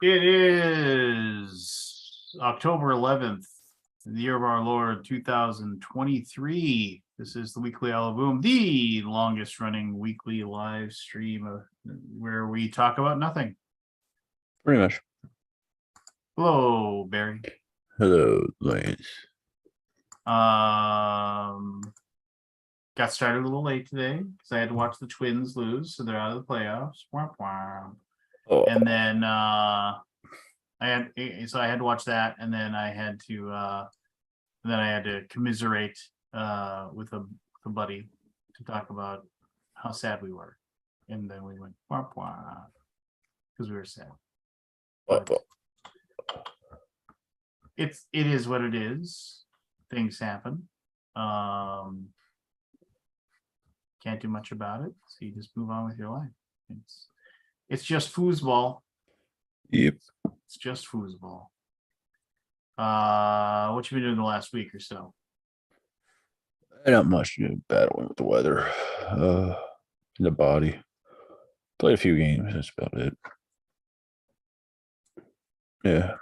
It is October 11th, in the year of our Lord 2023. This is the weekly Alaboom, the longest running weekly live stream where we talk about nothing. Pretty much. Hello, Barry. Hello, Lance. Got started a little late today because I had to watch the Twins lose, so they're out of the playoffs. Womp womp. Oh, And then I had to watch that, and then I had to commiserate with a buddy to talk about how sad we were, and then we went womp womp because we were sad. But it is what it is. Things happen. Can't do much about it, so you just move on with your life. It's just foosball. yep. It's just foosball. What you been doing the last week or so? Not much battling with the weather. In the body. Played a few games. That's about it. Yeah.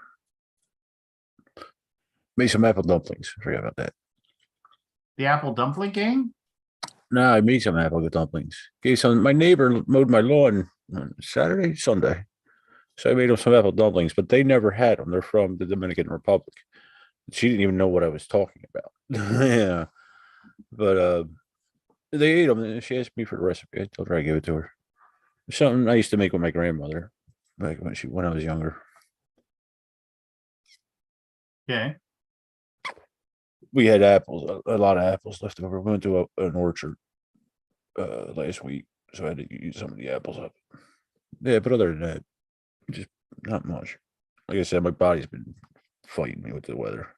Made some apple dumplings. I forgot about that. The apple dumpling game? No, I made some apple dumplings. Gave some. My neighbor mowed my lawn on Saturday, Sunday. So I made them some apple dumplings, but they never had them. They're from the Dominican Republic. She didn't even know what I was talking about. Yeah. But they ate them, and she asked me for the recipe. I told her I gave it to her. Something I used to make with my grandmother back when I was younger. Okay. We had apples, a lot of apples left over. We went to an orchard last week, so I had to use some of the apples up. Yeah, but other than that, just not much. Like I said, my body's been fighting me with the weather.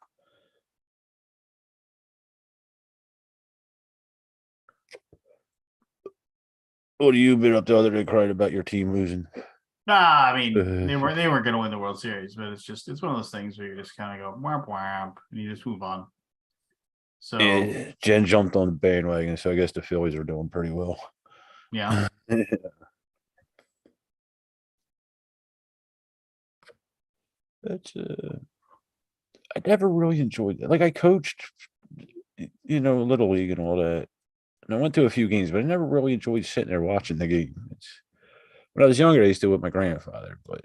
What have you been up to other than crying about your team losing? I mean, they weren't going to win the World Series, but it's one of those things where you just kind of go womp womp and you just move on. So yeah, Jen jumped on the bandwagon, so I guess the Phillies are doing pretty well. yeah. That's I never really enjoyed that. Like I coached, Little League and all that. And I went to a few games, but I never really enjoyed sitting there watching the game. When I was younger, I used to do it with my grandfather, but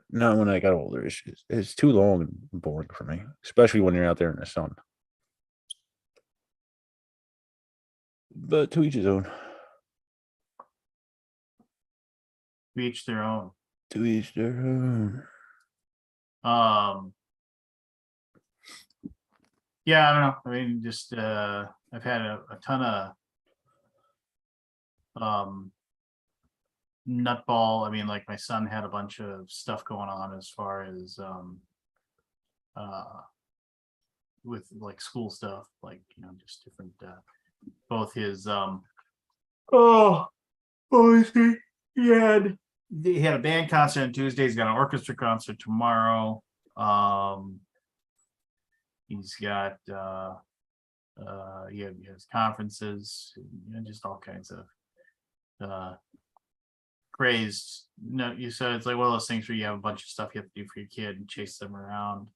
not when I got older. It's too long and boring for me, especially when you're out there in the sun. But to each his own. To each their own. To each their own. Yeah, I don't know. I mean, just I've had a ton of nutball. I mean, like my son had a bunch of stuff going on as far as with like school stuff, like just different both his he had a band concert on Tuesday. He's got an orchestra concert tomorrow. He's got he has conferences, just all kinds of crazed. You said it's like one of those things where you have a bunch of stuff you have to do for your kid and chase them around.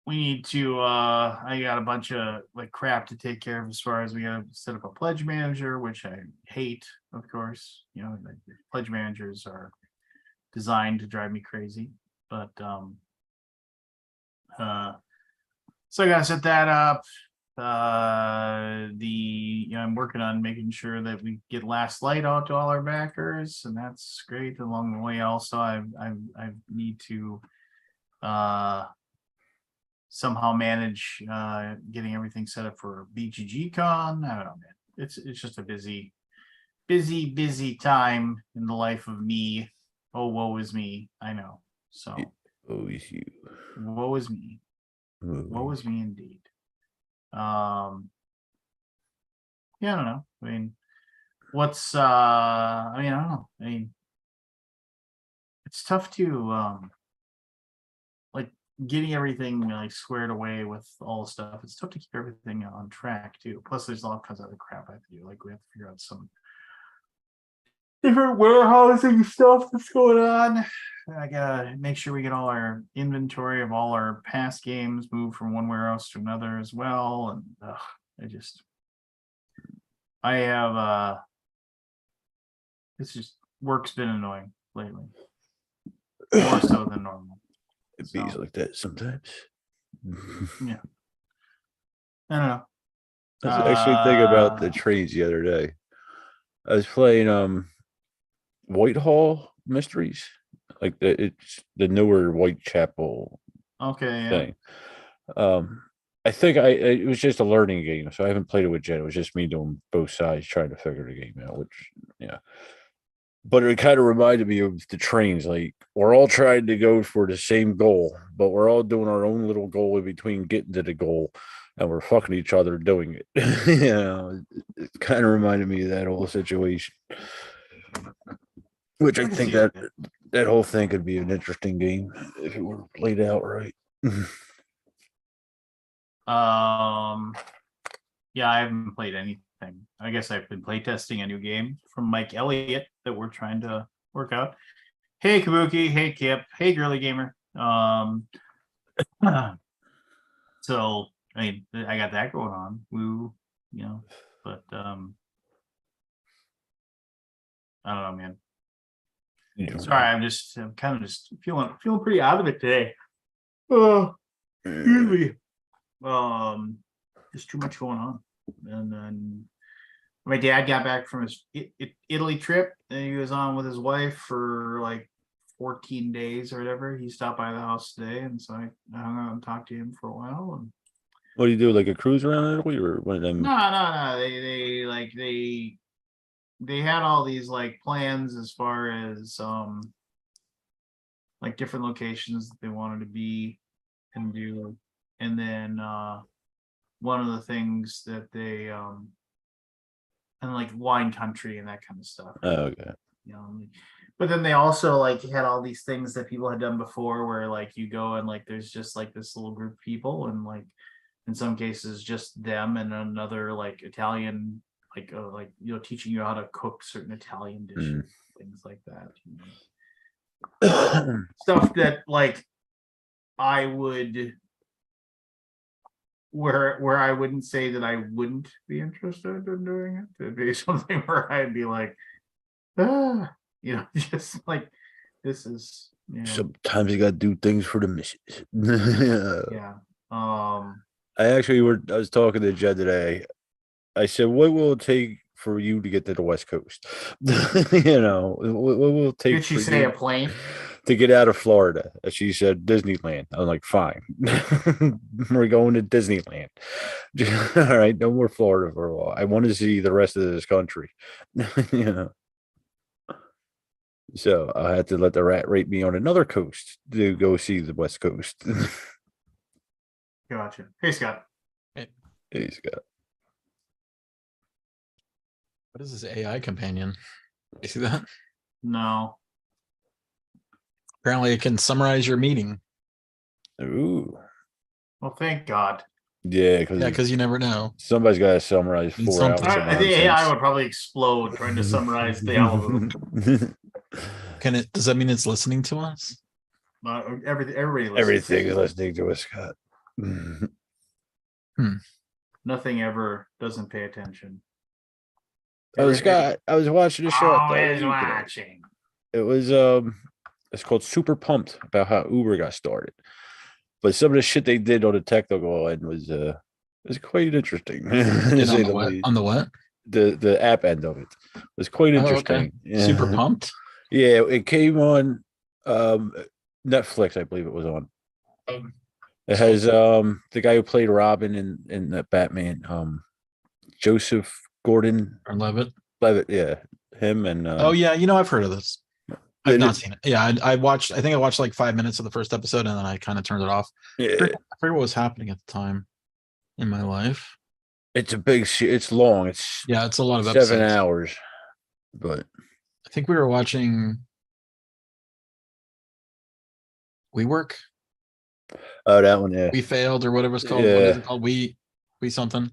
We need to I got a bunch of like crap to take care of as far as we gotta set up a pledge manager, which I hate, of course. The pledge managers are designed to drive me crazy, but so I gotta set that up. I'm working on making sure that we get last light out to all our backers, and that's great. Along the way, also I need to somehow manage getting everything set up for BGG Con. I don't know, man. It's just a busy time in the life of me. Oh, woe is me. I know. So woe is you. Woe is me. Woe is me indeed. Yeah, I don't know. I mean, what's I mean, I don't know. I mean, it's tough to like getting everything like squared away with all the stuff. It's tough to keep everything on track too. Plus, there's all kinds of other crap I have to do. Like we have to figure out some different warehousing stuff that's going on. I gotta make sure we get all our inventory of all our past games moved from one warehouse to another as well. And I have it's just work's been annoying lately. More so than normal. It bees So, like that sometimes. yeah. I don't know. I was actually thinking about the trains the other day. I was playing Whitehall Mysteries, like it's the newer Whitechapel Okay, yeah. thing. I think it was just a learning game, so I haven't played it with Jen. It was just me doing both sides trying to figure the game out, which yeah. But it kind of reminded me of the trains. Like we're all trying to go for the same goal, but we're all doing our own little goal in between getting to the goal, and we're fucking each other doing it. You know, it kind of reminded me of that whole situation. Which I can think see that it. that whole thing could be an interesting game if it were played out right. Yeah, I haven't played anything. I guess I've been playtesting a new game from Mike Elliott that we're trying to work out. Hey Kabuki, hey Kip, hey Girly Gamer. So I mean I got that going on. Woo, you know, but I don't know, man. Sorry, I'm kind of just feeling pretty out of it today. Oh, excuse me. Just too much going on. And then my dad got back from his Italy trip, and he was on with his wife for like 14 days or whatever. He stopped by the house today, and so I hung out and talked to him for a while. And What do you do? Like a cruise around Italy, or one of them? no. They had all these like plans as far as like different locations that they wanted to be and do, and then one of the things that they and like wine country and that kind of stuff. Oh, okay. You know, but then they also like had all these things that people had done before where like you go and like there's just like this little group of people, and like in some cases just them and another like Italian like you know, teaching you how to cook certain Italian dishes, things like that, you know. Stuff that like I would where I wouldn't say that I wouldn't be interested in doing it. It'd be something where I'd be like, you know, just like this is, you know, Sometimes you got to do things for the missus. yeah. I was talking to Jen today. I said, "What will it take for you to get to the West Coast? You know, what will it take Did she for say you a plane? to get out of Florida?" And she said, "Disneyland." I was like, "Fine, we're going to Disneyland." All right, no more Florida for a while. I want to see the rest of this country. You know. So I had to let the rat rate me on another coast to go see the West Coast. Gotcha. Hey Scott. He's got What is this AI companion? You see that? No. Apparently, it can summarize your meeting. ooh. Well, thank God. Yeah, Yeah, because you never know. somebody's got to summarize Need 4 hours something. of I think AI nonsense. would probably explode trying to summarize the Alaboom. Can it? Does that mean it's listening to us? Everybody listens. Everything is listening to us, Scott. Nothing ever doesn't pay attention. I was watching the show. Always watching. It was it's called Super Pumped, about how Uber got started. But some of the shit they did on the technical end was quite interesting. To say the least. On the what? The app end of it was quite interesting. Oh, okay. Super pumped. Yeah, it came on Netflix, I believe it was on. It has the guy who played Robin in the Batman, Joseph Gordon Or Levitt. Levitt, yeah, him and Oh yeah, you know I've heard of this. I've not seen it. Yeah, I watched. I think I watched like 5 minutes of the first episode, and then I kind of turned it off. yeah. I forget what was happening at the time in my life. It's a big. It's long. It's Yeah, it's a lot of 7 episodes. hours, but I think we were watching WeWork. Oh, that one, yeah. We failed or whatever it's called. What is Yeah. it called? We something.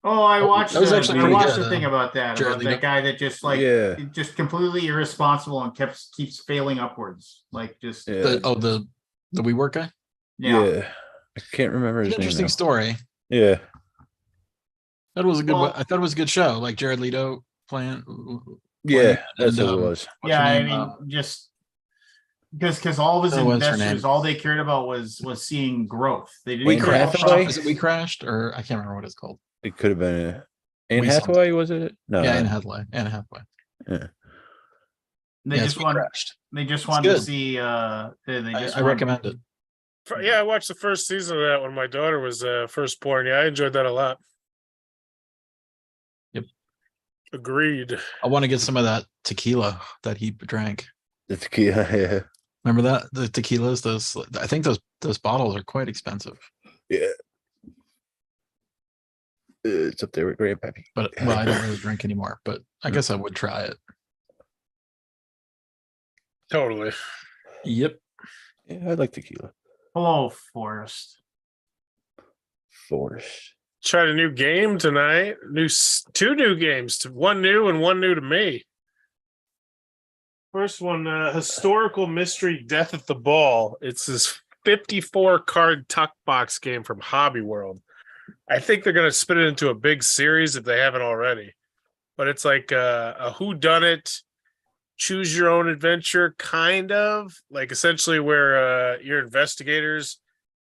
Oh, I watched That was actually I pretty watched good, the thing about that, Jared about Leto. that guy that just like Yeah. just completely irresponsible and keeps failing upwards. Like just Yeah. The WeWork guy. yeah. Yeah. I can't remember his name. Interesting Now. story. Yeah. That was a good. Well- I thought it was a good show. Like Jared Leto playing. Yeah. That's and, who it was. what's Yeah, her I name? mean, just because all of his Oh, what's her investors, name? all they cared about was seeing growth. They didn't We Anne care about crashed. Hathaway? Is it We Crashed or I can't remember what it's called. It could have been Anne We Hathaway, was it? No. Yeah, no. Anne Hathaway. Anne Hathaway. Yeah. They Yeah, just it's We want Crashed. they just It's wanted to good. see they just I want- recommend it. Yeah, I watched the first season of that when my daughter was first born. Yeah, I enjoyed that a lot. Yep. Agreed. I want to get some of that tequila that he drank. The tequila. Yeah. Remember that the tequilas? Those I think those bottles are quite expensive. Yeah. It's up there with Grandpappy. But well, I don't really drink anymore. But I guess I would try it. Totally. Yep. Yeah, I like tequila. Hello, Forrest. Force. Tried a new game tonight. Two new games. One new and one new to me. First one, historical mystery Death at the Ball. It's this 54 card tuck box game from Hobby World. I think they're going to spin it into a big series if they haven't already. But it's like a whodunit, choose your own adventure, kind of like essentially where you're investigators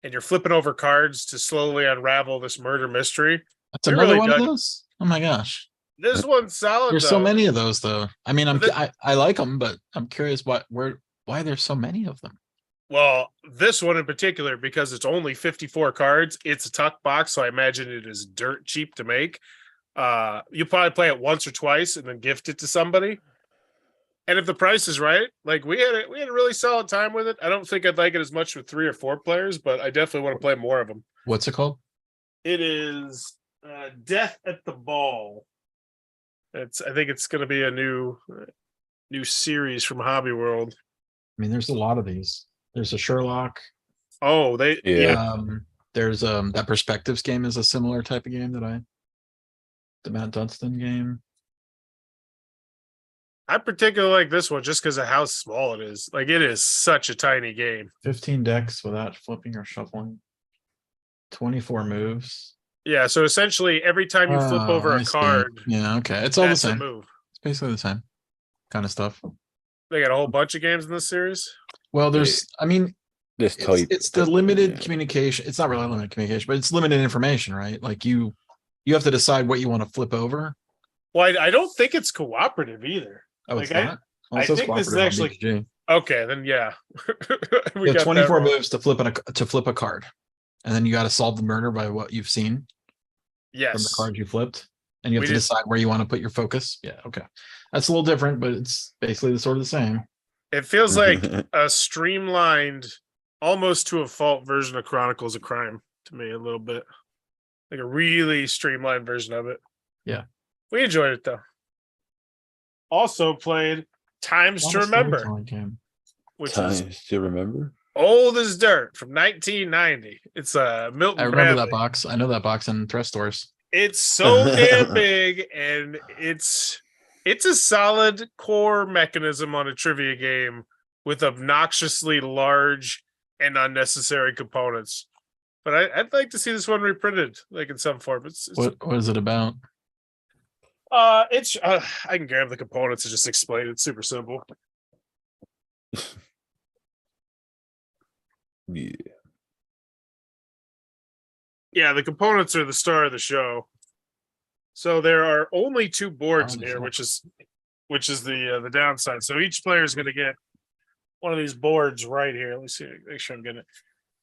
and you're flipping over cards to slowly unravel this murder mystery. That's We another really one dug- of those. Oh my gosh. This one's solid. There's so many of those though. I mean, I like them, but I'm curious why there's so many of them. Well, this one in particular, because it's only 54 cards, it's a tuck box, so I imagine it is dirt cheap to make. You probably play it once or twice and then gift it to somebody. And if the price is right, like we had a really solid time with it. I don't think I'd like it as much with 3 or 4 players, but I definitely want to play more of them. What's it called? It is Death at the Ball. I think it's going to be a new series from Hobby World. I mean, there's a lot of these. There's a Sherlock. Oh, Yeah. There's that Perspectives game is a similar type of game the Matt Dunstan game. I particularly like this one just because of how small it is. Like it is such a tiny game. 15 decks without flipping or shuffling. 24 moves. Yeah, so essentially every time you flip Oh, over I a see. card, Yeah, okay. It's all the that's a same. move. It's basically the same kind of stuff. They got a whole bunch of games in this series. Well, I mean, This type. it's the limited yeah. communication. It's not really limited communication, but it's limited information, right? Like you have to decide what you want to flip over. Well, I don't think it's cooperative either. Oh, it's Like, not. Well, I it says think this is cooperative on actually- BGG. Okay, then yeah. You have got 24 that wrong. moves to flip a card, and then you got to solve the murder by what you've seen from the Yes. card you flipped, and you have We to did- decide where you want to put your focus. Yeah, okay, that's a little different, but it's basically the sort of the same. It feels like a streamlined, almost to a fault version of Chronicles of Crime to me a little bit. Like a really streamlined version of it. Yeah. We enjoyed it though. Also played Times to Almost Remember, storytelling game. which is Times to remember. old as dirt from 1990. It's Milton I remember that Bradley. box. I know that box in thrift stores. It's so damn big, and it's a solid core mechanism on a trivia game with obnoxiously large and unnecessary components. But I'd like to see this one reprinted, like in some form. It's What is it about? it's I can grab the components and just explain. It's super simple. Yeah. Yeah, the components are the star of the show. So there are only 2 boards in here, which is the downside. So each player is going to get one of these boards right here. Let me see, make sure I'm getting it.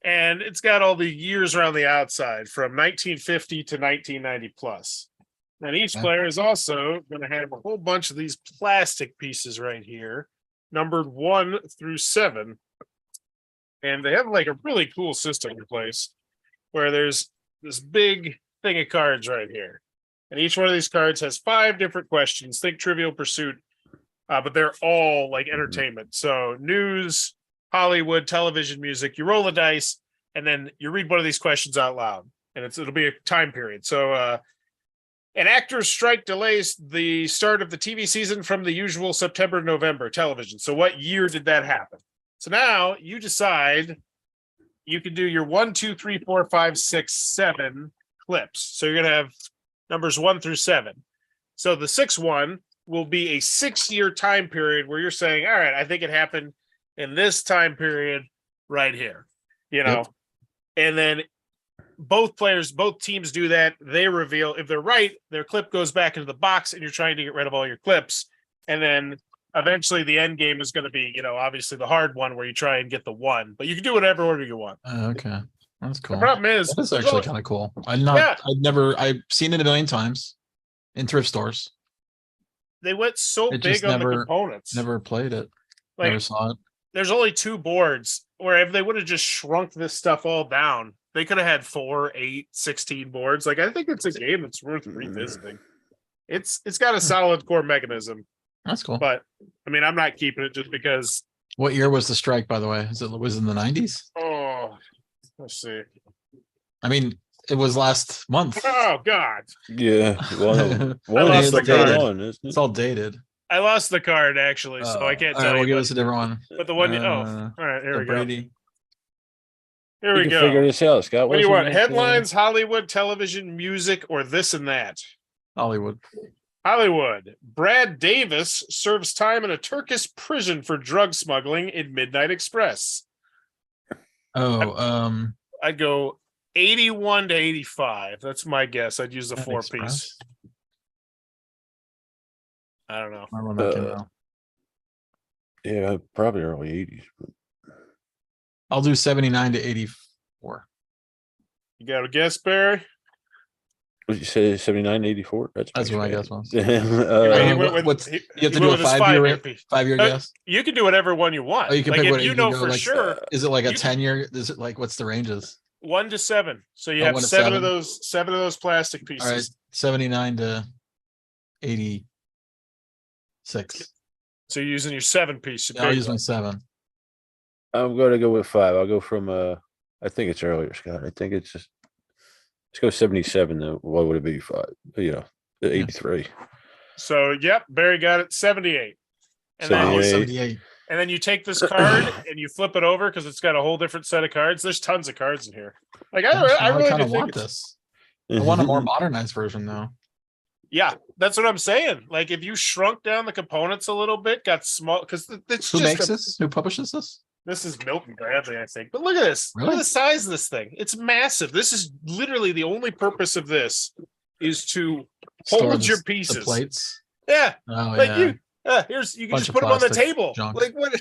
And it's got all the years around the outside from 1950 to 1990 plus. And each Okay. player is also going to have a whole bunch of these plastic pieces right here, numbered 1 through 7. And they have like a really cool system in place where there's this big thing of cards right here. And each one of these cards has 5 different questions. Think Trivial Pursuit, but they're all like entertainment. So news, Hollywood television music. You roll the dice, and then you read one of these questions out loud, and it'll be a time period. So, an actor's strike delays the start of the TV season from the usual September to November television. So, what year did that happen? So now you decide. You can do your 1, 2, 3, 4, 5, 6, 7 clips. So you're gonna have numbers 1 through 7. So the 6th one will be a 6-year time period where you're saying, all right, I think it happened in this time period right here, Yep. and then both teams do that. They reveal if they're right, their clip goes back into the box and you're trying to get rid of all your clips. And then eventually the end game is going to be, obviously the hard one where you try and get the 1, but you can do whatever order you want. Okay. That's cool. The problem is, That is actually kind of cool. I've seen it a million times in thrift stores. they went so It big just on the never- components. Never played it. Like, Never saw it. there's only 2 boards where if they would have just shrunk this stuff all down, they could have had 4, 8, 16 boards. Like, I think it's a game that's worth revisiting. It's got a solid core mechanism, That's cool. but I mean, I'm not keeping it just because. What year was the strike, by the way? Was it in the 90s? Oh, let's see. I mean, it was last month. Oh God, Yeah. One lost is the still going card. on, isn't It's it? all dated. I lost the card actually, so I can't All tell right, we'll you. give But, us a different one. but the one, Uh, all right, here the we go. Brady. Here You we can go. figure this out, Scott. What do you What's want? your next Headlines, Hollywood, television, music, or this and that? Hollywood. Hollywood. Brad Davis serves time in a Turkish prison for drug smuggling in Midnight Express. Oh, I'd go 81 to 85. That's my guess. I'd use the Midnight 4-piece. Express? I don't know. I remember that came out. Yeah, probably early 80s. But I'll do 79 to 84. You got a guess, Barry? what did you say, 79, 84? That's That's what my bad. guess was. He Uh, went with- what's- he- you have to he do a went with his 5-year five-year piece. 5-year Uh, guess. You can do whatever one you want. Oh, you can like pick if what you can know go for like, sure, Is it like a you can- 10-year? Is it like what's the ranges? 1 to 7. So you Oh, have 1 to 7 of 7. those 7 of those plastic pieces. All right, 79 to 86. So you're using your 7-piece. Yeah, I'll use my 7. I'm going to go with 5. I'll go from, I think it's earlier, Scott. I think it's just, let's go 77 though. What would it be? 5? 83. So yep, Barry got it. 78. And then, 78. 78. and then you take this card and you flip it over because it's got a whole different set of cards. There's tons of cards in here. Like I really kind do of think want it's, this. I want a more modernized version though. yeah, that's what I'm saying. Like if you shrunk down the components a little bit, got small because it's Who just makes this? Who publishes this? This is Milton Bradley, I think. But look at this. Look Really? at the size of this thing. It's massive. This is literally the only purpose of this is to Store hold the- your The pieces. plates. Yeah. Oh Like yeah. you here's you can Bunch just of put them on the plastic table. junk. Like what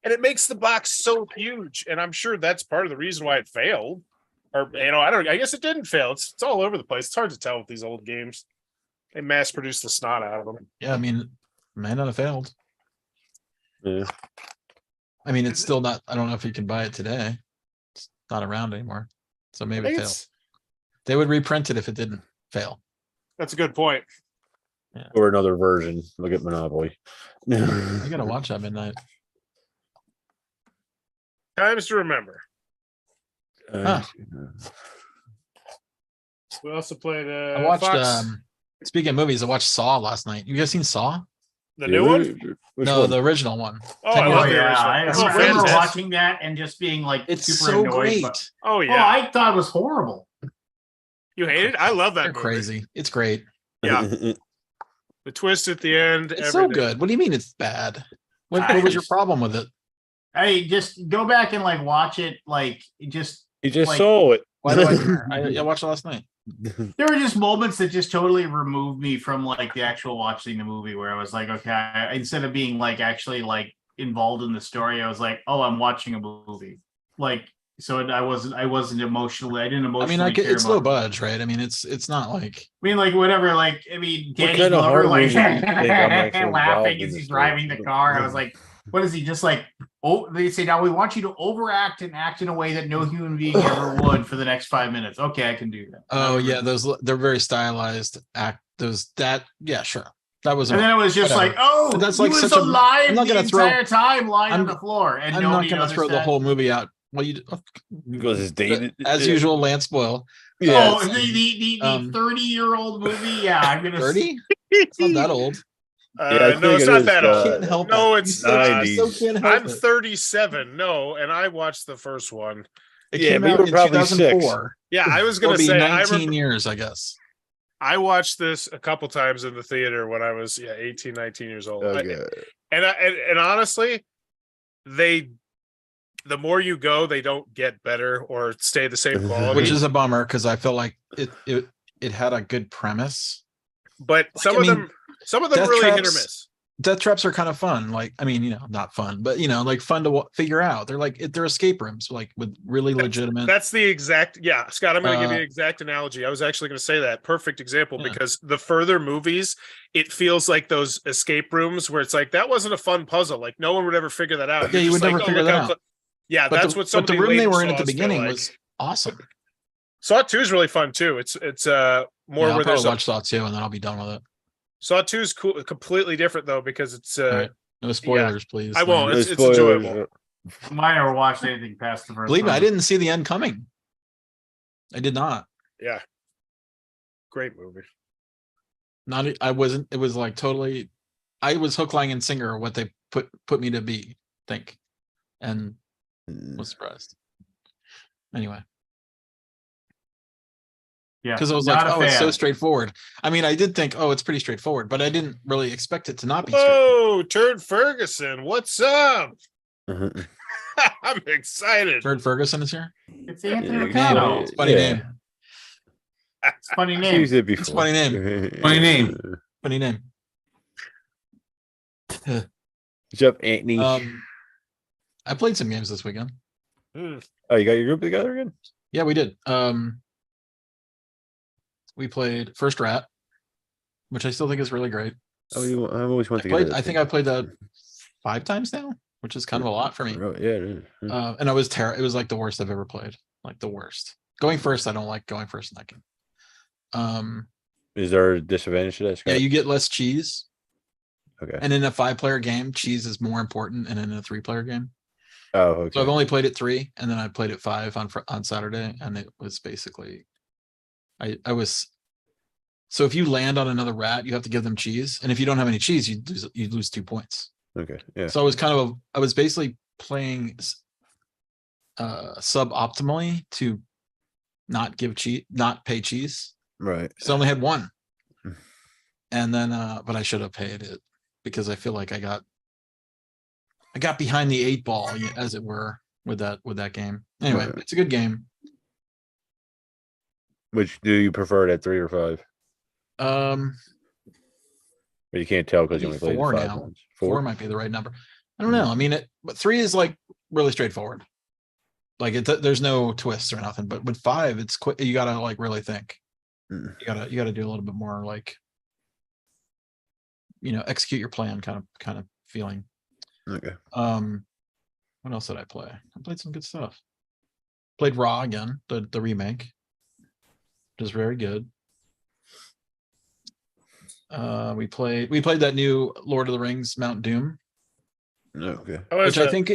and it makes the box so huge. And I'm sure that's part of the reason why it failed. Or I guess it didn't fail. It's all over the place. It's hard to tell with these old games. They mass produce the snot out of them. Yeah, I mean, may not have failed. Yeah. I mean, it's still not. I don't know if you can buy it today. It's not around anymore, so I maybe it think failed. it's, They would reprint it if it didn't fail. that's a good point. Or another version. Look at Monopoly. I gotta watch that midnight. Times to remember. Huh. We also played I watched. Fox, Speaking of movies, I watched Saw last night. You guys seen Saw? the new one. Which No, one? the original one. Oh, 10 I years love Oh the yeah, original. I It's remember fantastic. watching that and just being like It's super so annoyed. great. But, Oh oh, yeah, I thought it was horrible. you hate it. I love that. They're movie. crazy. It's great. Yeah. The twist at the end. It's so everything. good. What do you mean it's bad? What was your problem with it? I just go back and like watch it. Like it just You just Like- saw it. Why do I care? I watched it last night. there were just moments that just totally removed me from like the actual watching the movie where I was like, okay, instead of being like actually like involved in the story, I was like, oh, I'm watching a movie. Like so I wasn't emotionally. I didn't I emotionally. mean, care it's low about- budge, right? I mean, it's not like I mean, like whatever. Like I mean, What Danny kind of Glover horror like movie do you think I'm actually involved laughing in as the he's story? driving the car. I was like, what is he just like? Oh, they say now we want you to overact and act in a way that no human being ever would for the next 5 minutes. Okay, I can do that. oh yeah, they're very stylized act. Yeah, sure. That was. And then it was just whatever. like, oh, But that's he like was such a- alive I'm not the gonna throw- entire time lying on I'm- the floor. And I'm not nobody going to noticed throw the that. whole movie out. Well, you Because it's dated. as usual, Lance Boyle. Yeah. Oh, the 30-year-old movie. Yeah, I'm gonna 30? It's not that old. Yeah, I no, think it's it not is, that old. Can't help No, it. it's You so- not. you so can't help I'm it. 37. No, and I watched the first one. It Yeah, came but you out were in probably 2004. Yeah, I was It'll gonna be say 19 years, I guess. I watched this a couple times in the theater when I was 18, 19 years old. Okay. And honestly, the more you go, they don't get better or stay the same quality. Which is a bummer because I felt like it had a good premise. But some I of mean, them Death really hit or Traps- miss. Death traps are kind of fun. Like, I mean, not fun, but like fun to figure out. They're like they're escape rooms, like with really legitimate. That's the exact Scott. I'm going to give you Uh, an exact analogy. I was actually going to say that perfect example Yeah. because the further movies, it feels like those escape rooms where it's like that wasn't a fun puzzle. Like no one would ever figure that out. Yeah, you just would never like, figure look that how out. cl-" Yeah, But that's the, what some but the of the room they later were in at the Saws feel beginning like. was awesome. Saw 2 is really fun too. It's more Yeah, where I'll there's probably watch Saw 2 and then I'll be done with it. Saw 2 is cool, completely different though because it's All right. No spoilers, please. I won't. Lance. It's enjoyable. I never watched anything past the first. Believe me, I one. didn't see the end coming. I did not. Yeah, great movie. Not I wasn't. It was like totally. I was hook, line, and singer of what they put me to be. Think, and was surprised. Anyway, Yeah, because I was not like, a oh, it's so fan. straightforward. I mean, I did think, oh, it's pretty straightforward, but I didn't really expect it to not be. Whoa, Turd Ferguson, what's up? Mhm. I'm excited. Turd Ferguson is here. It's Anthony Yeah, McConnell. It's a funny name. It's a funny I've name. used it before. It's a funny name. Funny name. Funny name. What's up, Anthony? I played some games this weekend. Hmm. Oh, you got your group together again? Yeah, we did. We played First Rat, which I still think is really great. Oh, I always want to get. I think I played that 5 times now, which is kind of a lot for me. Yeah, it is. And I was it was like the worst I've ever played. Like the worst. Going first, I don't like going first in that game. Is there a disadvantage to that? Yeah, Scott? you get less cheese. Okay. And in a 5-player game, cheese is more important than in a 3-player game. Oh, So okay. I've only played it 3, and then I played it 5 on Saturday, and it was basically, I was. So if you land on another rat, you have to give them cheese, and if you don't have any cheese, you lose 2 points. Okay. Yeah. So I was basically playing suboptimally to not pay cheese. Right. So I only had 1. And then but I should have paid it because I feel like I got behind the 8 ball, as it were, with that game. Anyway, Right. it's a good game. Which do you prefer, that 3 or 5? Um But you can't tell because you only Maybe played 4 5 now. once. 4 might be the right number. I don't know. I mean, but 3 is like really straightforward. Like there's no twists or nothing. But with 5, it's quick. You gotta like really think. Mm. You gotta do a little bit more like, execute your plan kind of feeling. Okay. What else did I play? I played some good stuff. Played Raw again, the remake, which is very good. We played that new Lord of the Rings Mount Doom, Okay. How is which I that? think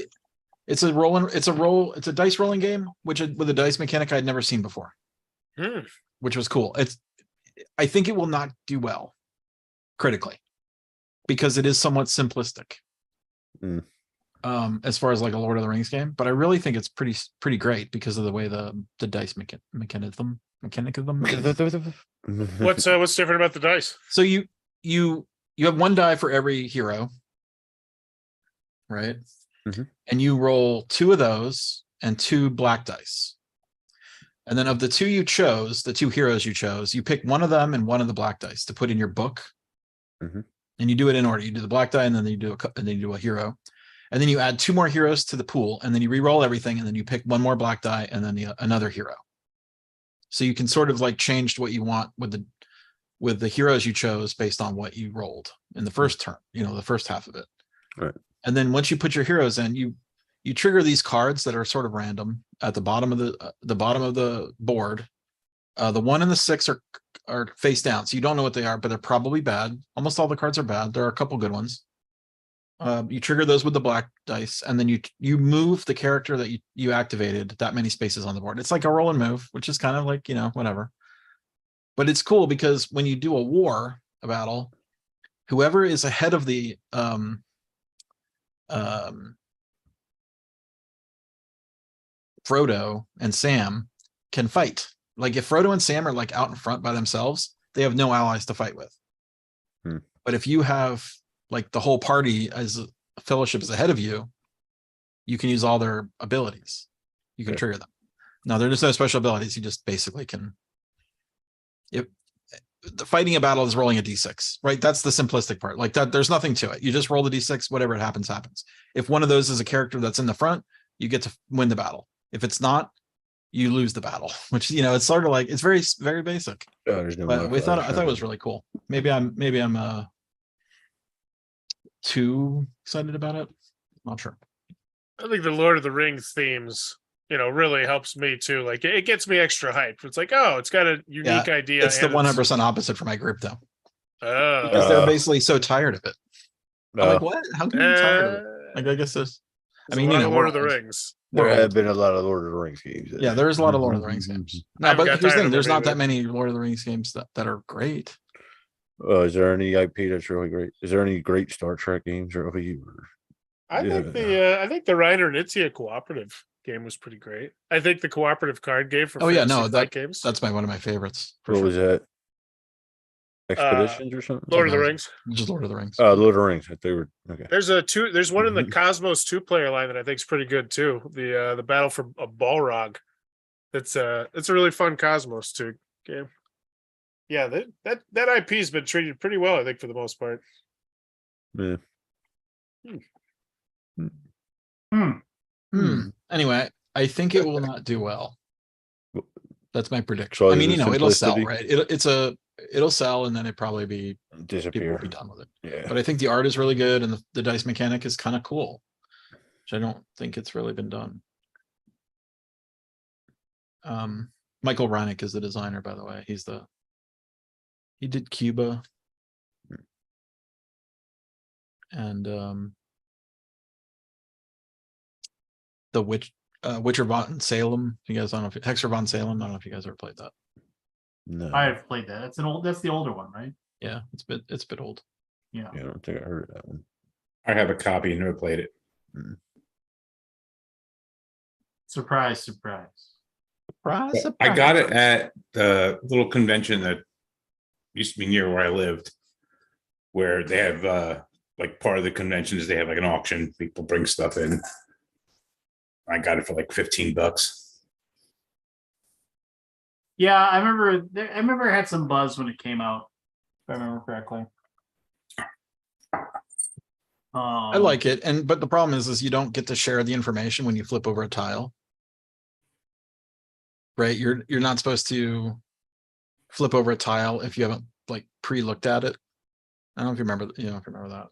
it's a dice rolling game, which with a dice mechanic I'd never seen before, Hmm. which was cool. I think it will not do well critically because it is somewhat simplistic. Mm. As far as like a Lord of the Rings game, but I really think it's pretty great because of the way the dice mechanism is. What's different about the dice? So you have 1 die for every hero, right? Mhm. And you roll 2 of those and 2 black dice. And then of the 2 you chose, the 2 heroes you chose, you pick one of them and one of the black dice to put in your book. Mhm. And you do it in order. You do the black die, and then you do a hero. And then you add 2 more heroes to the pool, and then you re-roll everything, and then you pick 1 more black die and then another hero. So you can sort of like change what you want with the heroes you chose based on what you rolled in the first turn, the first half of it. Right. And then once you put your heroes in, you trigger these cards that are sort of random at the bottom of the bottom of the board. The 1 and the 6 are face down, so you don't know what they are, but they're probably bad. Almost all the cards are bad. There are a couple good ones. You trigger those with the black dice, and then you move the character that you activated that many spaces on the board. It's like a roll and move, which is kind of like, you know, whatever. But it's cool because when you do a battle, whoever is ahead of the Frodo and Sam can fight. Like if Frodo and Sam are like out in front by themselves, they have no allies to fight with. But if you have like the whole party as a fellowship is ahead of you, you can use all their abilities. You can trigger them. No, there's no special abilities. You just basically can. If the fighting a battle is rolling a d6, right? That's the simplistic part. Like that, there's nothing to it. You just roll the d6, whatever it happens, happens. If one of those is a character that's in the front, you get to win the battle. If it's not, you lose the battle, which, you know, it's sort of like, it's very, very basic. There's no But I thought it modifiers. was really cool. Maybe I'm too excited about it. Not sure. I think the Lord of the Rings themes, you know, really helps me too. Like it gets me extra hyped. It's like, oh, it's got a unique idea. It's the and 100% opposite for my group though, Oh. because they're basically so tired of it. I'm like, what? How can you be tired of it? Uh, Like, I guess this. I there's mean, a you lot know, of Lord we're of the old. Rings. There We're have old. been a lot of Lord of the Rings games. Yeah, there's a lot of Lord of the Rings games. I No, haven't but got here's the tired thing: of there's them not that either. many Lord of the Rings games that are great. Is there any IP that's really great? Is there any great Star Trek games or I think the Reiner and Itzia cooperative game was pretty great. I think the cooperative card game for Oh yeah, Fantasy no, Flight games. that's one of my favorites. For what sure. was that? Expeditions or something? Lord of the that was- Rings. Just Lord of the Rings. Lord of the Rings. They were okay. There's one in the Mhm. Cosmos 2-player line that I think is pretty good too. The Battle for a Balrog. It's a really fun Cosmos 2 game. Yeah, that IP's been treated pretty well, I think, for the most part. Yeah. Anyway, I think it will not do well. That's my prediction. Because I mean, you of know, it'll sell, simplicity? right? It'll sell, and then it probably be people will Disappear. be done with it. Yeah. But I think the art is really good, and the dice mechanic is kind of cool, which I don't think it's really been done. Michael Reinick is the designer, by the way. He did Cuba, and the Witcher von Salem. You guys don't know if Hexer von Salem. I don't know if you guys ever played that. No. I've played that. That's the older one, right? Yeah, it's a bit old. Yeah. Yeah, I don't think I heard of that one. I have a copy and never played it. Surprise, surprise. I got it at the little convention that used to be near where I lived, where they have like part of the convention is they have like an auction. People bring stuff in. I got it for like $15. Yeah, I remember it had some buzz when it came out, if I remember correctly. I like it, but the problem is you don't get to share the information when you flip over a tile. Right? You're not supposed to flip over a tile if you haven't like pre-looked at it. I don't know if you remember, if you remember that.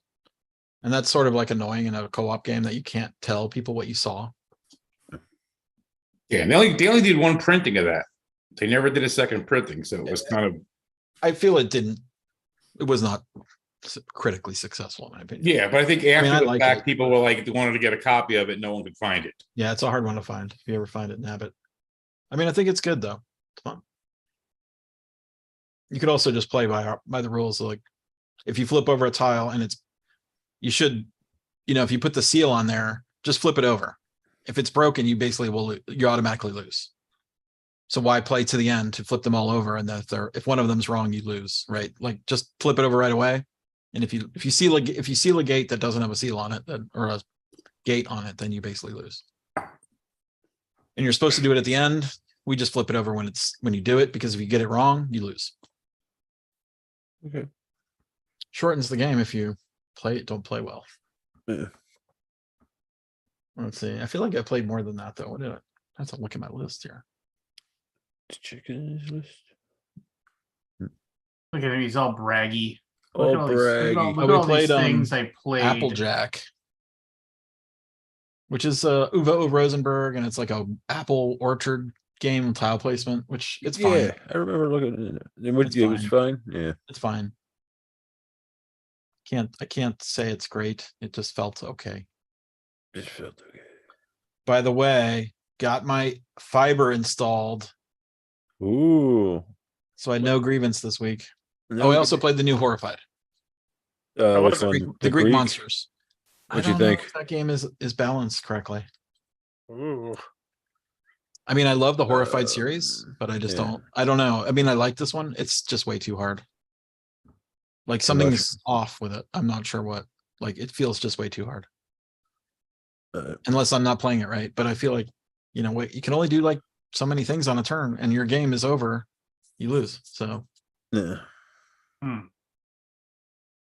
And that's sort of like annoying in a co-op game that you can't tell people what you saw. Yeah, and they only did one printing of that. They never did a second printing, so it was kind of. I feel it was not critically successful in my opinion. Yeah, but I think after I the like fact, it. people were like, they wanted to get a copy of it. No one could find it. Yeah, it's a hard one to find. If you ever find it, nab it. I mean, I think it's good though. It's fun. You could also just play by the rules. Like if you flip over a tile and you should, if you put the seal on there, just flip it over. If it's broken, you basically you automatically lose. So why play to the end to flip them all over? And if one of them's wrong, you lose, right? Like just flip it over right away. And if you seal a gate that doesn't have a seal on it, or a gate on it, then you basically lose. And you're supposed to do it at the end. We just flip it over when you do it, because if you get it wrong, you lose. Okay. Shortens the game if you don't play well. Yeah. Let's see. I feel like I played more than that though. What did I have to look at my list here? Chickens list. Look at him, he's all braggy. Oh, Look at all these- look at all- braggy. look at we all these played, things I played. Applejack, which is Uwe Rosenberg, and it's like a apple orchard game tile placement, which it's Yeah, fine. I remember looking at it. It's It was fine. Yeah. It's fine. I can't say it's great. It just felt okay. Just felt okay. By the way, got my fiber installed, Ooh. so I had no grievance this week. No, Oh, I also played the new Horrified, which was it? one? the Greek monsters. What'd I you don't know think? if that game is balanced correctly. Ooh. I mean, I love the Horrified series, but I just yeah. I don't know. I mean, I like this one. It's just way too hard. Like Too much. something's off with it. I'm not sure what. Like it feels just way too hard. Unless I'm not playing it right. But I feel like, you know what, you can only do like so many things on a turn and your game is over. You lose. So Yeah.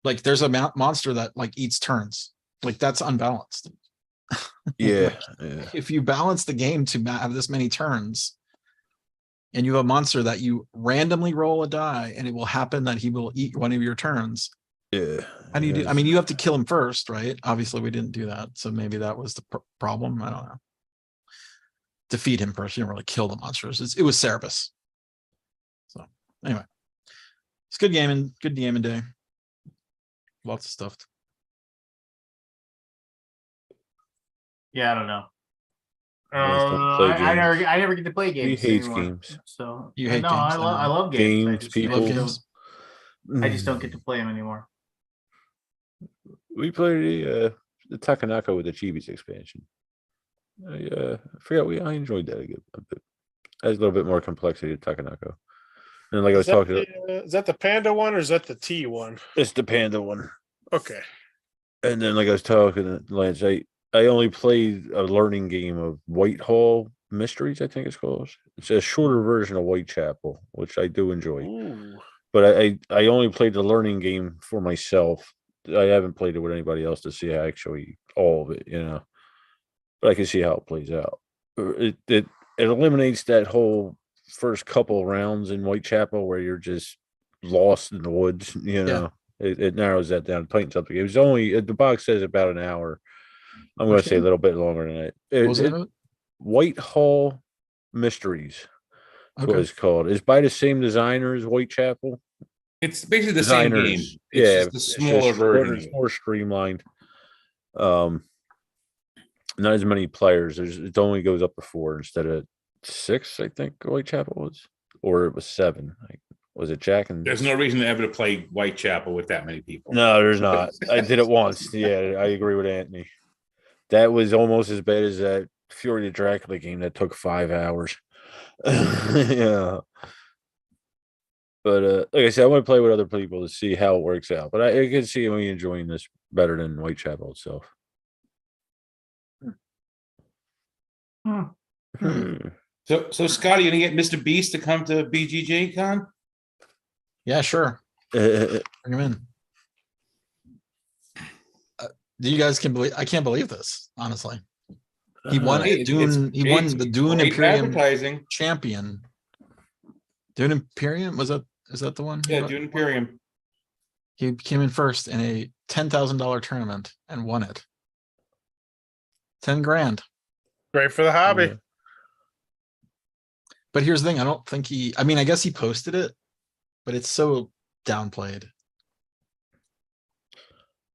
like there's a monster that like eats turns. Like that's unbalanced. Yeah. Like, Yeah. if you balance the game to have this many turns and you have a monster that you randomly roll a die and it will happen that he will eat one of your turns. Yeah. How do you do? I Yes. mean, you have to kill him first, right? Obviously, we didn't do that. So maybe that was the problem. I don't know. Defeat him first. You don't really kill the monsters. It was Cerebus. So anyway, it's good gaming, good gaming day. Lots of stuff. Yeah, I don't know. Guys don't play I games. never get to play games hates anymore. games. So You hate no, games, I love games. Games, people. Love games. I just don't get to play them anymore. We played the Takanaka with the Chibi's expansion. I forgot I enjoyed that a bit. Has a little bit more complexity to Takanaka. And like I was talking about, Is that the panda one or is that the T one? it's the panda one. Okay. And then like I was talking to Lance, I only played a learning game of Whitehall Mysteries, I think it's called. It's a shorter version of Whitechapel, which I do enjoy. Ooh. But I only played the learning game for myself. I haven't played it with anybody else to see actually all of it, you know. But I can see how it plays out. It eliminates that whole first couple rounds in Whitechapel where you're just lost in the woods, you know. It narrows that down, tightens up. It was only the box says about an hour. I'm going to say a little bit longer than that. What was it? Whitehall Mysteries. That's what it's called. It's by the same designer as Whitechapel. It's basically the same game. It's Yeah, just a smaller version. It's more streamlined. Not as many players. It only goes up to 4 instead of 6, I think Whitechapel was, or it was 7. Like, was it Jack and? There's no reason to ever to play Whitechapel with that many people. No, there's not. I did it once. Yeah, I agree with Anthony. That was almost as bad as that Fury of Dracula game that took 5 hours. Yeah. But like I said, I want to play with other people to see how it works out. But I can see me enjoying this better than Whitechapel itself. So Scotty, you gonna get Mr. Beast to come to BGG Con? Yeah, sure. Bring him in. Do you guys I can't believe this, honestly. He won Dune. He won the Dune Imperium advertising champion. Dune Imperium, is that the one? Yeah, Dune Imperium. He came in first in a $10,000 tournament and won it. 10 grand. Great for the hobby. Yeah. But here's the thing, I don't think I mean, I guess he posted it, but it's so downplayed.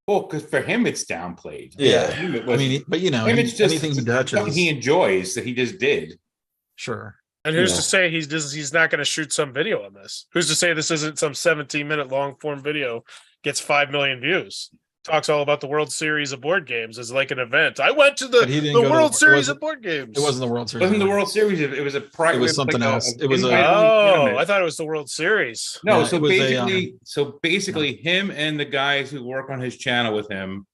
Well, because for him it's downplayed. Yeah. I mean, but you know, it's just anything he something touches, he enjoys that he just did. Sure. And who's Yeah. to say he's not going to shoot some video on this? Who's to say this isn't some 17-minute long form video gets 5 million views? Talks all about the World Series of board games as like an event. I went to the World Series of board games. It wasn't the World Series. It wasn't the World Series. It was a private. It was something else. It was I thought it was the World Series. No, Yeah, so basically, him and the guys who work on his channel with him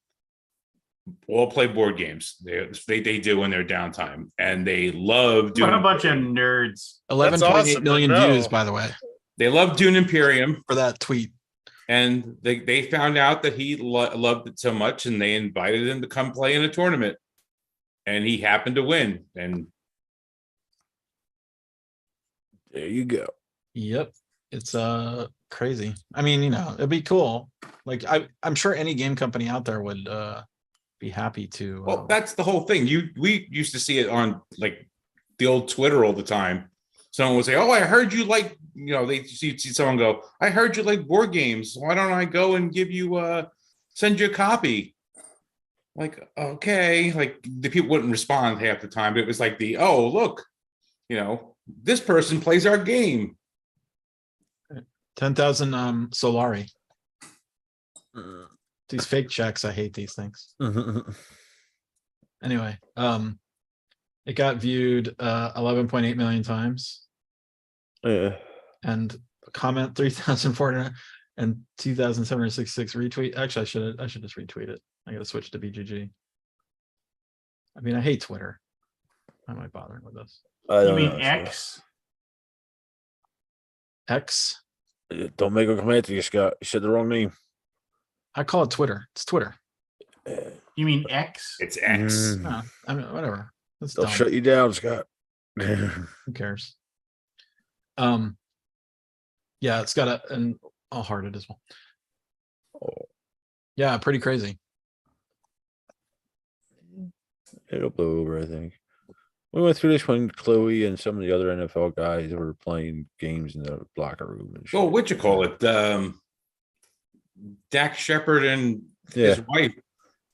all play board games. They do in their downtime, and they love doing. What a bunch of nerds. 11.8 million views, by the way. They love Dune Imperium for that tweet. And they found out that he loved it so much, and they invited him to come play in a tournament, and he happened to win. And there you go. Yep, it's crazy. I mean, you know, it'd be cool. Like I'm sure any game company out there would be happy to. Well, that's the whole thing. We used to see it on like the old Twitter all the time. Someone would say, "Oh, I heard you like," they see someone go, "I heard you like board games. Why don't I go and send you a copy?" Like, okay, like the people wouldn't respond half the time. But it was like oh, look, this person plays our game. 10,000 Solari. These fake checks, I hate these things. Anyway, it got viewed 11.8 million times, Yeah. and comment 3,400 and 2,766 retweet. Actually, I should just retweet it. I gotta switch to BGG. I mean, I hate Twitter. Why am I bothering with this? I You don't mean know, X? X. so- Don't make a come after you, Scott. You said the wrong name. I call it Twitter. It's Twitter. You mean X? It's X. No, I mean, whatever. That's They'll dumb. shut you down, Scott. Who cares? Yeah, it's got and I'll heart it as well. Oh, Yeah, pretty crazy. it'll blow over, I think. We went through this when Chloe and some of the other NFL guys were playing games in the locker room. And shit. Oh, what you call it? Dak Shepard and his Yeah. wife,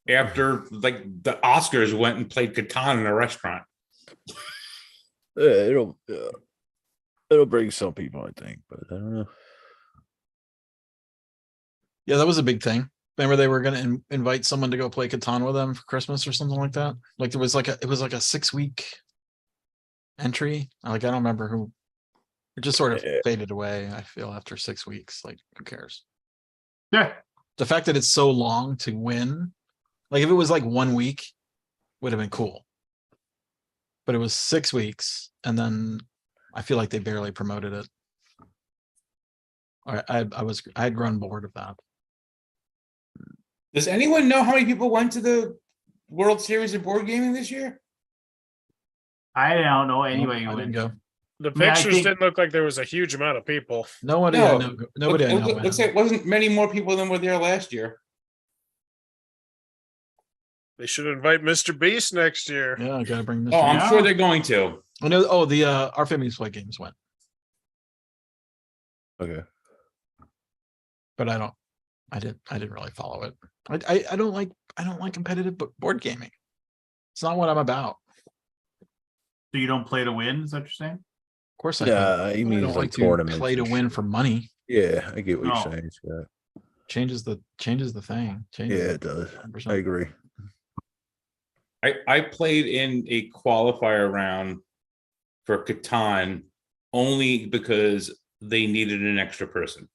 after like the Oscars, went and played Catan in a restaurant. Yeah, it'll bring some people, I think, but I don't know. Yeah, that was a big thing. Remember they were going to invite someone to go play Catan with them for Christmas or something like that. Like it was like a 6-week entry. Like I don't remember who. It just sort of Yeah. faded away. I feel after 6 weeks. Like who cares? Yeah. The fact that it's so long to win, like if it was like 1 week, would have been cool. But it was 6 weeks, and then I feel like they barely promoted it. I had grown bored of that. Does anyone know how many people went to the World Series of board gaming this year? I don't know anyway. I didn't go. The mean, I pictures think- didn't look like there was a huge amount of people. Nobody No. I know. Nobody I know. Looks went. like it wasn't many more people than were there last year. They should invite Mr. Beast next year. Yeah, I gotta bring this. Oh, I'm Yeah. sure they're going to. I know. Oh, the our family play games went, Okay. but I didn't really follow it. I don't like competitive board gaming. It's not what I'm about. So you don't play to win? Is that what you're saying? Of course, I Yeah, he I means don't like like to tournaments. play to and win shit. for money. Yeah, I get what No. you're saying, Scott. Changes the thing. Yeah, it does. I agree. I played in a qualifier round for Catan only because they needed an extra person.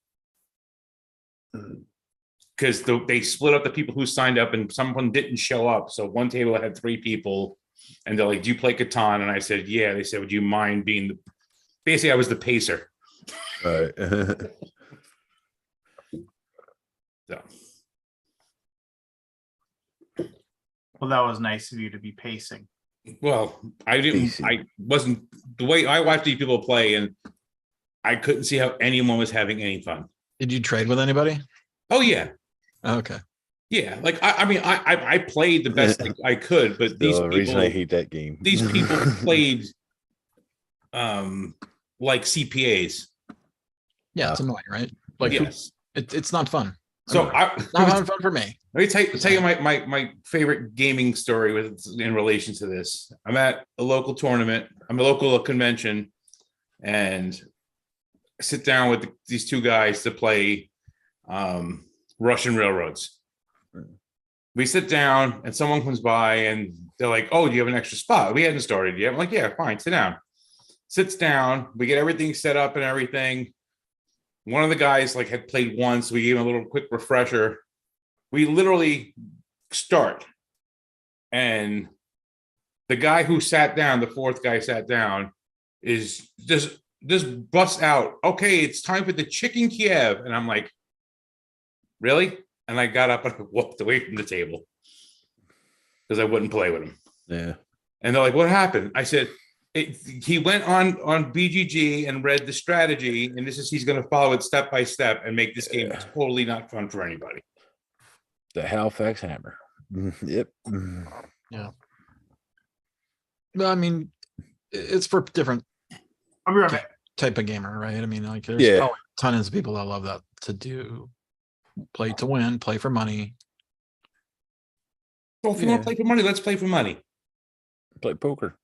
Because they split up the people who signed up and someone didn't show up. So one table had 3 people and they're like, "Do you play Catan?" And I said, "Yeah." They said, "Would you mind being basically I was the pacer." Right. So Well, that was nice of you to be pacing. well, I wasn't the way I watched these people play, and I couldn't see how anyone was having any fun. Did you trade with anybody? Oh yeah. Okay. Yeah, like I mean, I played the best I could, but these The reason I people, hate that game. these people played, like CPAs. Yeah, it's annoying, right? Like Yes. it's not fun. So It's not having fun for me. let me tell you my favorite gaming story with in relation to this. I'm at a local tournament. I'm a local convention, and I sit down with these 2 guys to play Russian railroads. We sit down and someone comes by and they're like, "Oh, do you have an extra spot?" We hadn't started yet. I'm like, "Yeah, fine, sit down." Sits down. We get everything set up and everything. One of the guys like had played once. We gave him a little quick refresher. We literally start, and the guy who sat down, the 4th guy sat down, is just busts out, "Okay, it's time for the chicken Kiev," and I'm like, "Really?" And I got up and walked away from the table because I wouldn't play with him. Yeah. And they're like, "What happened?" I said, he went on BGG and read the strategy, and he's going to follow it step by step and make this game totally not fun for anybody. The Halifax Hammer. Yep. Well, I mean, it's for different I'll be right back. type of gamer, right? I mean, like there's Yeah. probably tons of people that love that to do play to win, play for money. Well, if you want to play for money, let's play for money. Play poker.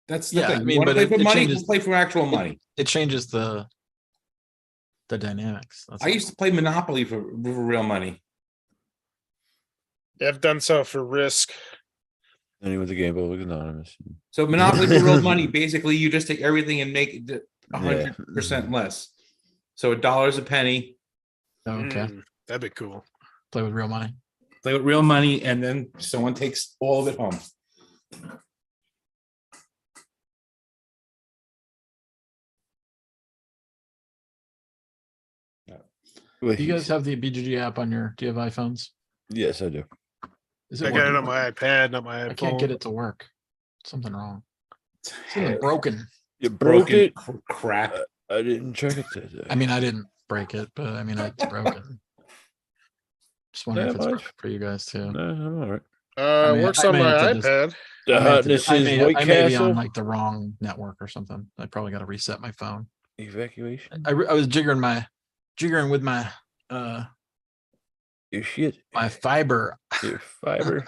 That's the Yeah, thing. I You mean, want to but play it- for it money? changes- We'll play for actual money. It changes the dynamics. That's I used to play Monopoly for real money. Yeah, I've done so for Risk. Anyone with the game book anonymous. So Monopoly for real money, basically, you just take everything and make it Yeah. 100% less. So $1 a penny. okay. That'd be cool. Play with real money. Play with real money, and then someone takes all of it home. Wait, Do you guys have the BGG app on your? Do you have iPhones? Yes, I do. Is I it got it working? on my iPad, not my iPhone. I can't get it to work. Something wrong. Something broken. You broke it. Crap. I didn't check it today. I mean, I didn't break it, but I mean, it's broken. Just wondering Yeah, if it's much. broken for you guys too. No, I'm all right. I mean, Works I on may my have to just- iPad. The I may have to- hotness I is may- White I may be Castle. on like the wrong network or something. I probably got to reset my phone. Evacuation. I was jiggering with my Your shit. my fiber. Your fiber.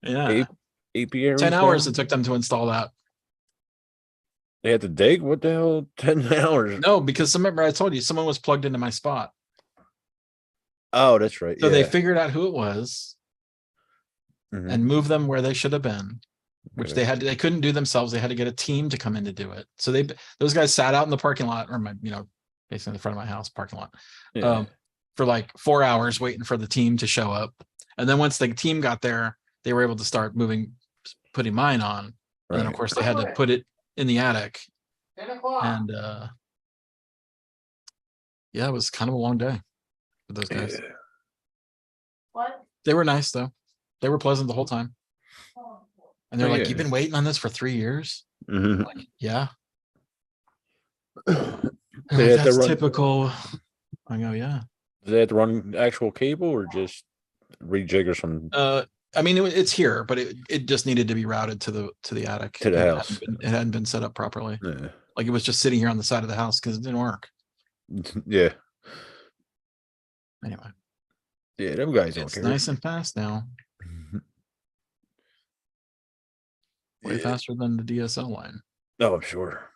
Yeah, APR. 10 hours it took them to install that. They had to dig. What the hell? 10 hours. No, because remember I told you someone was plugged into my spot, Oh, that's right. so they yeah. figured out who it was Mhm. and moved them where they should have been. Which Okay. they couldn't do themselves. They had to get a team to come in to do it. So those guys sat out in the parking lot or my, basically in the front of my house parking lot, Yeah. for like 4 hours waiting for the team to show up. And then once the team got there, they were able to start putting mine on. And then of Right. course they had to put it in the attic. 10 o'clock. And yeah, it was kind of a long day with those guys. Yeah. What? They were nice though. They were pleasant the whole time. And they're Oh, like, yeah. "You've been waiting on this for 3 years?" Mhm. Like, yeah. They Like, had to that's run- typical. I go, yeah. Do they have to run actual cable or just rejigger some I mean, it's here, but it just needed to be routed to the attic. To the It house. it hadn't been set up properly. Yeah. Like it was just sitting here on the side of the house because it didn't work. Yeah. Anyway, Yeah, them guys don't it's care. nice and fast now. Way Yeah. faster than the DSL line. Oh, I'm sure.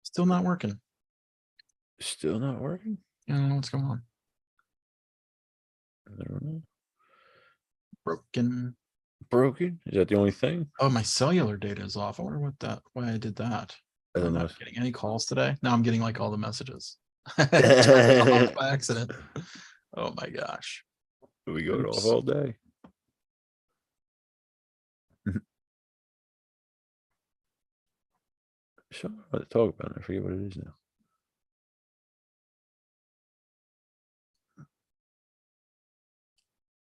Still not working. Still not working? I don't know what's going on. I don't know. Broken. Broken? Is that the only thing? Oh, my cellular data is off. I wonder why I did that. I don't I'm know. not getting any calls today. Now I'm getting like all the messages. Turned it off by accident. Oh my gosh. We go off Oops. all day. So what to talk about? I forget what it is now.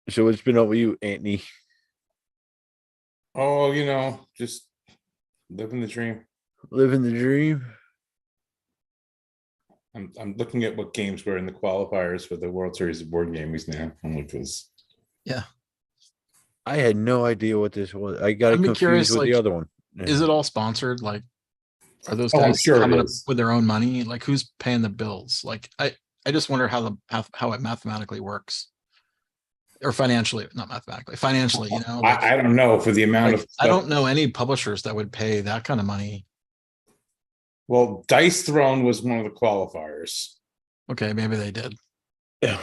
So what's been up with you, Anthony? Oh, just living the dream. Living the dream. I'm looking at what games were in the qualifiers for the World Series of Board Games now. I'm like this. I had no idea what this was. I got I'd it be confused curious, with the like, other one. Is it all sponsored? Like, are those Oh, I'm guys sure it coming up is. with their own money? Like, who's paying the bills? Like, I just wonder how it mathematically works, or financially, not mathematically, financially. Like, I don't know for the amount like, of. I don't know any publishers that would pay that kind of money. Well, Dice Throne was one of the qualifiers. Okay, maybe they did. Yeah.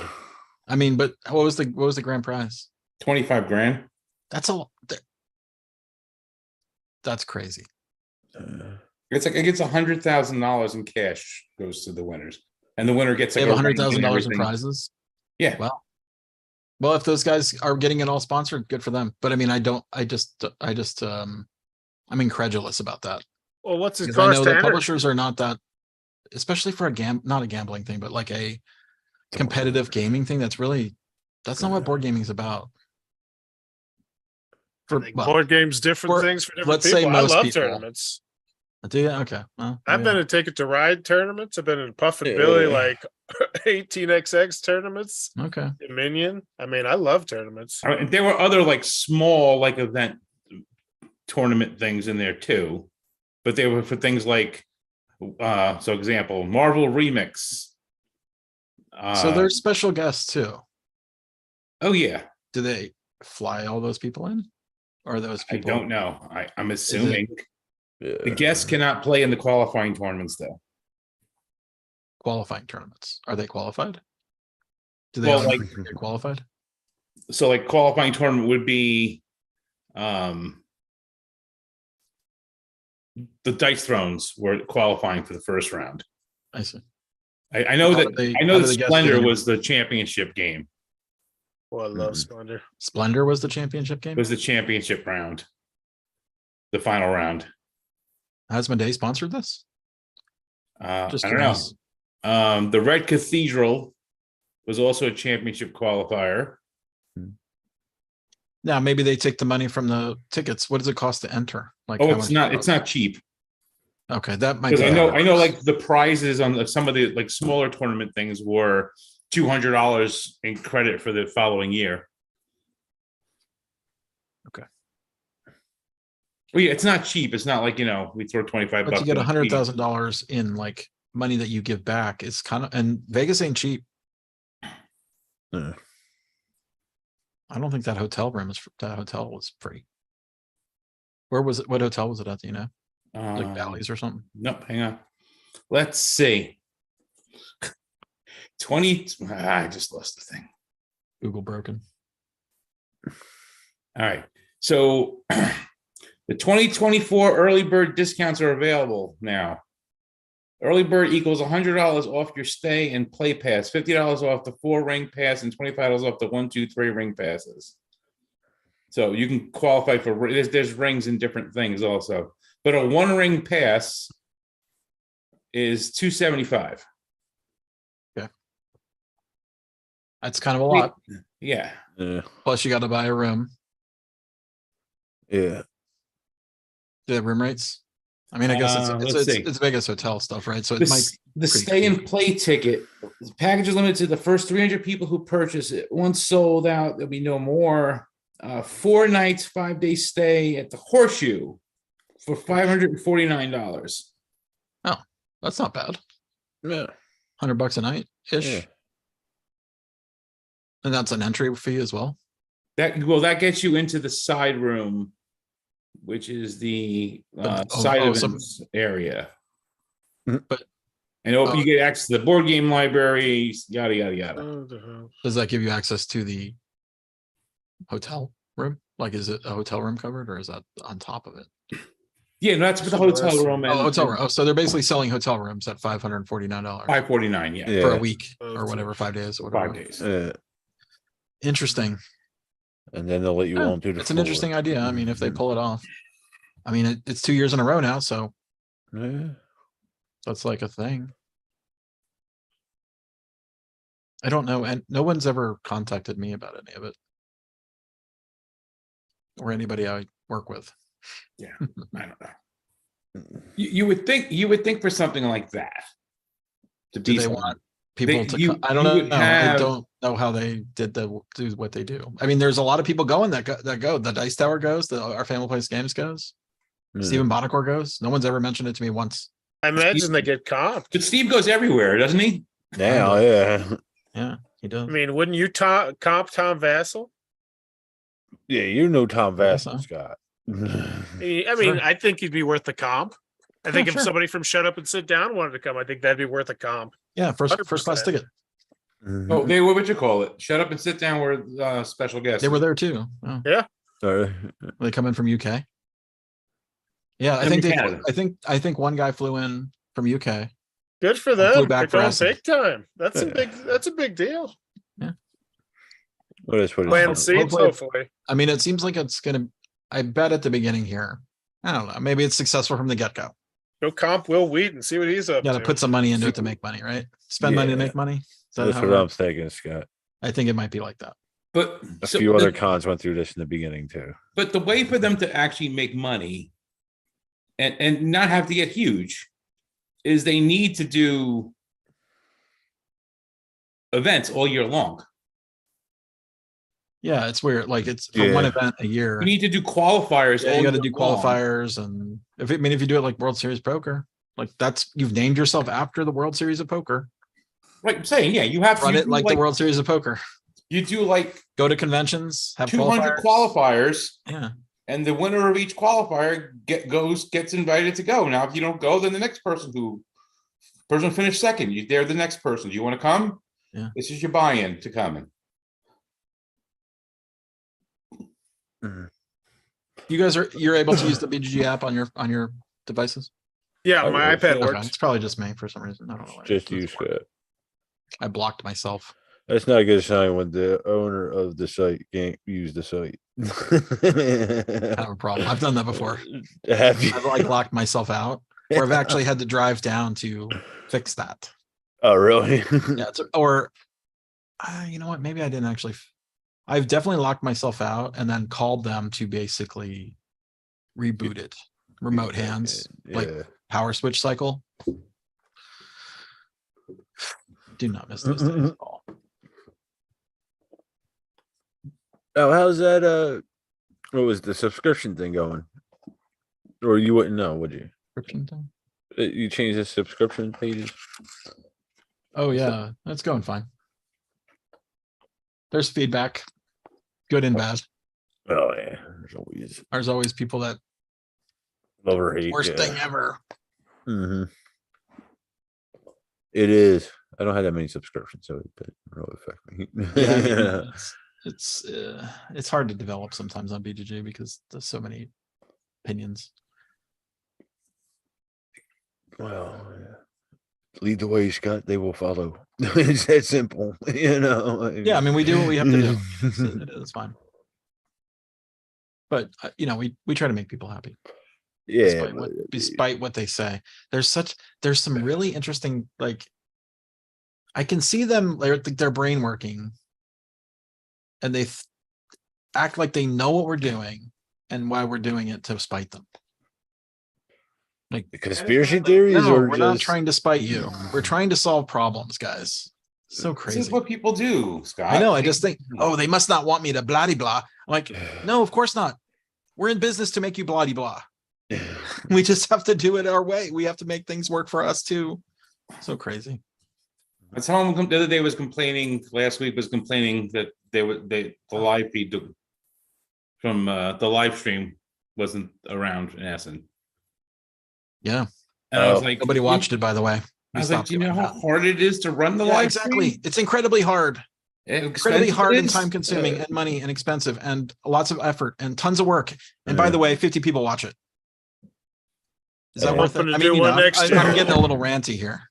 I mean, but what was the grand prize? 25 grand. That's that's crazy. It's like it gets $100,000 in cash goes to the winners, and the winner gets They like have a ring and $100,000 in everything. prizes. Yeah. Wow. Well, if those guys are getting it all sponsored, good for them. But I mean, I'm incredulous about that. Well, what's it Because I cost know to that enter? publishers are not that, especially for not a gambling thing, but like a competitive gaming thing. That's not what board gaming is about. I think board games, different for- things for different let's say people. I most love people. tournaments. Do you? Okay. Well, I've been in Ticket to Ride tournaments. I've been in Puff and Billy Yeah. like 18xx tournaments. okay. Dominion. I mean, I love tournaments. I mean, there were other like small like event tournament things in there too, but they were for things like so example, Marvel Remix. So there's special guests too. Oh yeah. Do they fly all those people in? Or are those I people? don't know. I'm assuming the Yeah. guests cannot play in the qualifying tournaments though. Qualifying tournaments. Are they qualified? Do they Well, automatically get qualified? So like qualifying tournament would be the Dice Thrones were qualifying for the first round. I see. I know How that do they- I know how that do the guests Splendor get in? was the championship game. Oh, I love Mhm. Splendor. Splendor was the championship game. Was the championship round. The final round. Has Day sponsored this? Just I don't curious. know. The Red Cathedral was also a championship qualifier. Now maybe they take the money from the tickets. What does it cost to enter? Like Oh, how it's much not. it It's costs? not cheap. Okay, that might Because be. I know, like the prizes on some of the like smaller tournament things were $200 in credit for the following year. Okay. Well, yeah, it's not cheap. It's not like we throw 25 But bucks. you get in a fee. $100,000 in like money that you give back. It's kind of, and Vegas ain't cheap. Yeah. I don't think that hotel was free. Where was it? What hotel was it at? Do you know? Like Bally's or something? Nope. Hang on. Let's see. 20. I just lost the thing. Google broken. All right. So the 2024 early bird discounts are available now. Early bird equals $100 off your stay and play pass, $50 off the 4 ring pass, and $25 off the 1, 2, 3 ring passes. So you can qualify for there's rings in different things also, but a 1 ring pass is $275. That's kind of a lot. Yeah. Yeah. Plus you got to buy a room. Yeah. Do they have room rates? I mean, I guess let's see. it's Vegas hotel stuff, right? So it might. The pretty stay and cheap. play ticket the package is limited to the first 300 people who purchase it. Once sold out, there'll be no more. 4 nights, 5-day stay at the Horseshoe for $549. That's not bad. Yeah. $100 a night ish. Yeah. And that's an entry fee as well. That gets you into the side room, which is the side events area. But And you get access to the board game library, yada yada yada. does that give you access to the hotel room? Like, is it a hotel room covered or is that on top of it? Yeah, no, that's for the hotel room. Oh, hotel room. Oh, so they're basically selling hotel rooms at $549 $549, yeah. for Yeah. a week or whatever, 5 days or whatever. 5 days. Interesting. And then they'll let you Yeah, on through the it's an floor. interesting idea. I mean, if they pull it off. I mean, it's 2 years in a row now, so Yeah. that's like a thing. I don't know, and no one's ever contacted me about any of it. Or anybody I work with. Yeah, I don't know. You would think for something like that to Do be they something- want people to you- I don't you know. would I have- don't know how they do what they do. I mean, there's a lot of people going that go. The Dice Tower goes, Our Family Plays Games goes. Yeah. Stephen Bonacor goes. No one's ever mentioned it to me once. I imagine they get comped. But Steve goes everywhere, doesn't he? Now, yeah. Yeah, he does. I mean, wouldn't you comp Tom Vassell? Yeah, you know Tom guess Vassell, so. Scott. I mean, Sure. I think he'd be worth the comp. I think if sure. somebody from Shut Up and Sit Down wanted to come, I think that'd be worth a comp. Yeah, first 100%. class ticket. Oh, they what would you call it? Shut up and sit down. We're special guests. They were there too. Oh. Sorry. They come in from UK. Yeah, I Come think to they. Canada. I think one guy flew in from UK. Good for flew them. back They're for going Essen. big time. That's a Yeah. big deal. What is Plant seeds, Hopefully- hopefully. I mean, it seems like it's gonna. I bet at the beginning here. I don't know. Maybe it's successful from the get go. Go comp Will Wheat and see what he's up You got to to. to put some money into it to make money, right? Spend money to Yeah. make money. Is that That's how what it I'm works? thinking, Scott. I think it might be like that. But A so few the- other cons went through this in the beginning too. But the way for them to actually make money and not have to get huge, is they need to do events all year long. Yeah, it's weird. Like it's for one Yeah. event a year. You need to do qualifiers. Yeah, all you got to year do long. qualifiers, and if you do it like World Series Poker, like you've named yourself after the World Series of Poker. Like I'm saying, yeah, you have Run you it do like the World Series of Poker. You do like Go to conventions, have 200 qualifiers. qualifiers, Yeah, and the winner of each qualifier gets invited to go. Now, if you don't go, then the next person finished second, they're the next person. Do you want to come? Yeah. This is your buy-in to coming. you guys you're able to use the BGG app on your devices. Yeah, I my will. iPad Okay, works. it's probably just me for some reason. I don't know why. Just It doesn't use work. that. I blocked myself. That's not a good sign when the owner of the site can't use the site. Kind of a problem. I've done that before. Have you? I've like locked myself out, or I've actually had to drive down to fix that. Oh, really? Yeah, or you know what? Maybe I didn't actually. I've definitely locked myself out and then called them to basically reboot it. Remote hands, like Yeah. power switch cycle. Do not miss those days at all. Oh, how's that? What was the subscription thing going? Or you wouldn't know, would you? Subscription thing? You changed the subscription pages? Oh yeah, that's going fine. There's feedback, good and bad. Oh yeah, There's always people that love or hate. worst thing ever. Mm-hmm. It is. I don't have that many subscriptions, so it doesn't really affect me. Yeah, I mean, it's hard to develop sometimes on BGG because there's so many opinions. Well, yeah. Lead the way, Scott. They will follow. It's that simple, you know. Yeah, I mean, we do what we have to do. It's fine. But you know, we try to make people happy. Yeah, Despite what they say. There's some really interesting, like, I can see them, their brain working, and they act like they know what we're doing and why we're doing it to spite them. Like the conspiracy theories, no, or we're just... not trying to spite you. We're trying to solve problems, guys. So This crazy. is what people do, Scott. I know. I just think, oh, they must not want me to blah blah. I'm like, no, of course not. We're in business to make you blah blah. We just have to do it our way. We have to make things work for us too. So crazy. Someone the other day was complaining. Last week was complaining that the live feed from the live stream wasn't around in Essen. Yeah. And I was like, Nobody watched it, by the way. I was like, do you know how hard it is to run the Yeah, live exactly. stream? It's incredibly hard. Incredibly hard and time consuming Uh, and money and expensive and lots of effort and tons of work. And by the way, 50 people watch it. Is that I'm worth it? hoping to I do mean, one next I'm year. getting a little ranty here.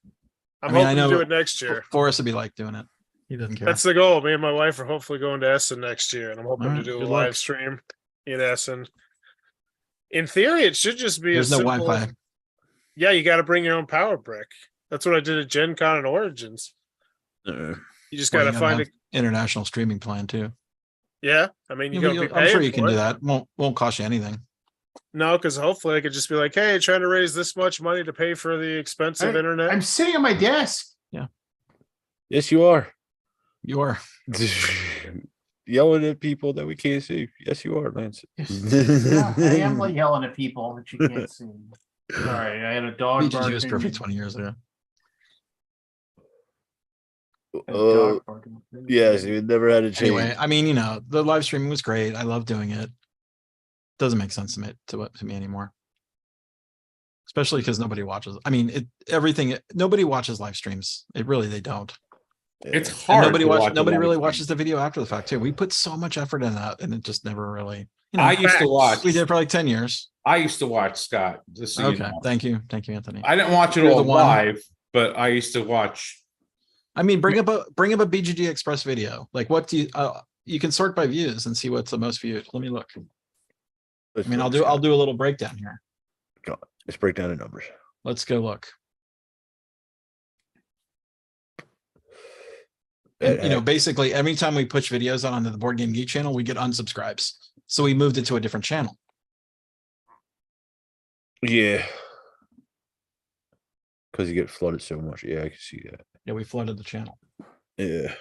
I'm I mean, I hoping to know- do it next year. Forrest would be like doing it. He doesn't care. That's the goal. Me and my wife are hopefully going to Essen next year, and I'm hoping to Alright, do a good live luck. stream in Essen. In theory, it should just be There's a no simple. Wi-Fi. Yeah, you got to bring your own power brick. That's what I did at Gen Con and Origins. You just Well, got to you find have it. international streaming plan too. Yeah, I mean, Yeah, you're but gonna be I'm sure paying you can for do it. that. Won't cost you anything. No, because hopefully I could just be like, "Hey, trying to raise this much money to pay for the expensive internet." I'm sitting at my desk. Yes, you are. You are. Yelling at people that we can't see. Yes, you are, Lance. Yeah, I am like yelling at people that you can't see. Sorry, I had a dog BGG was barking. perfect 20 years ago. I had a dog barking. Yes, we never had a change. Anyway, I mean, you know, the live streaming was great. I love doing it. Doesn't make sense to me anymore. Especially because nobody watches. I mean, nobody watches live streams. They don't. It's Yeah. hard. And nobody to really watch watches the video after the fact too. We put so much effort in that, and it just never really. You know, I used to watch. we did it for like 10 years. I used to watch, Scott. Just so you Okay, know. thank you, Anthony. I didn't watch it You're all the one. live, but I used to watch. I mean, bring up a BGG Express video. Like, what do you can sort by views and see what's the most viewed. Let me look. I mean, I'll do a little breakdown here. Let's break down the numbers. Let's go look. And, you know, basically every time we push videos onto the Board Game Geek channel, we get unsubscribes. So we moved it to a different channel. Yeah. Because you get flooded so much. Yeah, I can see that. Yeah, we flooded the channel. Yeah.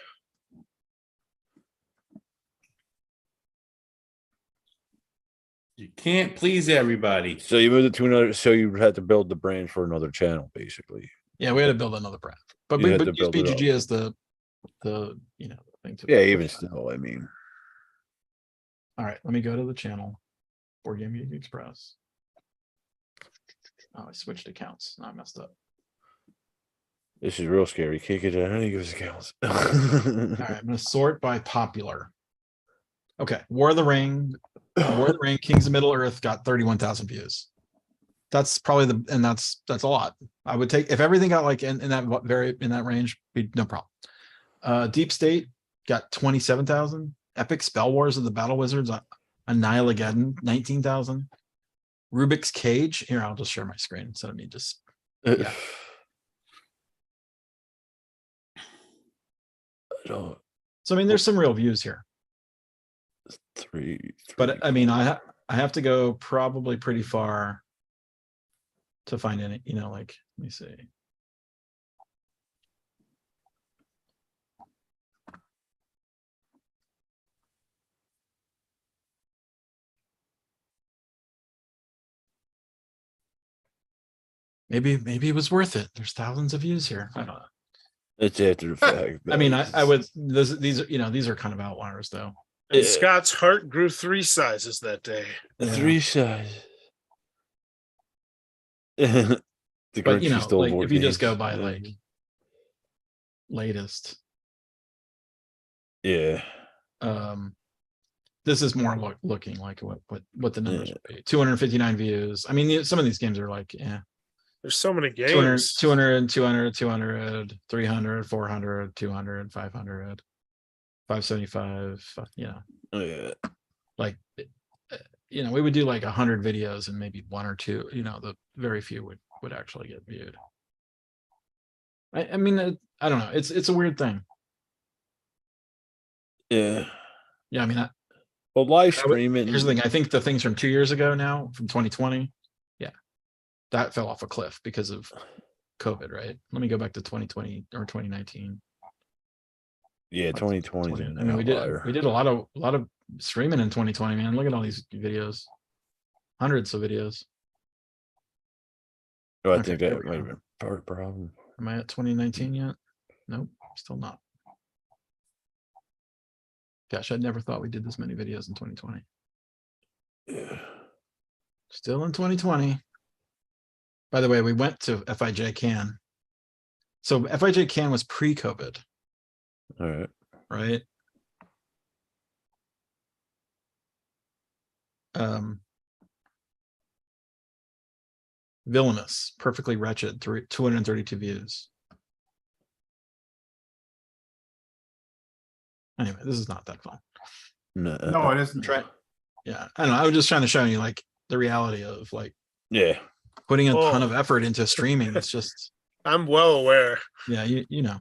You can't please everybody. So you moved it to another. So you had to build the brand for another channel, basically. Yeah, we had to build another brand, but You we had but to use build it up. BGG as the thing to. Yeah, even still, I mean, All right, let me go to the channel. Board Game Geek Express. Oh, I switched accounts. No, I messed up. this is real scary. Can't get on any of his accounts. All right, I'm gonna sort by popular. Okay, War of the Ring, Kings of Middle Earth got 31,000 views. That's probably that's a lot. I would take if everything got like in that range, be no problem. Deep State got 27,000. Epic Spell Wars of the Battle Wizards, Annihilageddon, 19,000. Rubik's Cage. Here, I'll just share my screen instead of me just. Yeah. So So I mean, there's some real views here, three. but I mean, I have to go probably pretty far to find any. Like let me see. Maybe it was worth it. There's thousands of views here. I don't know. It's after the fact. I mean, I would. These are these are kind of outliers though. And Yeah. Scott's heart grew 3 sizes that day. The Yeah. 3 size. The But Grinch stole like board if you just go games. by Yeah. like latest, Yeah. this is more looking like what the numbers Yeah. would be. 259 views. I mean, some of these games are like, yeah, There's so many 200, games. 200, 200, 200, 300, 400, 200, 500, 575. Yeah. Like, we would do like 100 videos and maybe 1 or 2, the very few would actually get viewed. I mean, I don't know. It's a weird thing. Yeah. Yeah, I mean, Well, live I would- streaming. here's the thing. I think the things from 2 years ago now, from 2020, yeah, that fell off a cliff because of COVID, right? Let me go back to 2020 or 2019. Yeah, 2020. I mean, we did a lot of streaming in 2020, man. Look at all these videos, hundreds of videos. Oh, I Okay, think there that we might have go. been part of the problem. Am I at 2019 yet? Nope, still not. Gosh, I never thought we did this many videos in 2020. Yeah. Still in 2020. By the way, we went to FIJ Can. So FIJ Can was pre-COVID, All right. right? Villainous, Perfectly Wretched, 232 views. Anyway, this is not that fun. No. No, it isn't. Yeah, I don't know. I was just trying to show you like the reality of like Yeah. putting a ton Oh. of effort into streaming. It's just, I'm well aware. yeah, you know.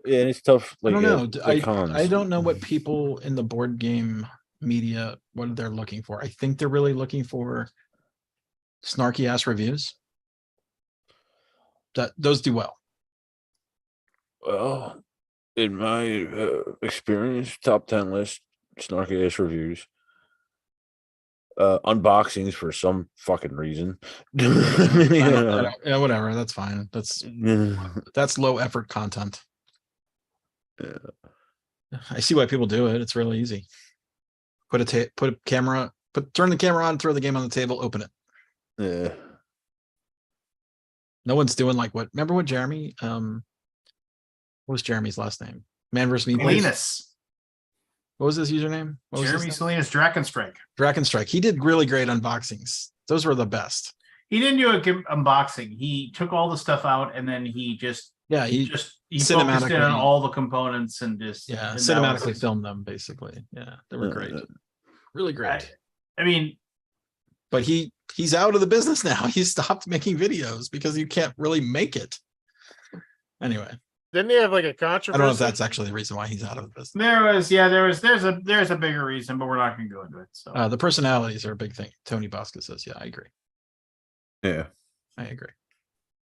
Yeah, and it's tough. Like, I don't know. the cons. I don't know what people in the board game media, what they're looking for. I think they're really looking for snarky ass reviews. Those do well. Well, in my experience, top 10 list, snarky ass reviews. Unboxings for some fucking reason. Yeah, whatever. That's fine. That's low effort content. Yeah. I see why people do it. It's really easy. Put a camera, turn the camera on, throw the game on the table, open it. Yeah. No one's doing like remember what Jeremy, what was Jeremy's last name? Man vs. Meeples. Salinas. What was his username? What was his Jeremy name? Salinas, Drakenstrike. Drakenstrike. He did really great unboxings. Those were the best. He didn't do a unboxing. He took all the stuff out and then he just Yeah, he focused in on cinematically- all the components and just yeah, and that cinematically was- filmed them basically. Yeah, they were great. Really great. I mean, But he's out of the business now. He stopped making videos because you can't really make it. Anyway, Didn't he have like a I controversy? don't know if that's actually the reason why he's out of the business. There's a bigger reason, but we're not gonna go into it. So The personalities are a big thing. Tony Bosca says, yeah, I agree. Yeah. I agree.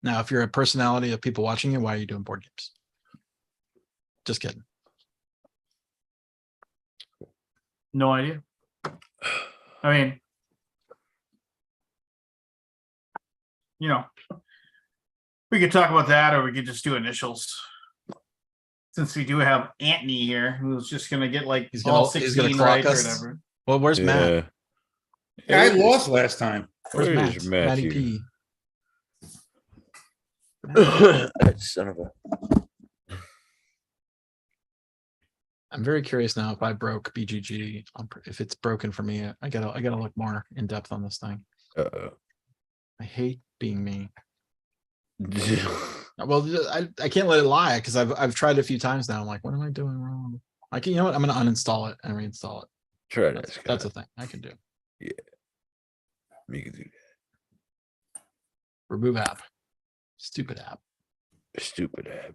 Now, if you're a personality of people watching you, why are you doing board games? Just kidding. no idea. I mean, you know, we could talk about that, or we could just do initials. Since we do have Anthony here, who's just gonna get like He's all gonna 16 clock right or us. whatever. Well, where's Matt? Yeah. Yeah, I lost last time. Where's Where's Matt? Matty Matthew? P. That son of a. I'm very curious now if I broke BGG, if it's broken for me. I gotta look more in depth on this thing. Uh-oh. I hate being me. Well, I can't let it lie because I've tried it a few times now. I'm like, what am I doing wrong? I can, you know what? I'm gonna uninstall it and reinstall it. Try that. That's a thing I can do. You can do Remove app. Stupid app. that. Stupid app.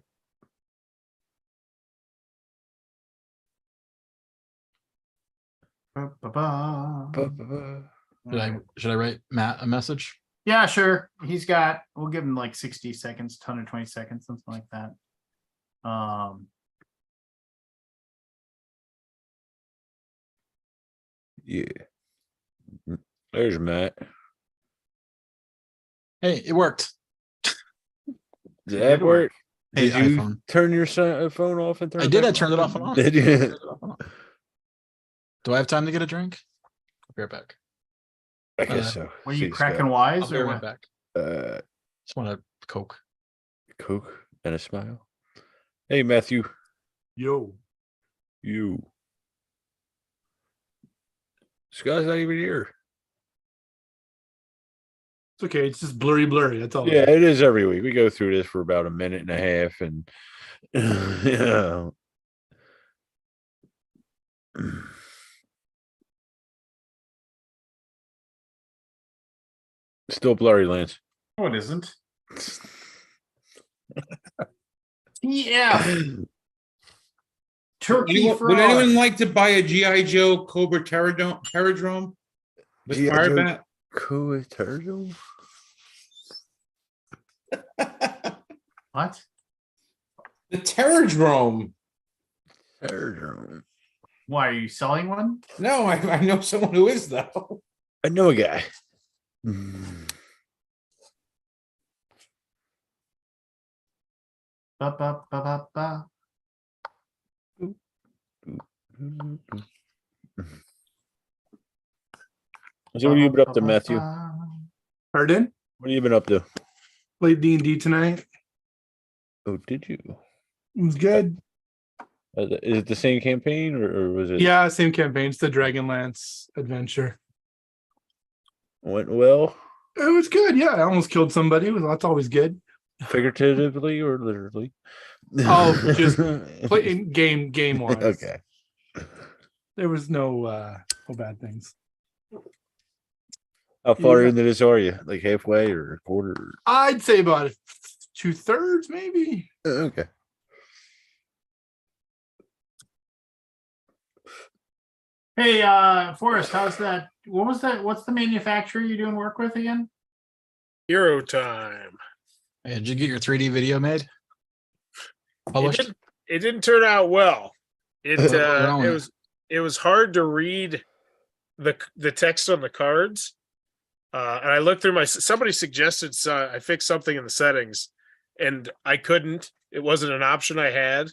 Ba-ba-ba. Should I write Matt a message? Yeah, sure. We'll give him like 60 seconds, 120 seconds, something like that. Yeah. There's Matt. Hey, it worked. Did that work? Hey, Did you iPhone. turn your phone off and turn I it did. back I turned it off and on. Did you? Do I have time to get a drink? I'll be right back. I guess so. What are you See, cracking Scott. wise I'll be or right what? back. Uh, Just want a Coke. Coke and a smile. Hey, Matthew. Yo, You. Scott's not even here. it's okay. It's just blurry. That's all. Yeah, it is every week. We go through this for about a minute and a half, and yeah. Still blurry, Lance. No, it isn't. Yeah. Turkey Would fraud. anyone like to buy a GI Joe Cobra Terradrome with G.I. fire Joe bat? Cool turtle. What? The Terradrome. Turtle. Why are you selling one? No, I know someone who is though. I know a guy. Ba, ba, ba, ba, ba. So what have you been up to, Matthew? Pardon? What have you been up to? Played D&D tonight. Oh, did you? It was good. Is it the same campaign or was it? Yeah, same campaign. It's the Dragonlance adventure. Went well, It was good. Yeah, I almost killed somebody. That's always good. figuratively or literally? Oh, just Playing game wise. Okay. There was no bad things. How far Yeah. into this are you? Like halfway or a quarter? I'd say about 2/3, maybe. Okay. Hey, Forrest, how's that? What was that? What's the manufacturer you're doing work with again? Hero time. Hey, did you get your 3D video made? Published? It didn't turn out well. It wrong with it? it was hard to read the text on the cards. And I looked through somebody suggested I fixed something in the settings and I couldn't. It wasn't an option I had.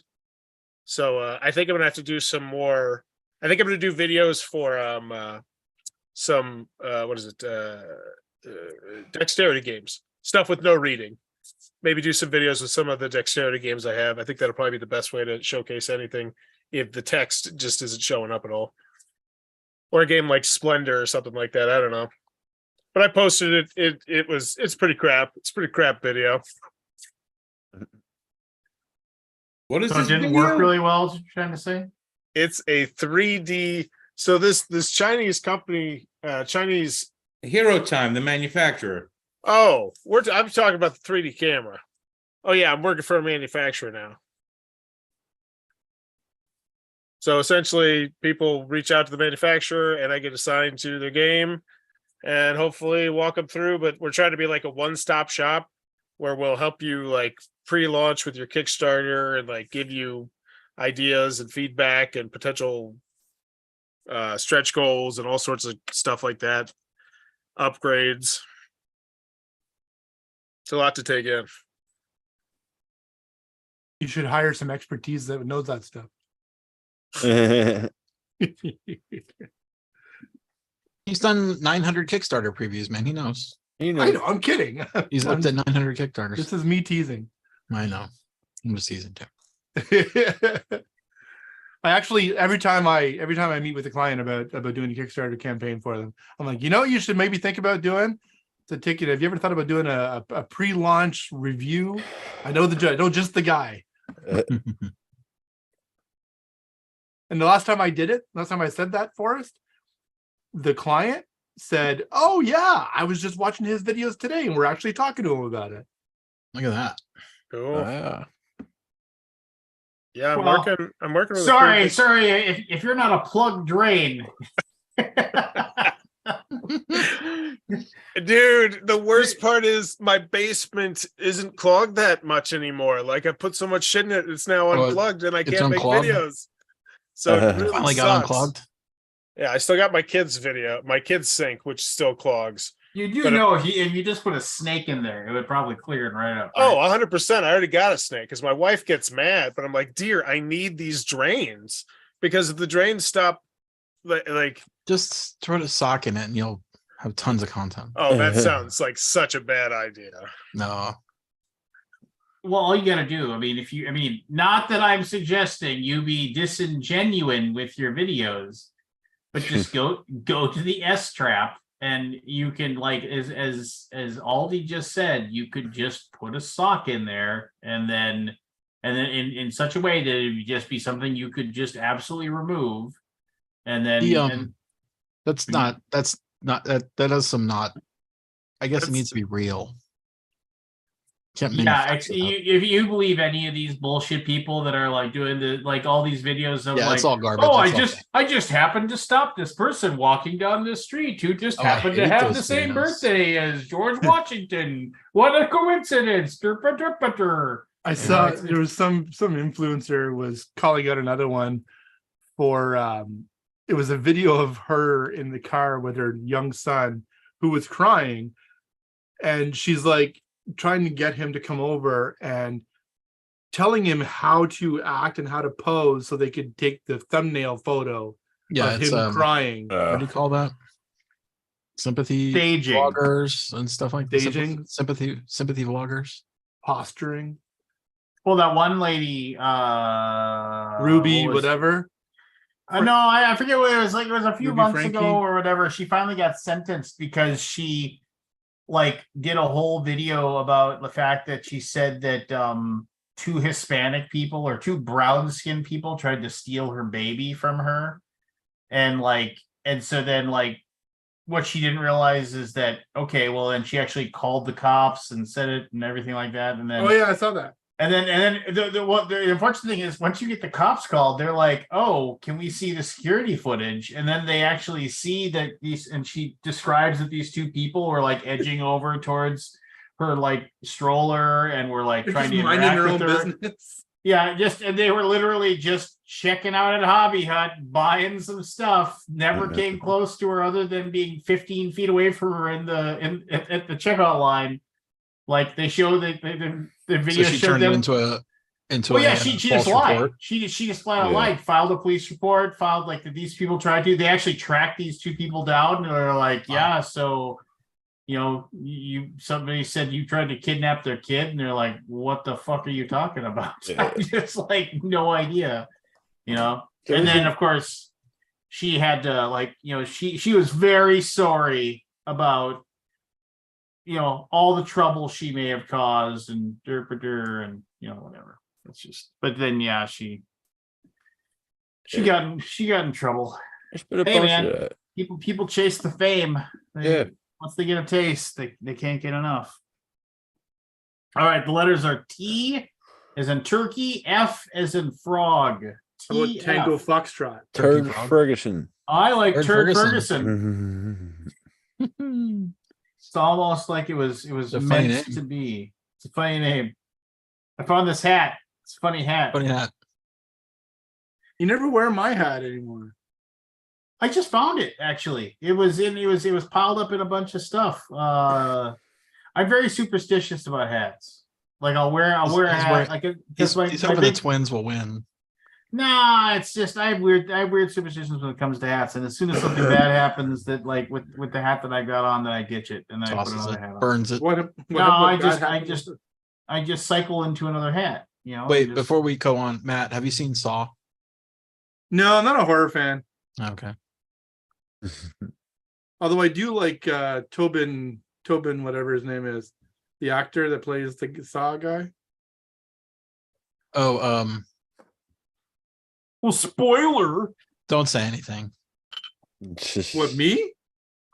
So I think I'm gonna have to do some more. I think I'm gonna do videos for some dexterity games, stuff with no reading. Maybe do some videos with some of the dexterity games I have. I think that'll probably be the best way to showcase anything if the text just isn't showing up at all. Or a game like Splendor or something like that. I don't know. But I posted it. It's pretty crap. It's pretty crap video. What is So it this didn't video? work really well, is what you're trying to say? It's a 3D. So this Chinese company, Chinese. Hero Time, the manufacturer. Oh, I'm talking about the 3D camera. Oh yeah, I'm working for a manufacturer now. So essentially, people reach out to the manufacturer, and I get assigned to their game, and hopefully walk them through. But we're trying to be like a one-stop shop where we'll help you like pre-launch with your Kickstarter and like give you ideas and feedback and potential stretch goals and all sorts of stuff like that. Upgrades. It's a lot to take in. You should hire some expertise that knows that stuff. He's done 900 Kickstarter previews, man. He knows. You I know, know, I'm kidding. He's looked at 900 Kickstarters. This is me teasing. I know. I'm just teasing too. I actually every time I meet with a client about doing a Kickstarter campaign for them, I'm like, you know what you should maybe think about doing? The ticket. Have you ever thought about doing a pre-launch review? I know the judge, no, just the guy. And the last time I did it, last time I said that, Forrest, the client said, "Oh yeah, I was just watching his videos today, and we're actually talking to him about it." Look at that. Cool. yeah. Yeah, I'm Well, working with Sorry, if you're not a plug drain. Dude, the worst part is my basement isn't clogged that much anymore. Like I put so much shit in it, it's now Oh, unplugged and I it's can't make unclogged? videos. So it really Finally got sucks. unclogged. Yeah, I still got my kids' sink, which still clogs. You do But know if you just put a snake in there, it would probably clear it right up. Oh, right? 100%. I already got a snake because my wife gets mad, but I'm like, dear, I need these drains because if the drains stop, like, Just throw a sock in it and you'll have tons of content. oh, that sounds like such a bad idea. No. Well, all you gotta do, I mean, not that I'm suggesting you be disingenuine with your videos, but just go to the S trap and you can, like, as Aldi just said, you could just put a sock in there and then in such a way that it would just be something you could just absolutely remove. And then That does some not. I guess it needs to be real. Can't yeah, manufacture that. if you believe any of these bullshit people that are like doing all these videos of Yeah, like, it's all garbage. oh, It's all I just happened to stop this person walking down the street who just Oh, I happened to hate have those the same videos. birthday as George Washington. What a coincidence! I saw there was some influencer was calling out another one for it was a video of her in the car with her young son who was crying, and she's like trying to get him to come over and telling him how to act and how to pose so they could take the thumbnail photo Yeah, of it's him crying. what do you call that? Sympathy Staging. vloggers and stuff like that. Staging. Sympathy vloggers. Posturing. Well, that one lady, Ruby, what was- whatever. No, I forget what it was. Like it was a few Ruby months Frankie? ago or whatever. She finally got sentenced because she like did a whole video about the fact that she said that two Hispanic people or two brown skinned people tried to steal her baby from her. And so then what she didn't realize is that, okay, well then she actually called the cops and said it and everything like that. And then Oh yeah, I saw that. And then the unfortunate thing is once you get the cops called, they're like, oh, can we see the security footage? And then they actually see that and she describes that these two people were like edging over towards her like stroller and were like They're trying just to minding interact their with own her. business. Yeah, and they were literally just checking out at Hobby Hut, buying some stuff, never came close to her other than being 15 feet away from her at the checkout line. Like they show the video So she showed turned them it into well, a yeah, she false just lied. report. She just flat out Yeah. lied. Filed a police report. Filed like that. These people tried to. They actually tracked these two people down. And they're like, yeah. So, somebody said you tried to kidnap their kid, and they're like, what the fuck are you talking about? Yeah. Just like no idea, And then of course, she had to she was very sorry about all the trouble she may have caused and and whatever. It's just, but then yeah, she got in trouble. There's been a Hey, bunch man. of that. People chase the fame. Yeah. Once they get a taste, they can't get enough. All right, the letters are T as in turkey, F as in frog. How about TF. Tango Foxtrot? Turd frog. Ferguson. I like Turd Turd Ferguson. Ferguson. It's almost like it was a funny meant name. to be. It's a funny name. I found this hat. It's a funny hat. Funny hat. You never wear my hat anymore. I just found it actually. It was piled up in a bunch of stuff. I'm very superstitious about hats. Like I'll wear a He's hat wearing- like He's, my he's hoping the big, Twins will win. nah, it's just I have weird superstitions when it comes to hats. And as soon as something bad happens that like with the hat that I got on, then I ditch it and I put Tosses another it, hat on. burns it. What No, I just cycle into another hat, you know. Wait, and just- before we go on, Matt, have you seen Saw? No, I'm not a horror fan. Okay. Although I do like Tobin, whatever his name is, the actor that plays the Saw guy. Oh, well, spoiler. don't say anything. It's just- What, me?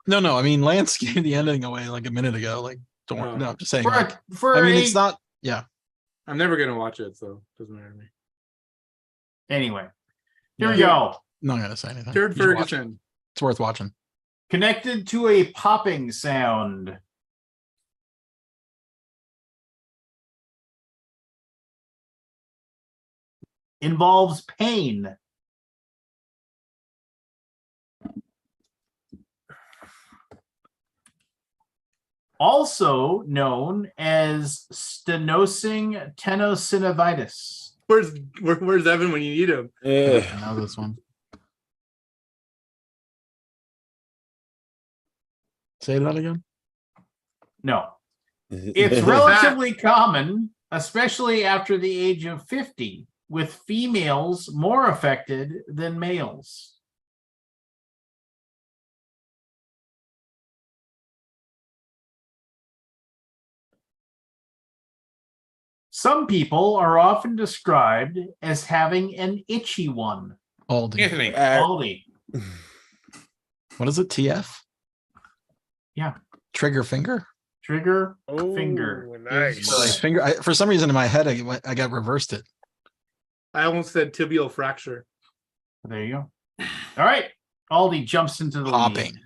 No, I mean Lance gave the ending away like a minute ago. Like, don't Oh. no, I'm just saying. For Like, for I mean, a- it's not. Yeah. I'm never gonna watch it, so it doesn't matter to me. anyway. Here we Yeah. go. I'm not gonna say anything. Turd You should watch it. Ferguson. It's worth watching. Connected to a popping sound. Involves pain. Also known as stenosing tenosynovitis. Where's Evan when you need him? Yeah. I know this one. Say that again. No, it's relatively common, especially after the age of 50, with females more affected than males. Some people are often described as having an itchy one. Aldi. Anthony. Aldi. What is it? TF? Yeah. Trigger finger? Trigger Oh, finger. nice. Like finger. For some reason in my head, I got reversed it. I almost said tibial fracture. There you go. All right. Aldi jumps into the lead. Popping.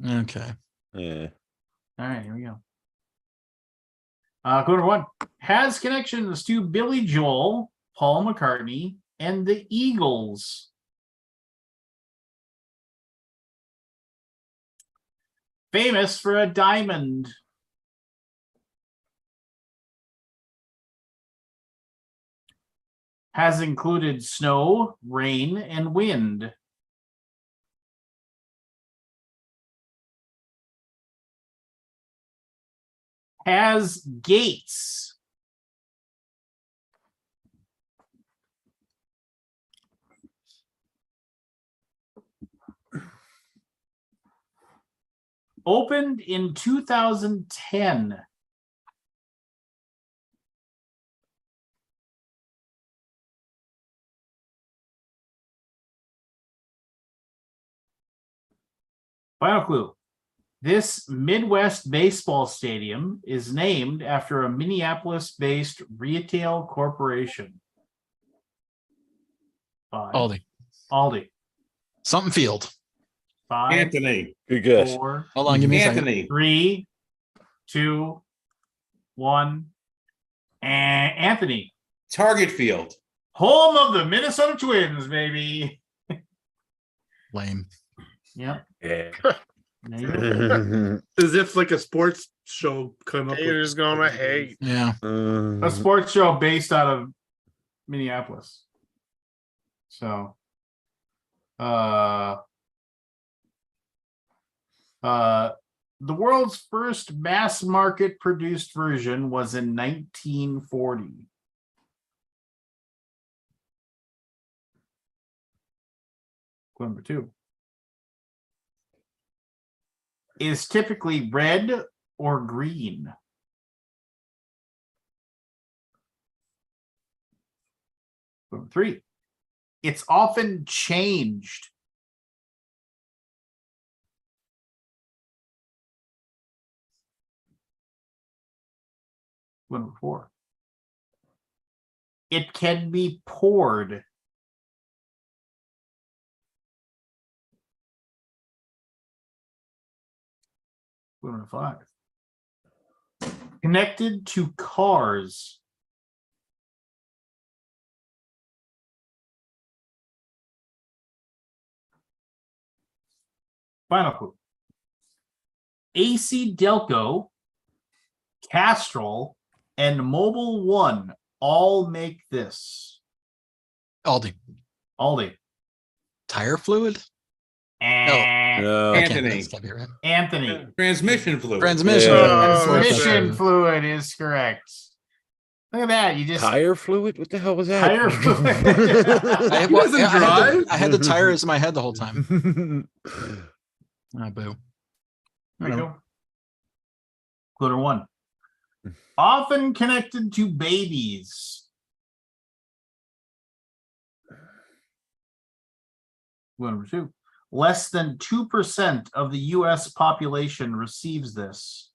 Okay. Yeah. All right, here we go. Quarter one has connections to Billy Joel, Paul McCartney, and the Eagles. Famous for a diamond. Has included snow, rain, and wind. Has gates. Opened in 2010. Final clue. This Midwest baseball stadium is named after a Minneapolis-based retail corporation. Five. Aldi. Something field. 5, Anthony. Good guess. 4, Hold on, give me a second. Anthony. 3, 2, 1. And Anthony. Target Field. Home of the Minnesota Twins, baby. Lame. Yep. Yeah. There you go. As if like a sports show come up. Haters gonna hate. Yeah. A sports show based out of Minneapolis. So, the world's first mass market produced version was in 1940. Number 2 is typically red or green. Number 3, it's often changed. Clue number 4. It can be poured. Clue number 5. Connected to cars. Final clue. AC Delco, Castrol, and Mobile One all make this. Aldi. Aldi. Tire fluid? And No. I can't- Anthony. that's gotta be right. Anthony. Transmission fluid. Transmission. Yeah. Transmission Okay. fluid is correct. Look at that. You just Tire fluid? What the hell was that? Tire fluid. I, He well, doesn't I had drive? I had the tires in my head the whole time. Ah, boo. There you go. Clue number 1. Often connected to babies. Clue number 2. Less than 2% of the US population receives this.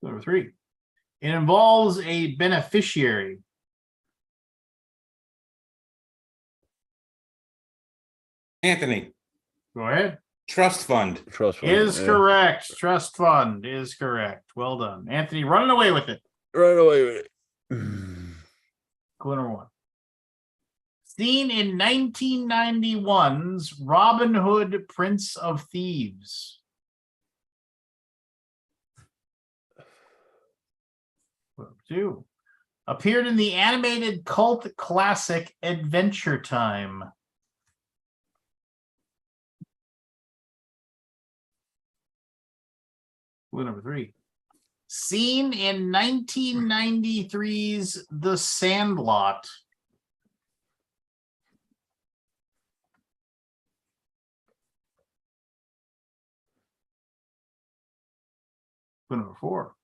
Clue number 3. It involves a beneficiary. Anthony. Go ahead. Trust fund. Trust fund, Is yeah. correct. Trust fund is correct. Well done. Anthony running away with it. Right away with it. Clue number 1. Seen in 1991's Robin Hood, Prince of Thieves. Clue number 2. Appeared in the animated cult classic Adventure Time. Clue number 3. Seen in 1993's The Sandlot. Clue number 4.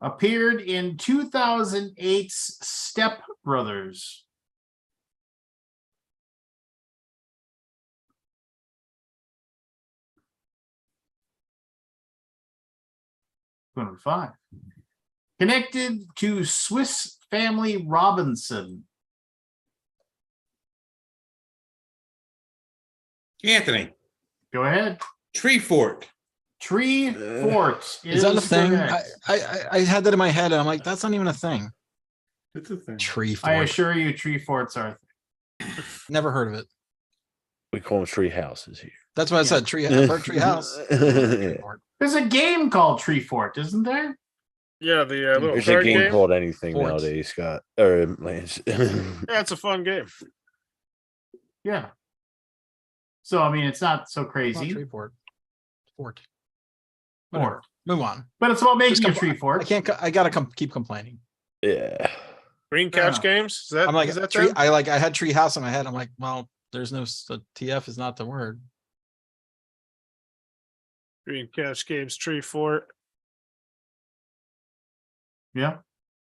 Appeared in 2008's Step Brothers. Clue number 5. Connected to Swiss Family Robinson. Anthony. Go ahead. Tree fort. Tree Fort Is that a thing? correct. I had that in my head and I'm like, that's not even a thing. It's a thing. Tree I fort. assure you, tree forts are. Never heard of it. We call them tree houses here. That's why I said tree. I've heard tree house. Yeah. There's a game called Tree Fort, isn't there? Yeah, the little There's a card game game. called anything Fort. nowadays, Scott. Or Lance. Yeah, it's a fun game. Yeah. So I mean, it's not so Not crazy, tree fort. Fort. Whatever. Fort. Move on. but it's about making Just a compl- tree I fort. can't. I gotta keep complaining. Yeah. Green couch Yeah. games. Is that? I'm like is that tree. them? I had tree house in my head. I'm like, well, there's no TF is not the word. Green couch games. Tree fort. Yeah.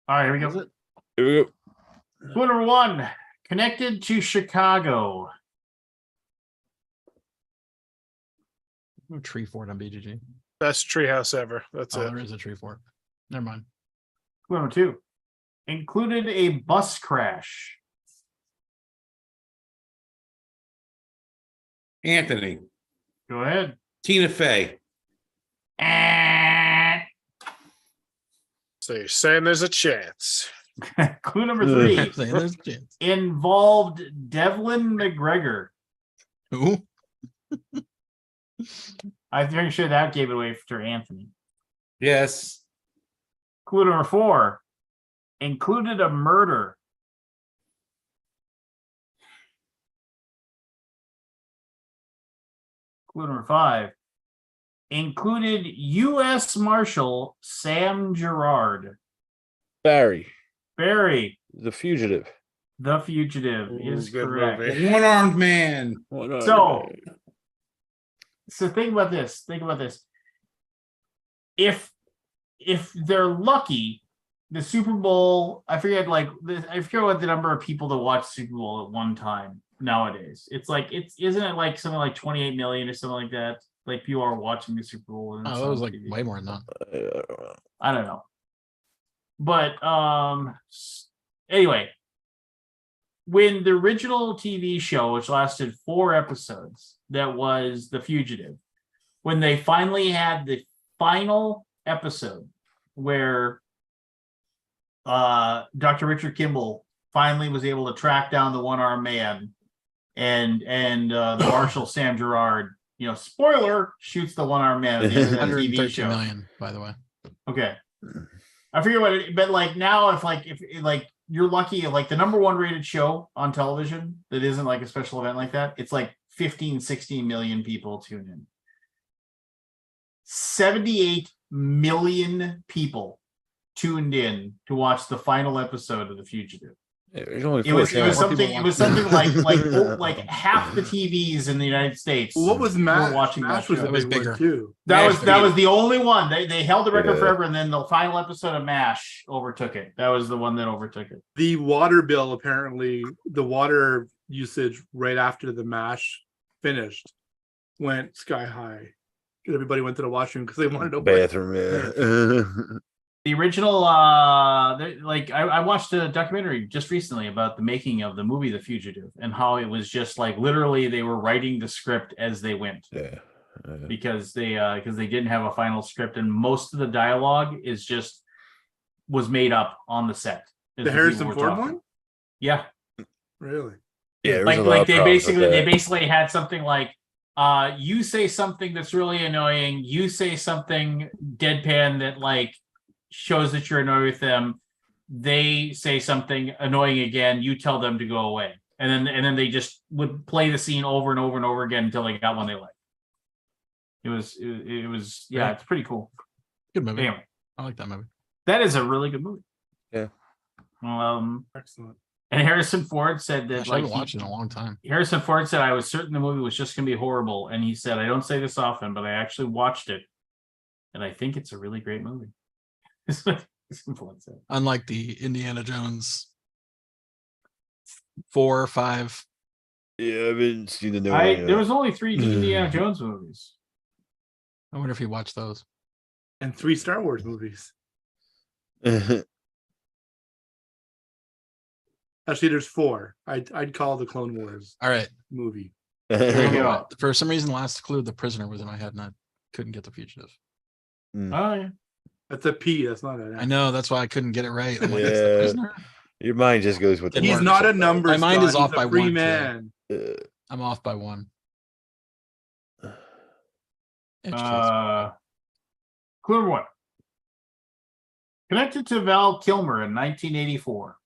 All right, here we Is go. it? Here we go. Clue number 1. Connected to Chicago. No tree fort on BGG. Best tree house ever. That's Oh, it. there is a tree fort. Never mind. Clue number 2. Included a bus crash. Anthony. Go ahead. Tina Fey. And So you're saying there's a chance. clue number 3. I'm saying there's a chance. Involved Devlin McGregor. Who? I'm pretty sure that gave it away for Anthony. Yes. Clue number 4. Included a murder. Clue number 5. Included U.S. Marshal Sam Gerard. Barry, Barry, the fugitive. the fugitive, Ooh, is good correct. movie. One-armed man. So think about this. Think about this. If they're lucky, the Super Bowl, I forget what the number of people that watch Super Bowl at one time nowadays. It's like isn't it like something like 28 million or something like that? like people are watching the Super Bowl. And it's Oh, that was on like TV. way more than that. I don't know. But anyway, when the original TV show, which lasted 4 episodes, that was The Fugitive, when they finally had the final episode where Dr. Richard Kimball finally was able to track down the one-armed man, and the Marshal Sam Gerard, spoiler, shoots the one-armed man at the end of that TV 113 show. million, by the way. Okay. I forget what it, but like now, if you're lucky, like the number 1 rated show on television that isn't like a special event like that, it's like 15, 16 million people tune in. 78 million people tuned in to watch the final episode of The Fugitive. There's only It 4 was channels. something like half the TVs in the United States. What was were MASH? watching MASH that was show. a That was big bigger. one too. That was the only one. They held the record Yeah. forever, and then the final episode of MASH overtook it. That was the one that overtook it. The water bill, apparently, the water usage right after the MASH finished went sky high. Everybody went to the washroom because they wanted to Bathroom, yeah. The original, I watched a documentary just recently about the making of the movie The Fugitive, and how it was just like literally they were writing the script as they went, Yeah. because they didn't have a final script, and most of the dialogue was made up on the set. as The people Harrison were Ford talking. one? Yeah, Really? Yeah, there was a lot like of they problems with that. basically had something like, you say something that's really annoying, you say something deadpan that like shows that you're annoyed with them, they say something annoying again, you tell them to go away, and then they just would play the scene over and over and over again until they got one they liked. It was yeah, it's pretty cool. Good movie. Anyway, I like that movie. that is a really good movie. Yeah. Excellent. And Harrison Ford said that Gosh, I like haven't watched it in a long time. Harrison Ford said, I was certain the movie was just going to be horrible. And he said, I don't say this often, but I actually watched it. And I think it's a really great movie. Simple as that. Unlike the Indiana Jones 4 or 5. Yeah, I haven't seen the new one yet. There was only 3 Indiana Jones movies. I wonder if he watched those. And 3 Star Wars movies. Actually, there's 4. I'd call the Clone Wars All right. movie. There you go. For some reason, last clue, The Prisoner was in my head, and I couldn't get The Fugitive. Oh, yeah. That's a P. That's not an I F. know, that's why I couldn't get it right. I'm like, it's The Yeah. Prisoner? Your mind just goes with the He's He's mark not a sometimes. number. My mind is Scott. off He's a by free 1, too. man. I'm off by 1. Edge case. Clue number 1. Connected to Val Kilmer in 1984.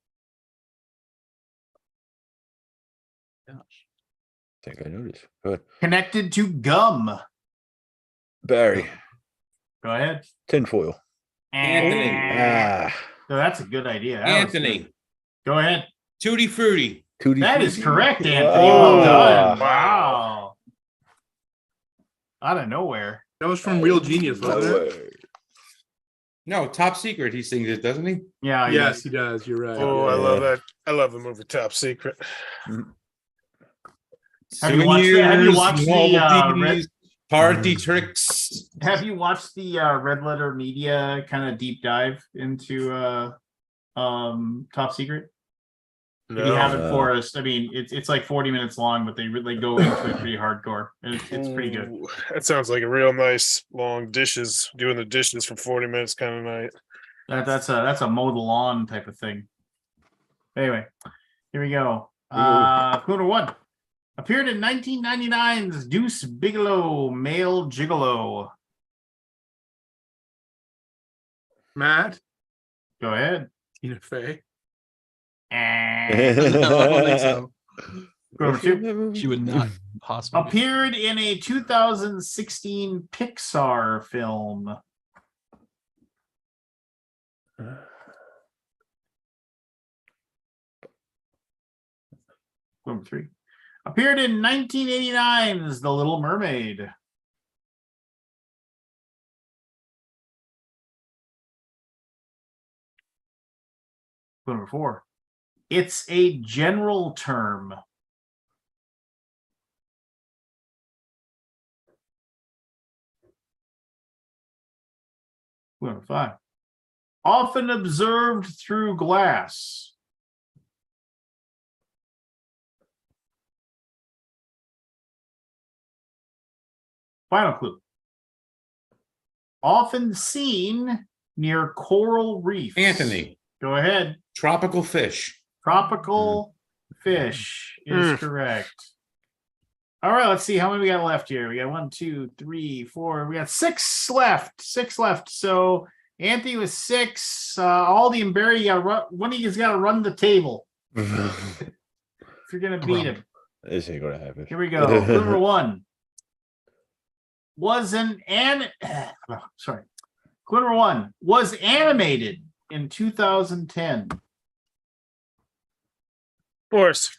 I think I know this. Go ahead. Connected to gum. Barry. Go ahead. Tinfoil. Anthony. Ah. So that's a good idea. That was Anthony. good. Go ahead. Tutti Frutti. Tutti That is Frutti. correct, Anthony. Oh. Well done. Wow. Wow. Out of nowhere. That was from Real Genius, No wasn't it? way. No, Top Secret. He sings it, doesn't he? Yeah. Yes, he does. You're right. Oh, I love that. I love the movie Top Secret. Have you watched the, Souvenirs, party tricks. Have you watched the Red Letter Media kind of deep dive into Top Secret? If you No. haven't, Forrest, I mean, it's like 40 minutes long, but they really go into it pretty hardcore. And it's pretty good. Ooh, that sounds like a real nice long dishes, doing the dishes for 40 minutes kind of night. That's a mow the lawn type of thing. Anyway, here we go. Clue number 1. Appeared in 1999's Deuce Bigelow, Male Gigolo. Matt, Go ahead. Tina Fey. No, I don't think so. Clue number 2. She would not possibly. Appeared in a 2016 Pixar film. Number 3. Appeared in 1989's The Little Mermaid. Number 4. It's a general term. Clue number 5. Often observed through glass. Final clue. Often seen near coral reefs. Anthony, Go ahead. tropical fish. Tropical fish is correct. All right, let's see how many we got left here. We got 1, 2, 3, 4. We got 6 left. 6 left. So Anthony was 6. Aldi and Barry, one of you's got to run the table if you're gonna beat him. This ain't gonna happen. Here we go. Clue number 1 was sorry. Clue number 1 was animated in 2010. Of course.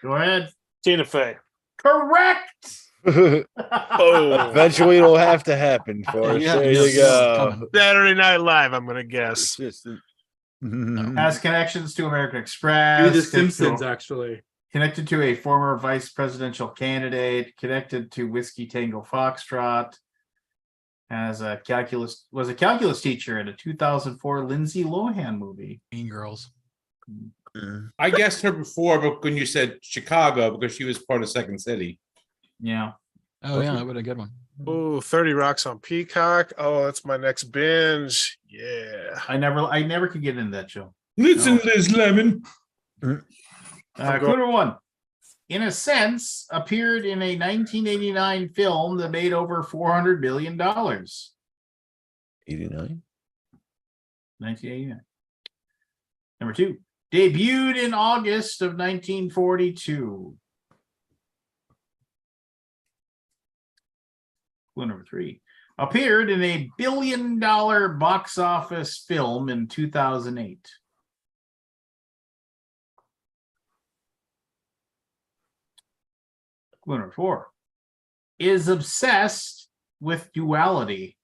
Go ahead. Tina Fey. Correct. Oh, Eventually, it'll have to happen for us. Yeah, There yes, you go. coming. Saturday Night Live, I'm gonna guess. Has connections to American Express. Maybe The Simpsons, actually. Connected to a former vice presidential candidate. Connected to Whiskey Tango Foxtrot. Was a calculus teacher in a 2004 Lindsay Lohan movie. Mean Girls. I guessed her before, but when you said Chicago, because she was part of Second City. Yeah. Oh yeah, that would have a good one. Oh, 30 Rocks on Peacock. Oh, that's my next binge. Yeah. I never could get into that show. Listen, Liz Lemon. Clue number 1. In a sense, appeared in a 1989 film that made over $400 million. 89. 1989. Number 2. Debuted in August of 1942. Clue number 3. Appeared in a $1 billion box office film in 2008. Clue number 4. Is obsessed with duality.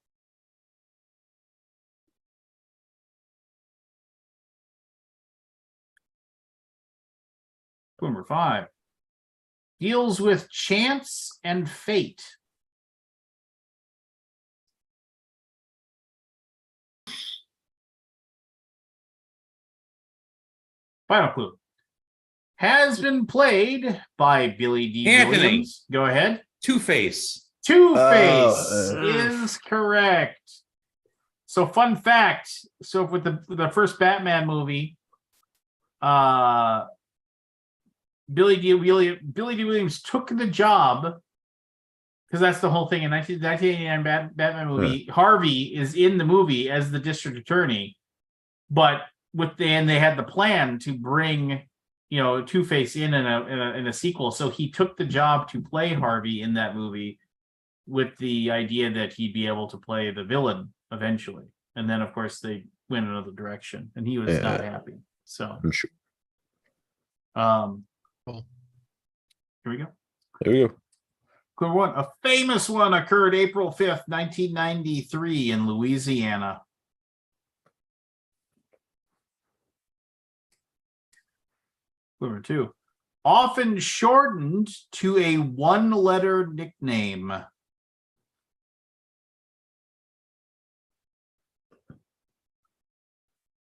Clue number 5. Deals with chance and fate. Final clue. Has been played by Billy D. Anthony. Williams. Go ahead. Two-Face. Two-Face Oh, is correct. So fun fact. So with the first Batman movie, Billy D. Williams took the job because that's the whole thing in 1989 Batman movie. Harvey is in the movie as the district attorney, but they had the plan to bring Two-Face in a sequel. So he took the job to play Harvey in that movie with the idea that he'd be able to play the villain eventually. And then of course they went another direction and he was not happy. So I'm sure. Cool. Here we go. There we go. Clue 1. A famous one occurred April 5th, 1993 in Louisiana. Clue number 2. Often shortened to a one-letter nickname.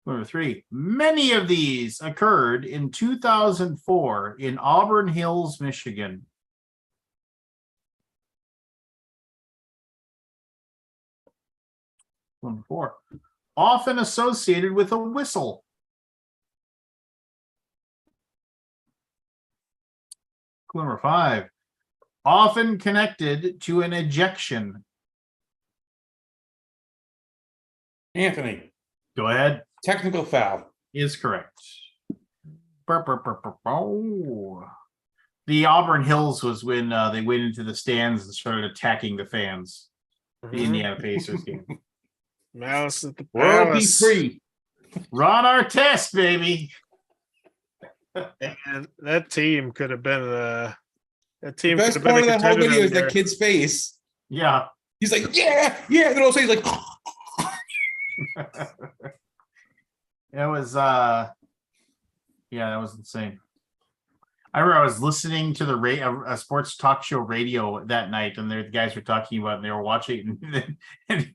Clue number 3. Many of these occurred in 2004 in Auburn Hills, Michigan. Clue number 4. Often associated with a whistle. Clue number 5. Often connected to an ejection. Anthony. Go ahead. Technical foul. Is correct. Oh. The Auburn Hills was when they went into the stands and started attacking the fans. The Indiana Pacers game. Mouse at the World be palace. free. Ron Artest, baby. And that team could have been that team. The best could have been part of a that whole contender video is there. that kid's face. Yeah. He's like, yeah. And then all of a sudden he's like, It was that was insane. I remember I was listening to a sports talk show radio that night, and the guys were talking about it, and they were watching, and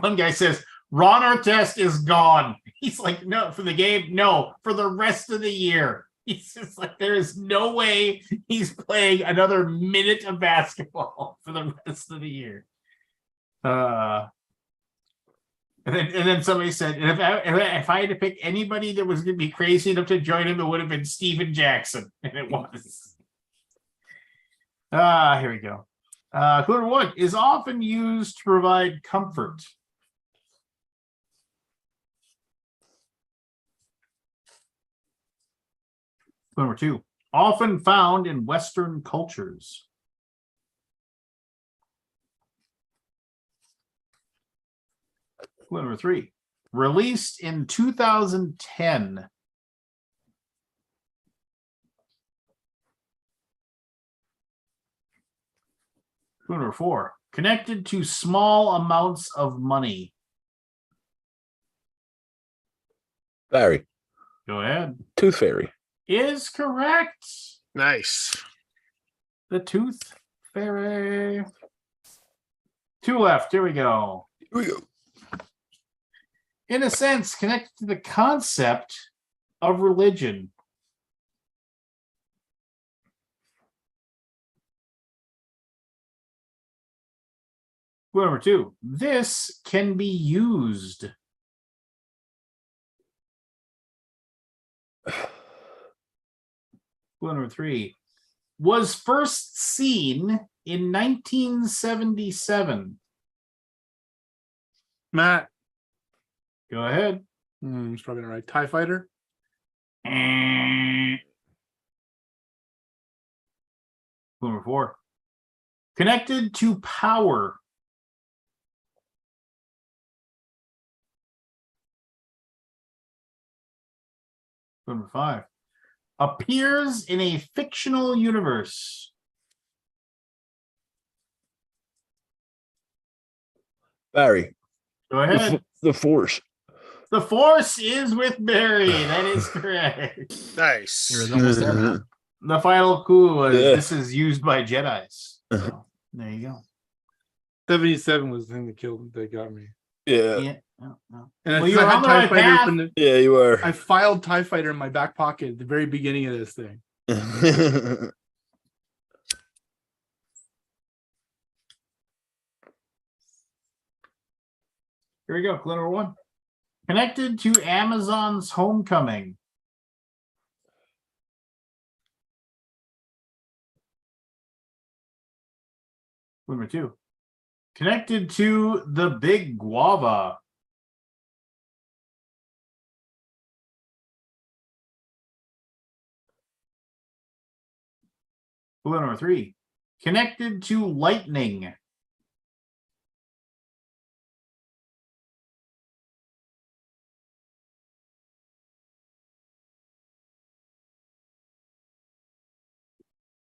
one guy says, Ron Artest is gone. He's like, no, for the game, no, for the rest of the year. He's just like, there is no way he's playing another minute of basketball for the rest of the year. And then somebody said, and if I had to pick anybody that was going to be crazy enough to join him, it would have been Steven Jackson, and it was. Here we go. Clue number 1 is often used to provide comfort. Clue number 2, often found in Western cultures. Clue number 3, released in 2010. Clue number 4, connected to small amounts of money. Barry, Go ahead. Tooth Fairy. Is correct. Nice. The Tooth Fairy. 2 left. Here we go. Here we go. In a sense, connected to the concept of religion. Clue number 2, this can be used. Clue number 3, was first seen in 1977. Matt. Go ahead. It's probably not right. TIE Fighter. Clue number 4, connected to power. Clue number 5, appears in a fictional universe. Barry, Go ahead. the Force. The Force is with Barry. That is correct. Nice. You're almost there, man. The final clue was Yeah. this is used by Jedis. So, there you go. 77 was the thing that got me. Yeah. Yeah. No. And Well, I you're had on the TIE right Fighter path. from the, Yeah, you were. I filed TIE Fighter in my back pocket at the very beginning of this thing. Here we go. Clue number 1. Connected to Amazon's Homecoming. Clue number 2. Connected to the Big Guava. Clue number 3. Connected to lightning.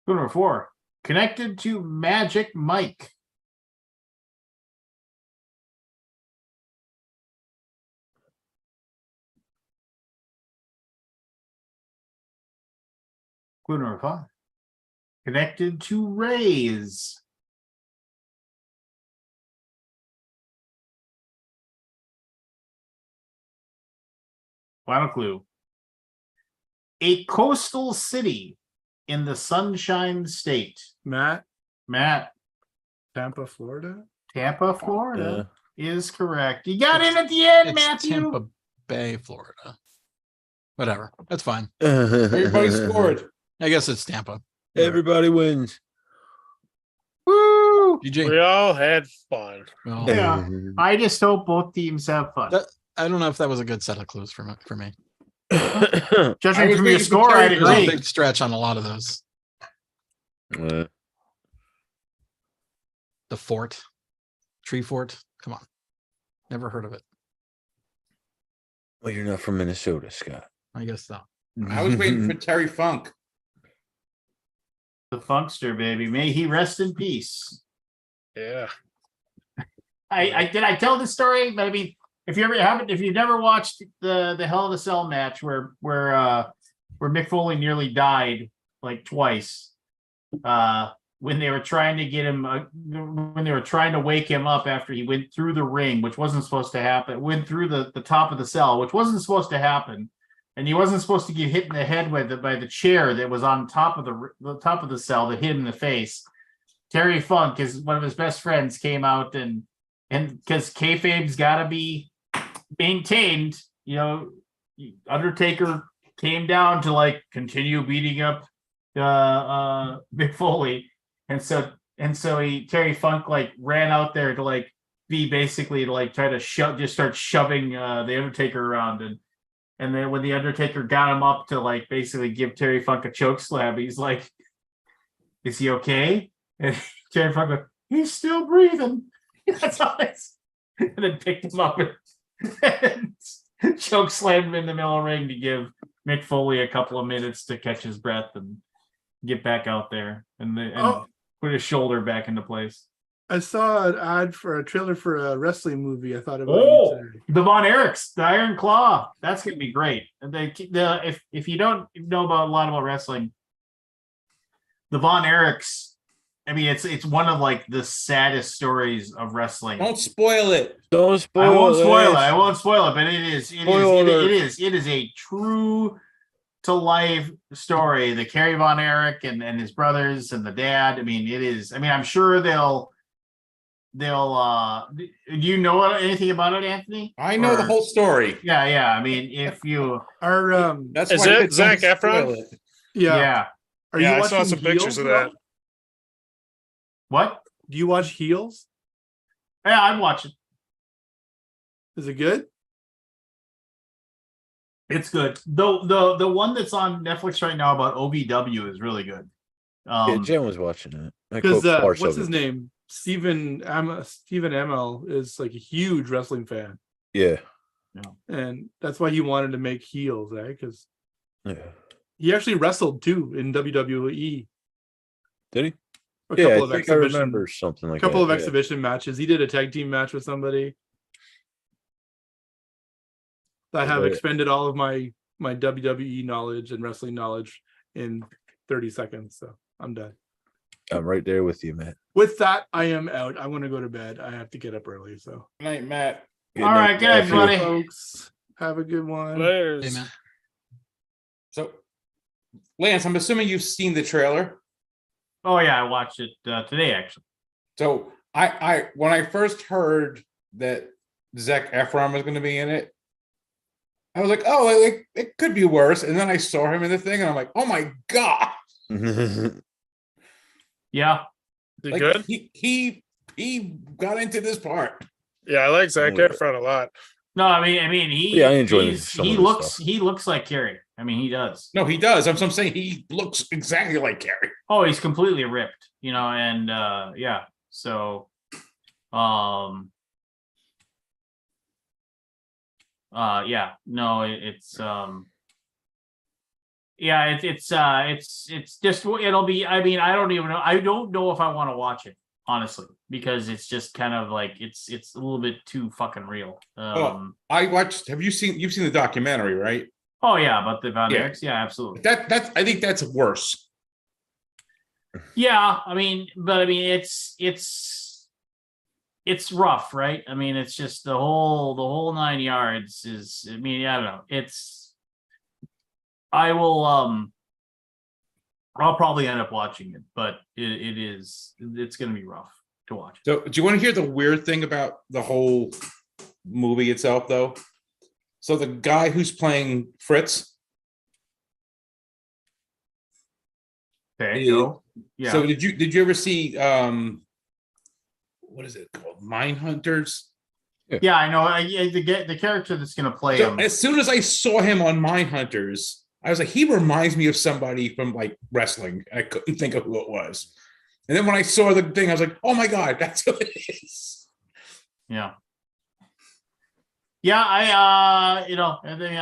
Clue number 4. Connected to Magic Mike. Clue number 5. Connected to Rays. Final clue. A coastal city in the Sunshine State. Matt, Matt, Tampa, Florida. Tampa, Florida is correct. You got in at the end, It's Matthew. Tampa Bay, Florida. Whatever. That's fine. Everybody scored. I guess it's Tampa. Everybody wins. Woo! GG. We all had fun. Well, Yeah. I just hope both teams have fun. I don't know if that was a good set of clues for me. Judging was from your waiting for score, Terry I'd to It was a agree. big stretch on a lot of those. The fort, tree fort. Come on. Never heard of it. Well, you're not from Minnesota, Scott. I guess so. I was waiting for Terry Funk. The Funkster, baby. May he rest in peace. Yeah. I did I tell this story? But I mean, if you've never watched the Hell in a Cell match where Mick Foley nearly died like twice, when they were trying to get him, when they were trying to wake him up after he went through the ring, which wasn't supposed to happen, went through the top of the cell, which wasn't supposed to happen, and he wasn't supposed to get hit in the head by the chair that was on top of the top of the cell that hit him in the face. Terry Funk, is one of his best friends, came out and because kayfabe's got to be maintained, you know, Undertaker came down to like continue beating up Mick Foley, and so Terry Funk like ran out there to like be basically to like try to start shoving the Undertaker around, and then when the Undertaker got him up to like basically give Terry Funk a choke slam, he's like, "Is he okay?" And Terry Funk goes, "He's still breathing." That's all and then picked him up and choke slammed him in the middle of the ring to give Mick Foley a couple of minutes to catch his breath and get back out there and put his shoulder back into place. I saw an ad for a trailer for a wrestling movie. I thought about you today. The Von Erichs, the Iron Claw. That's gonna be great. And if you don't know about a lot about wrestling, the Von Erichs, I mean, it's one of like the saddest stories of wrestling. Don't spoil it. Don't spoil I won't spoil it. it. I won't spoil it, but it is a true to life story. The Kerry Von Erich and his brothers and the dad. I mean, it is. I mean, I'm sure they'll. Do you know anything about it, Anthony? I know the whole story. Yeah. I mean, if you Are That's Is why I it said don't Zac spoil Efron? it. yeah. Are Yeah, you I saw watching some pictures Heels of at all? that. What? Do you watch Heels? Yeah, I'd watch it. Is it good? It's good. The one that's on Netflix right now about OVW is really good. Yeah, Jen was watching it. I Because quote parts what's of his it. name? Stephen Amell is like a huge wrestling fan, Yeah. and that's why he wanted to make Heels, right? Because Yeah. he actually wrestled too in WWE. Did he? A Yeah, couple I of think I exhibition, remember something like couple that. of exhibition matches. He did a tag team match with somebody. I have Yeah. expended all of my WWE knowledge and wrestling knowledge in 30 seconds, so I'm done. I'm right there with you, Matt. With that, I am out. I want to go to bed. I have to get up early, so Good night, Matt. Good All night, right, good night, Matthew. buddy. folks, have a good one. Players. Hey, man. So, Lance, I'm assuming you've seen the trailer. Oh yeah, I watched it today actually. So I when I first heard that Zac Efron was going to be in it, I was like, oh, it could be worse. And then I saw him in the thing, and I'm like, oh my god, Yeah. You like good? he got into this part. Yeah, I like Zac Yeah. Efron a lot. No, I mean he. Yeah, I enjoy he's- some he of the looks stuff. he looks like Kerry. I mean, he does. No, he does. I'm saying he looks exactly like Gary. Oh, he's completely ripped, you know, and yeah. So, yeah, no, it's yeah, it's just it'll be. I mean, I don't even know. I don't know if I want to watch it honestly because it's just kind of like it's a little bit too fucking real. I watched. You've seen the documentary, right? Oh yeah, about the Von Yeah. Erichs, yeah, absolutely. That's I think that's worse. Yeah, I mean, but I mean, it's rough, right? I mean, it's just the whole 9 yards is. I mean, I don't know. I will. I'll probably end up watching it, but it's going to be rough to watch. So, do you want to hear the weird thing about the whole movie itself, though? So, the guy who's playing Fritz. Okay, Yeah. go. Yeah. So, did you ever see what is it called? Mindhunters. Yeah, I know. The character that's going to play So, him. as soon as I saw him on Mindhunters, I was like, he reminds me of somebody from like wrestling. And I couldn't think of who it was. And then when I saw the thing, I was like, oh my god, that's who it is. Yeah. Yeah, I I think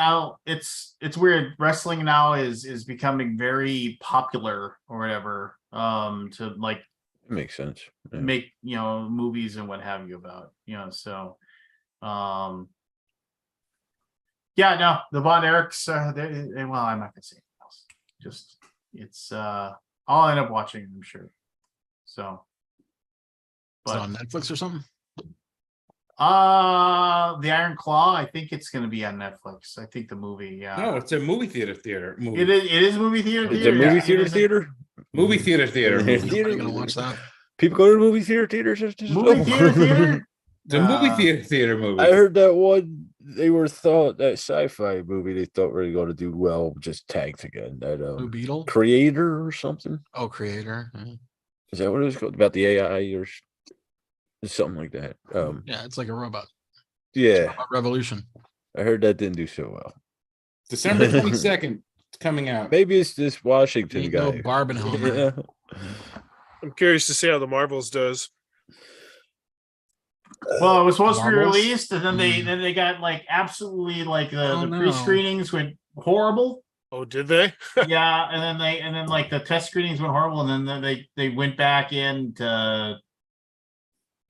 it's weird. Wrestling now is becoming very popular or whatever. To like Makes sense. Yeah. make movies and what have you about, so yeah, no, the Von Erichs, well, I'm not gonna say anything else. Just it's I'll end up watching it, I'm sure. So. Is it But on Netflix or something? The Iron Claw, I think it's gonna be on Netflix. I think the movie, yeah. No, it's a movie movie. It is movie theater. It's a theater, movie yeah. theater It is a theater. Movie theater movie. Nobody gonna watch that. People go to movie theaters. Movie theater theater. It's a movie Uh, theater movie. I heard that one. They were thought that sci-fi movie they thought were going to do well, just tanked again. That Blue Beetle. Creator or something. Oh, Creator. Is that what it was called? About the AI or something like that? Yeah, it's like a robot. Yeah, Robot Revolution. I heard that didn't do so well. December 22nd, it's coming out. Maybe it's this Washington Ain't guy. no Barbenheimer. Yeah. I'm curious to see how the Marvels does. Well, it was supposed to be Marbles? released, and then they got like absolutely like Oh, the no. pre-screenings went horrible. Oh, did they? Yeah, and then like the test screenings went horrible, and then they went back in to,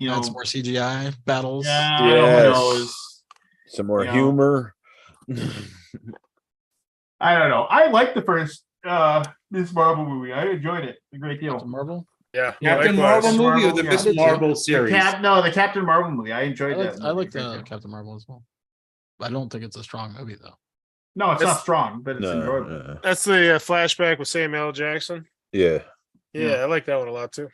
you know, That's more CGI battles. yeah, Yes. who knows? Some more You know. humor. I don't know. I liked the first Miss Marvel movie. I enjoyed it a great deal. Captain Marvel. Yeah. Captain likewise. Marvel movie or the Yeah. Miss I did too. Marvel The series? the Captain Marvel movie. I enjoyed that. I like movie a great the deal. Captain Marvel as well. I don't think it's a strong movie though. No, it's It's- not strong, but it's No, enjoyable. That's the flashback with Samuel L. Jackson. yeah. Yeah, I like that one a lot too.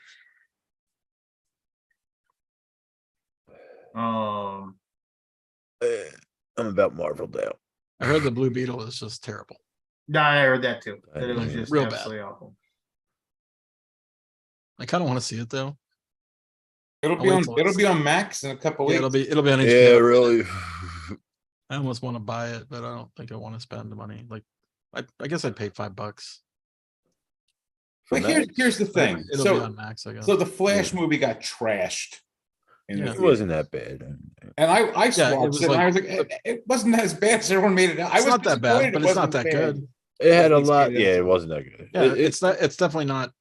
Um, I'm about Marvel now. I heard the Blue Beetle is just terrible. no, I heard that too. That it was Yeah. just Real bad. absolutely awful. I kind of want to see it though. It'll I'll be wait on. till It'll it's- be on Max in a couple Yeah, weeks. it'll be on HBO. Yeah, really. I almost want to buy it, but I don't think I want to spend the money. Like, I guess I'd pay $5. For But here's the But thing. it'll be So, on Max, I guess. so the Flash movie got trashed. In the Yeah. It theater. wasn't that bad. And I Yeah, it watched was it, and like- I was like, it wasn't as bad as everyone made it out. I It's was not that bad, disappointed but it it's not wasn't that bad. good. It had a Let's lot. get Yeah, into it it. wasn't that good. Yeah, it's definitely not.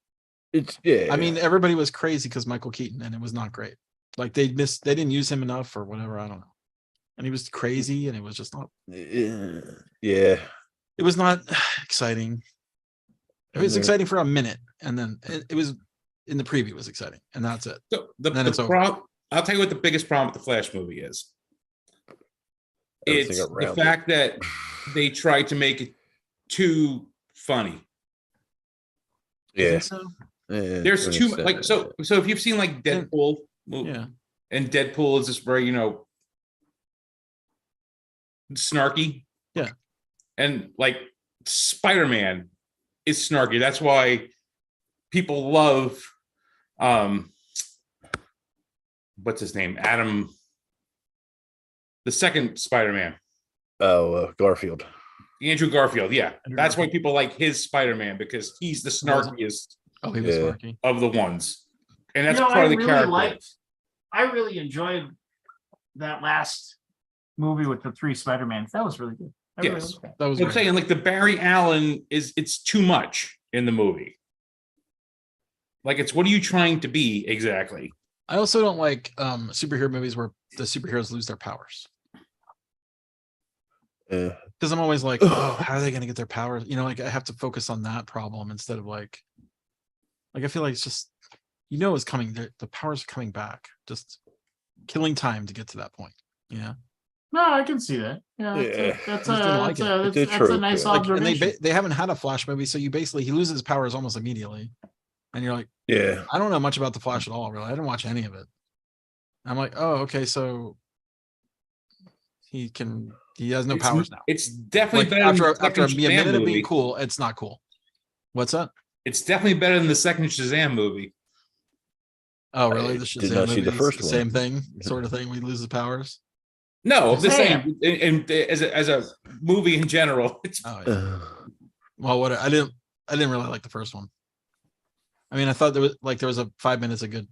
It's yeah. I mean, everybody was crazy because Michael Keaton, and it was not great. Like they didn't use him enough or whatever. I don't know. And he was crazy, and it was just not. yeah. It was not exciting. It was Mhm. exciting for a minute, and then it was in the preview was exciting, and that's it. So Then it's over. I'll tell you what the biggest problem with the Flash movie is. Everything It's the around it. fact that they tried to make it too funny. You Yeah. think so? There's too much like so if you've seen like Deadpool Yeah. and Deadpool is just very, snarky. Yeah. And like Spider-Man is snarky. That's why people love what's his name? Adam, the second Spider-Man. Oh, Garfield. Andrew Garfield, yeah. Andrew That's why Garfield. people like his Spider-Man because he's the snarkiest Oh, he was Yeah. snarky. of the ones. And that's You know, part of the character. I really enjoyed that last movie with the 3 Spider-Mans. That was really good. I really Yes. liked that. That was I'm great. saying like the Barry Allen it's too much in the movie. Like it's what are you trying to be exactly? I also don't like superhero movies where the superheroes lose their powers. Yeah. Because I'm always like, oh, how are they going to get their powers? You know, like I have to focus on that problem instead of like I feel like it's just, it's coming. The powers are coming back. Just killing time to get to that point. Yeah. No, I can see that. Yeah, Yeah. that's I just didn't like it. It's a a trope, nice yeah. Like, and observation. they haven't had a Flash movie, so he loses his powers almost immediately, and you're like, Yeah. I don't know much about the Flash at all. Really, I didn't watch any of it. I'm like, oh, okay, so he has no powers now. It's definitely Like better than the after second a minute Shazam of being movie. cool, it's not cool. What's that? It's definitely better than the second Shazam movie. Oh, really? I The did not Shazam see the movie, first the one. same thing, sort of thing. We lose the powers. No, I'm just Shazam. saying, and as a movie in general, it's Oh, yeah. Well, what I didn't really like the first one. I mean, I thought there was a 5 minutes of good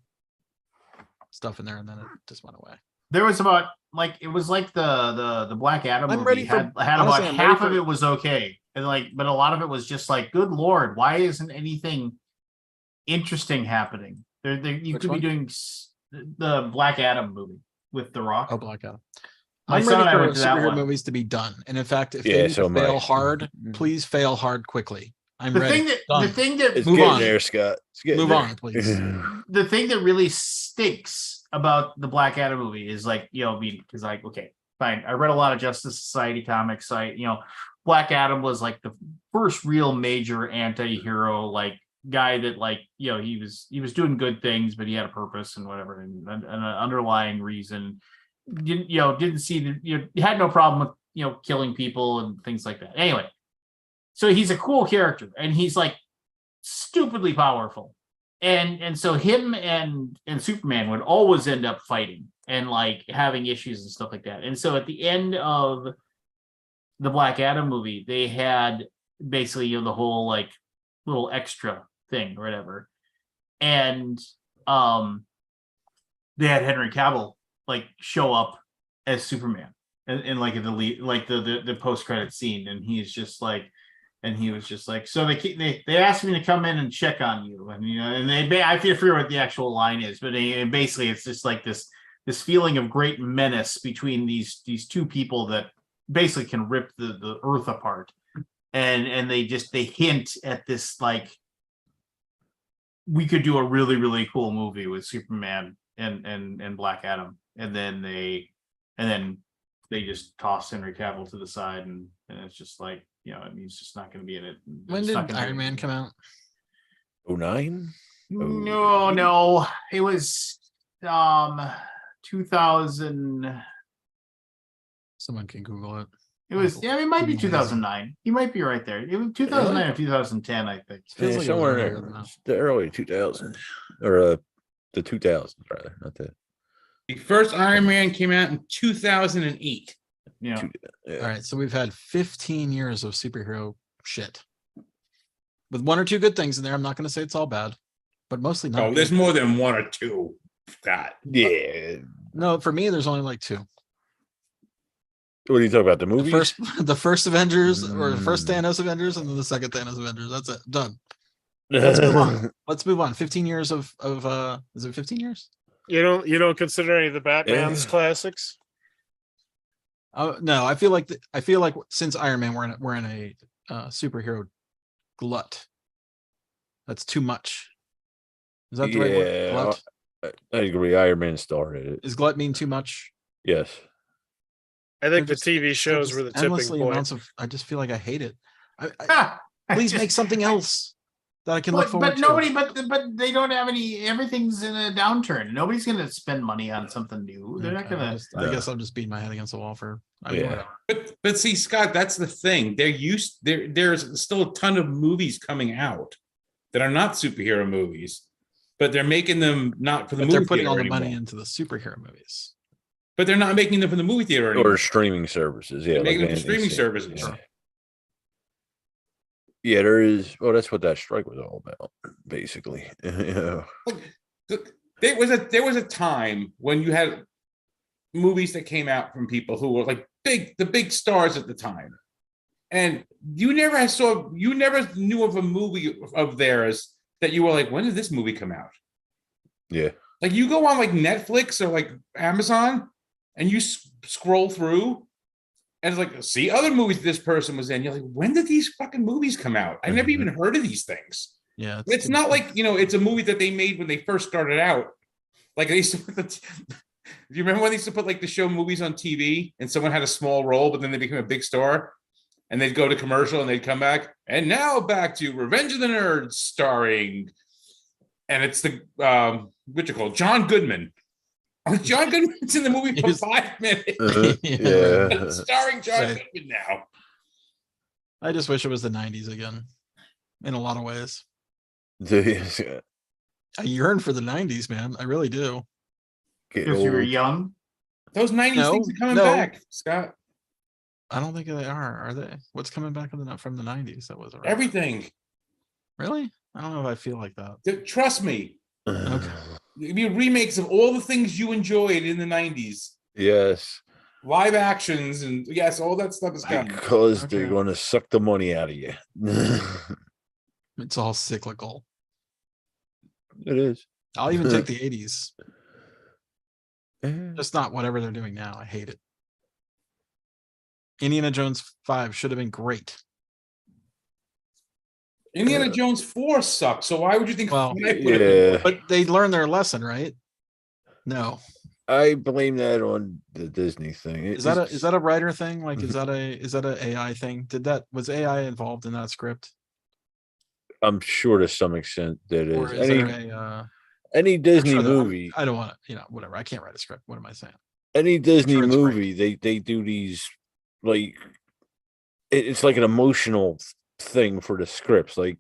stuff in there, and then it just went away. There was about it was like the Black Adam I'm movie ready for- had honestly, about I'm half ready of for- it was okay, and but a lot of it was just like, good Lord, why isn't anything interesting happening? You Which could one? be doing the Black Adam movie with The Rock. Oh, Black Adam. My I'm son ready and I for went to that superhero one. movies to be done. And in fact, if Yeah, they need so to am I. fail hard, please fail hard quickly. I'm The ready. thing that Done. the thing that It's Move getting on. there, Scott. It's getting Move there. on, please. the thing that really stinks about the Black Adam movie is like, I mean, because like, okay, fine. I read a lot of Justice Society comics. Black Adam was like the first real major anti-hero, like guy that like, he was doing good things, but he had a purpose and whatever, and an underlying reason. Didn't see the, had no problem with, killing people and things like that. Anyway, so he's a cool character and he's like stupidly powerful. And so him and Superman would always end up fighting and like having issues and stuff like that. And so at the end of the Black Adam movie, they had basically the whole like little extra thing or whatever. And they had Henry Cavill like show up as Superman and like in the lead, like the post-credit scene, and he was just like, so they asked me to come in and check on you, and and I forget what the actual line is, but basically it's just like this feeling of great menace between these two people that basically can rip the earth apart, and they hint at this like we could do a really really cool movie with Superman and Black Adam, and then they just toss Henry Cavill to the side, and it's just like, he's just not going to be in it. When did Iron Man come out? 09? No, it was 2000. Someone can Google it. It was, it might be 2009. You might be right there. It was 2009 or 2010, I think. Feels Yeah, like it was somewhere earlier there. than that. The early 2000s, or the 2000s rather, not the. The first Iron Man came out in 2008. Yeah. All right, so we've had 15 years of superhero shit with one or two good things in there. I'm not going to say it's all bad, but mostly not. Oh, there's more than one or two. Scott. Yeah. No, for me, there's only like two. What are you talking about? The movie? The first Avengers, or the first Mm. Thanos Avengers, and then the second Thanos Avengers. That's it. Done. Let's move on. Let's move on. 15 years of is it 15 years? You don't consider any of the Batman's Yeah. classics? No, I feel like since Iron Man we're in a superhero glut. That's too much. Is that the right word? Yeah, Glut? I agree. Iron Man started it. Is glut mean too much? Yes. I think the They're just- TV They're shows just were the tipping endlessly point. amounts of. I just feel like I hate it. I Please just- make something else that I can look But, forward but to. nobody, but they don't have any. Everything's in a downturn. Nobody's going to spend money on something new. They're not Okay, going to. I guess I'm just beating my head against the wall for. I mean, Yeah. whatever. But see, Scott, that's the thing. There's still a ton of movies coming out that are not superhero movies, but they're making them not for the But movie they're putting theater all the anymore. money into the superhero movies. But they're not making them for the movie theater anymore. Or streaming services. Yeah. They're making them for anything streaming same. services. Yeah. Yeah, there is. Well, that's what that strike was all about, basically. Yeah. There was a time when you had movies that came out from people who were like the big stars at the time, and you never knew of a movie of theirs that you were like, when did this movie come out? Yeah. Like you go on like Netflix or like Amazon and you scroll through and it's like, see other movies this person was in. You're like, when did these fucking movies come out? I never even heard of these things. Yeah, It's not like, it's a movie that they made when they first started out. Like they used to put do you remember when they used to put like the show movies on TV and someone had a small role, but then they became a big star and they'd go to commercial and they'd come back. And now back to Revenge of the Nerds starring, and it's the, what you call it? John Goodman. John Goodman's in the movie for 5 minutes. Yeah. Starring John Right. Goodman now. I just wish it was the 90s again, in a lot of ways. Get I yearn for the 90s, man. I really do. Because you were old. young. Those 90s No, things are coming no. back, Scott. I don't think they are they? What's coming back from the 90s that was around? Everything. Really? I don't know if I feel like that. Trust me. Okay. It'd be remakes of all the things you enjoyed in the 90s. Yes. Live actions and yes, all that stuff is coming. Because they're Okay. going to suck the money out of you. It's all cyclical. It is. I'll even take the 80s. Yeah. Just not whatever they're doing now. I hate it. Indiana Jones 5 should have been great. Indiana Jones 4 sucks. So why would you think Well, when I put it? Yeah, But they learned their lesson, right? No. I blame that on the Disney thing. Is that a writer thing? Like, is that a AI thing? Was AI involved in that script? I'm sure to some extent that Or is is there any I'm Disney sure movie, I don't want to, whatever. I can't write a script. What am I saying? any Disney sure it's right. movie, they do these like it's like an emotional thing for the scripts. Like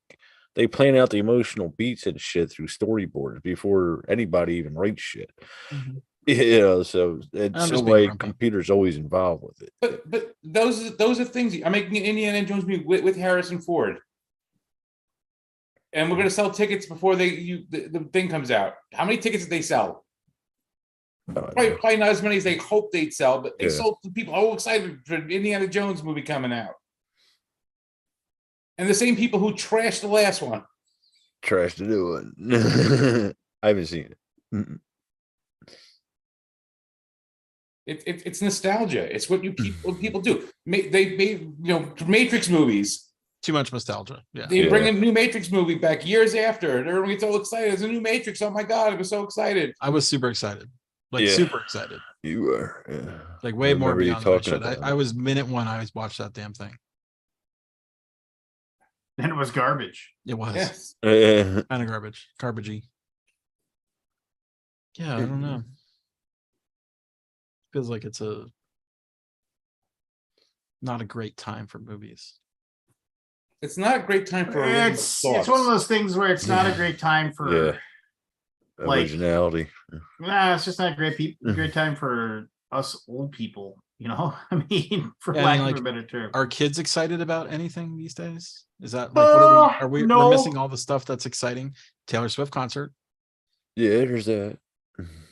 they plan out the emotional beats and shit through storyboards before anybody even writes shit. So it's I'm so just being like grumpy. computer's always involved with it. But those are things. I'm making an Indiana Jones movie with Harrison Ford, and we're gonna sell tickets before the thing comes out. How many tickets did they sell? Probably not as many as they hoped they'd sell, but they sold to people all excited for Indiana Jones movie coming out. And the same people who trashed the last one. Trash the new one. I haven't seen it. Mm-mm. It's nostalgia. It's what people do. They made Matrix movies. Too much nostalgia. Yeah. They bring a new Matrix movie back years after. And everyone gets all excited. There's a new Matrix. Oh my God, I was so excited. I was super excited. Like Yeah. super excited. You were, yeah. Like way I more remember you beyond what I talking should. about I it. was minute one, I always watched that damn thing. And it was garbage. It was Yes. kind of garbagey. Yeah, I don't know. Feels like it's not a great time for movies. It's not a great time for original It's one of thoughts. those things where it's not a great time for. Yeah. Like- Originality. Nah, it's just not a great time for us old people. I mean, for Yeah, I lack mean, of like, a better term. Are kids excited about anything these days? Is that like, what are we No. we're missing all the stuff that's exciting? Taylor Swift concert. Yeah, there's that.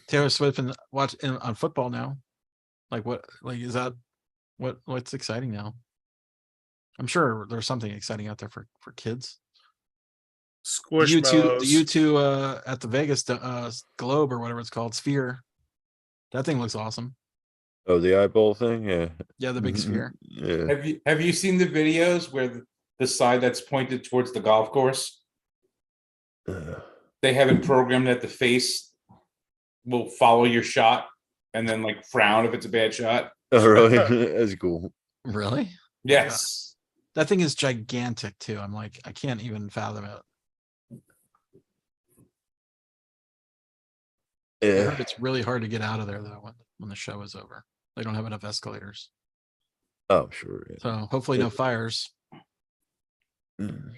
Taylor Swift and on football now. Like what? Like is that what's exciting now? I'm sure there's something exciting out there for kids. The Squishmallows. U2 at the Vegas Globe or whatever it's called, Sphere. That thing looks awesome. Oh, the eyeball thing? Yeah. Yeah, the big sphere. Yeah. Have you seen the videos where the side that's pointed towards the golf course? They have it programmed that the face will follow your shot and then like frown if it's a bad shot. Oh, really? That's cool. Really? Yes. That thing is gigantic too. I'm like, I can't even fathom it. I Yeah. heard it's really hard to get out of there though when the show is over. They don't have enough escalators. Oh, sure. Yeah. So hopefully no fires. Mm.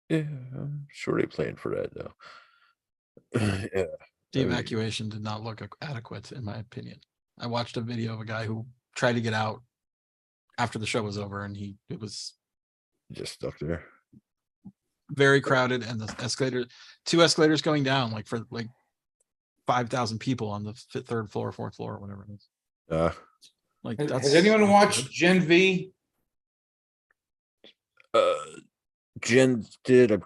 Yeah, I'm sure they planned for that though. Yeah. The I mean- evacuation did not look adequate, in my opinion. I watched a video of a guy who tried to get out after the show was over, and it was Just stuck there. very crowded, and the two escalators going down, like for like 5,000 people on the third floor, fourth floor, or whatever it is. Like, Has anyone that's watched good. Gen V? Jen did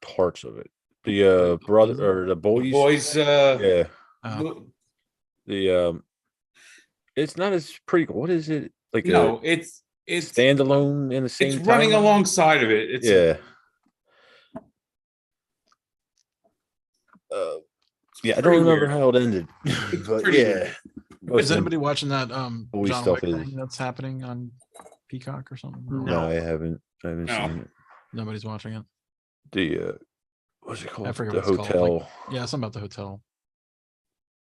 parts of it. The brother or the boys. Boys, Yeah. no, The it's not as pretty. What is it? Like it's standalone in the same it's running time? alongside of it. It's Yeah. Yeah, I don't pretty remember weird. how it ended. But pretty yeah. Is anybody watching that Boy John stuff Wick is- thing that's happening on Peacock or something? No, I haven't. I haven't No. seen it. Nobody's watching it. The what's it called? forget The what it's called, hotel. like- Yeah, something about the hotel.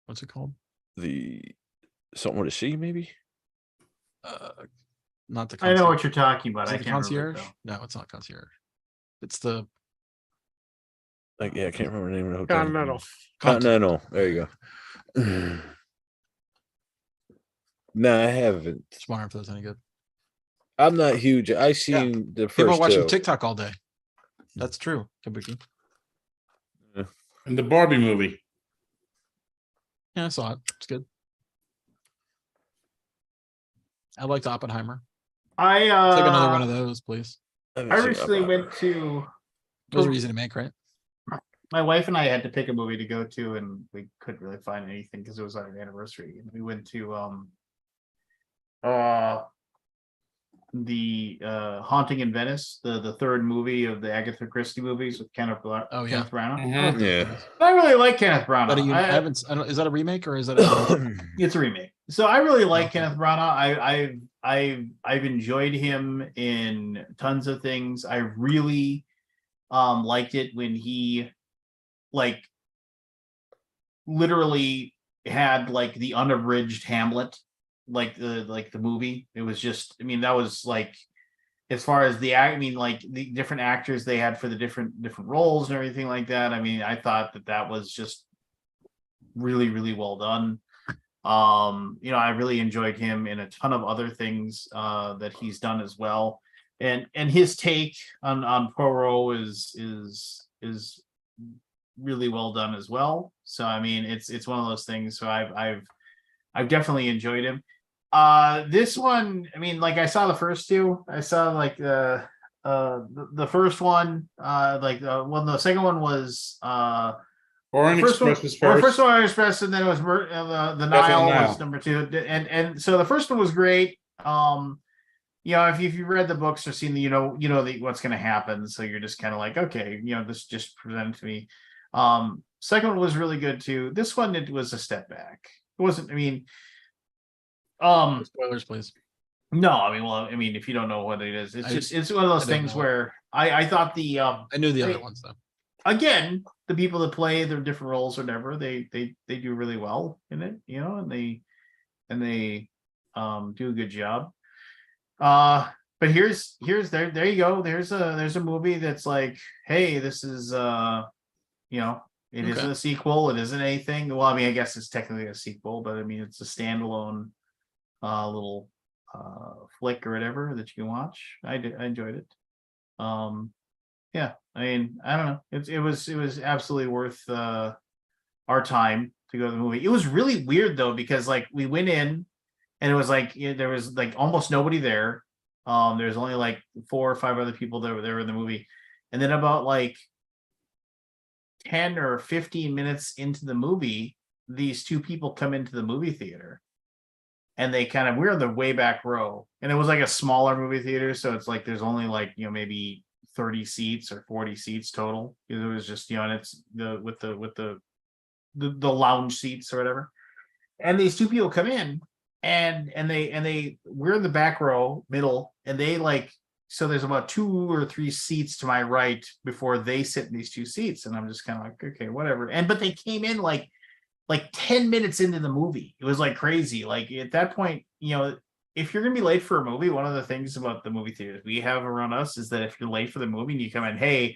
What's it called? The something with a C, maybe? Not the I know concierge. what you're talking about. Is I it the can't remember it, concierge? No, it's not concierge. It's the Like, yeah, I can't remember the name of the hotel. Continental. Continental. There you go. No, I haven't. Just wondering if that's any good. I'm not huge. I seen the People first watching two. TikTok all day. That's true. Kabuki. and the Barbie movie. Yeah, I saw it. It's good. I liked Oppenheimer. I Take another one of those, please. haven't I seen recently Oppenheimer. went to. Those are easy to make, right? My wife and I had to pick a movie to go to, and we couldn't really find anything because it was our anniversary. And we went to Haunting in Venice, the third movie of the Agatha Christie movies with Oh, yeah. Kenneth Branagh. Mhm. Yeah. I really like Kenneth Branagh. But I haven't. Is that a remake or is that a? It's a remake. So I really like Okay. Kenneth Branagh. I've enjoyed him in tons of things. I really liked it when he like literally had like the unabridged Hamlet, like the movie. It was just, I mean, that was like, as far as I mean, like the different actors they had for the different roles and everything like that. I mean, I thought that was just really, really well done. I really enjoyed him in a ton of other things that he's done as well. And his take on Poirot is really well done as well. So I mean, it's one of those things. So I've definitely enjoyed him. This one, I mean, like I saw the first two. I saw like the first one, the second one was Orient first one, Express was first. first one Orient Express, and then it was the Nile was number two, and so the first one was great. If you read the books or seen what's going to happen, so you're just kind of like, okay, this just presented to me. Second one was really good too. This one, it was a step back. It wasn't. I mean, Spoilers, please. no. I mean, if you don't know what it is, it's one of those things where I thought I knew the other ones though. Again, the people that play their different roles or whatever, they do really well in it, and they do a good job. But here's there you go. There's a movie that's like, hey, this is it isn't a sequel, it isn't anything. Well, I mean, I guess it's technically a sequel, but I mean it's a standalone little flick or whatever that you can watch. I enjoyed it. Yeah, I mean, I don't know. It was absolutely worth our time to go to the movie. It was really weird though, because like we went in and it was like there was like almost nobody there. There's only like 4 or 5 other people that were there in the movie. And then about like 10 or 15 minutes into the movie, these 2 people come into the movie theater. And we're in the way back row. And it was like a smaller movie theater. So it's like there's only like, maybe 30 seats or 40 seats total. It was just, and it's with the lounge seats or whatever. And these 2 people come in and we're in the back row middle, and they so there's about 2 or 3 seats to my right before they sit in these 2 seats. And I'm just kind of like, okay, whatever. But they came in like 10 minutes into the movie. It was like crazy. Like at that point, if you're gonna be late for a movie, one of the things about the movie theaters we have around us is that if you're late for the movie and you come in, hey,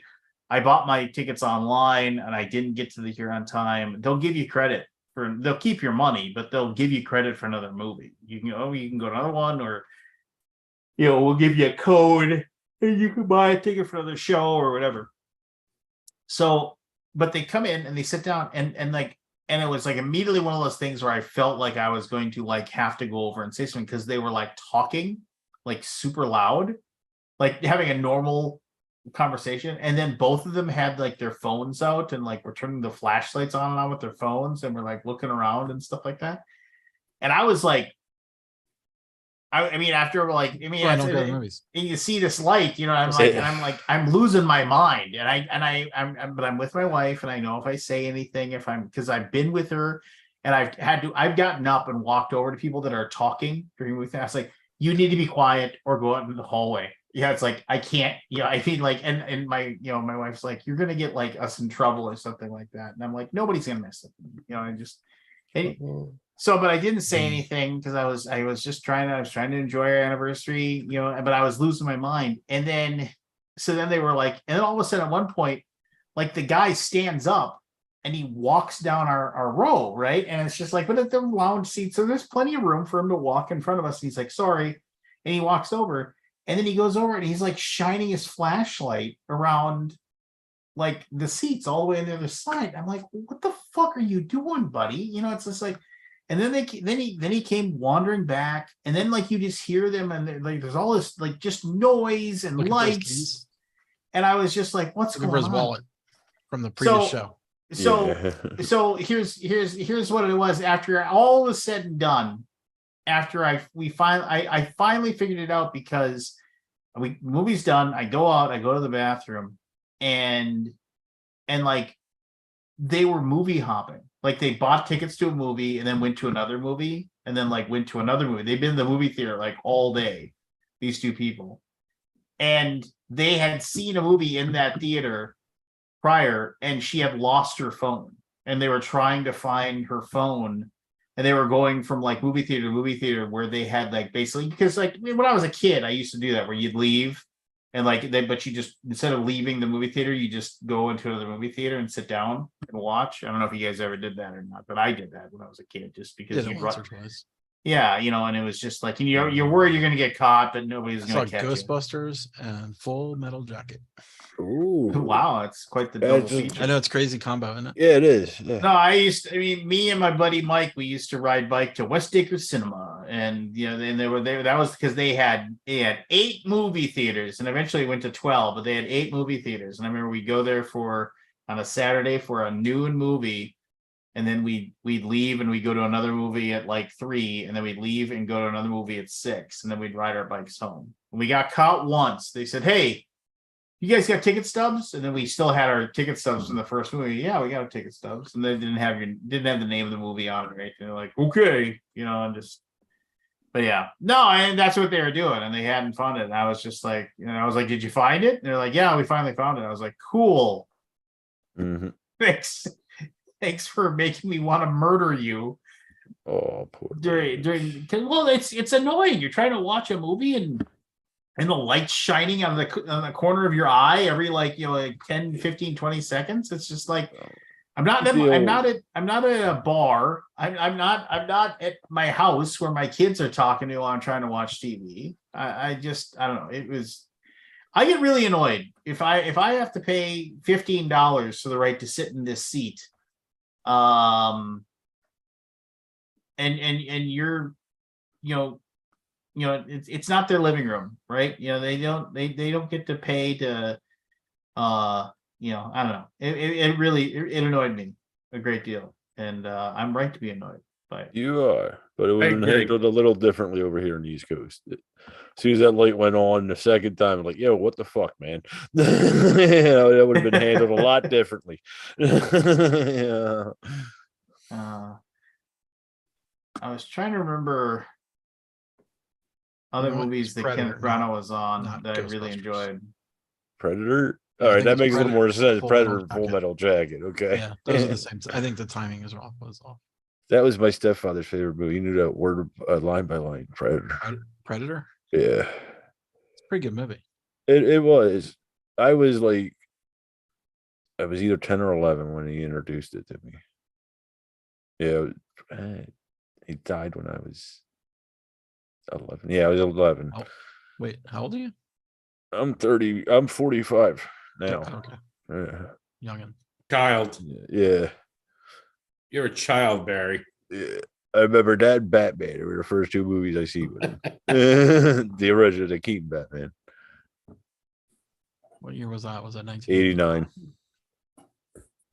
I bought my tickets online and I didn't get to here on time, they'll give you credit they'll keep your money, but they'll give you credit for another movie. You can go to another one, or we'll give you a code and you can buy a ticket for another show or whatever. So, but they come in and they sit down and it was like immediately one of those things where I felt like I was going to have to go over and say something, because they were like talking like super loud, like having a normal conversation. And then both of them had like their phones out and like were turning the flashlights on and on with their phones and were like looking around and stuff like that. And I was like, I mean, after like, I mean, I don't go to movies. And you see this light, I'm losing my mind, but I'm with my wife, and I know if I say anything, because I've been with her, and I've gotten up and walked over to people that are talking during the movie. I was like, you need to be quiet or go out into the hallway. It's like, I can't, I mean, like, and my, my wife's like, you're going to get like us in trouble or something like that. And I'm like, nobody's going to miss it. So, but I didn't say anything because I was just trying to enjoy our anniversary, but I was losing my mind. And then they were like, and then all of a sudden at one point, like the guy stands up and he walks down our row. Right. And it's just like, but at the lounge seat, so there's plenty of room for him to walk in front of us. And he's like, sorry. And he walks over, and then he goes over and he's like shining his flashlight around like the seats all the way on the other side. I'm like, what the fuck are you doing, buddy? It's just like, and then he came wandering back, and then like you just hear them, and like there's all this like just noise and lights, and I was just like, what's going on? His wallet from the previous show. So here's what it was. After all was said and done, after I finally figured it out because movie's done. I go out, I go to the bathroom, and like they were movie hopping. Like they bought tickets to a movie and then went to another movie and then like went to another movie. They've been in the movie theater like all day, these two people. And they had seen a movie in that theater prior, and she had lost her phone. And they were trying to find her phone. And they were going from like movie theater to movie theater where they had like basically, because like when I was a kid, I used to do that where you'd leave and like but you just, instead of leaving the movie theater, you just go into another movie theater and sit down and watch. I don't know if you guys ever did that or not, but I did that when I was a kid just because Did it you once or twice. yeah, you know, and it was just like you're worried you're gonna get caught, but nobody's I saw gonna catch you. Ghostbusters and Full Metal Jacket. Ooh. Wow, it's quite the Yeah, double just- feature. I know it's crazy combo, isn't it? Yeah, it is. Yeah. No, me and my buddy Mike, we used to ride bike to West Acres Cinema, and you know, and they were there. That was because they had 8 movie theaters, and eventually it went to 12, but they had 8 movie theaters. And I remember we go there on a Saturday for a noon movie, and then we'd leave and we'd go to another movie at like 3, and then we'd leave and go to another movie at 6, and then we'd ride our bikes home. And we got caught once. They said, "Hey, you guys got ticket stubs?" And then we still had our ticket stubs from the first movie. Yeah, we got our ticket stubs, and they didn't have the name of the movie on it or anything. They're like, okay, you know, and just. But yeah, no, and that's what they were doing, and they hadn't found it. And I was just like, you know, I was like, "Did you find it?" And they're like, "Yeah, we finally found it." I was like, "Cool, Mhm. thanks for making me want to murder you." Oh, poor. Well, it's annoying. You're trying to watch a movie and the light's shining on the corner of your eye every like 10, 15, 20 seconds. It's just like I'm not at a bar. I'm not at my house where my kids are talking to while I'm trying to watch TV. I don't know. I get really annoyed if I have to pay $15 for the right to sit in this seat. And you're, it's not their living room, right? They don't get to pay to, I don't know. It really annoyed me a great deal, and I'm right to be annoyed by it. You are, but it was agree. handled a little differently over here on the East Coast. As soon as that light went on the second time, like, yo, what the fuck, man? That would have been handled a lot differently. Yeah. I was trying to remember other You know what? movies It's that Predator, Kenneth Branagh was on not that I really Ghostbusters. enjoyed. Predator. Yeah, All I right, think that it's makes a little more sense. Full Predator Metal and Full Jacket. Metal Jacket. Okay. Yeah, those are the same. I think the timing is off. Was off. That was my stepfather's favorite movie. He knew that word line by line. Predator. Predator. Yeah, It's a pretty good movie. it was. I was either 10 or 11 when he introduced it to me. Yeah, he died when I was 11. Yeah, I was 11. Oh, wait, how old are you? I'm 30. I'm 45 now. Okay, Yeah. youngin. Child. Yeah. You're a child, Barry. Yeah. I remember that and Batman. They were the first 2 movies I see with him. The original, the Keaton Batman. What year was that? Was that 89.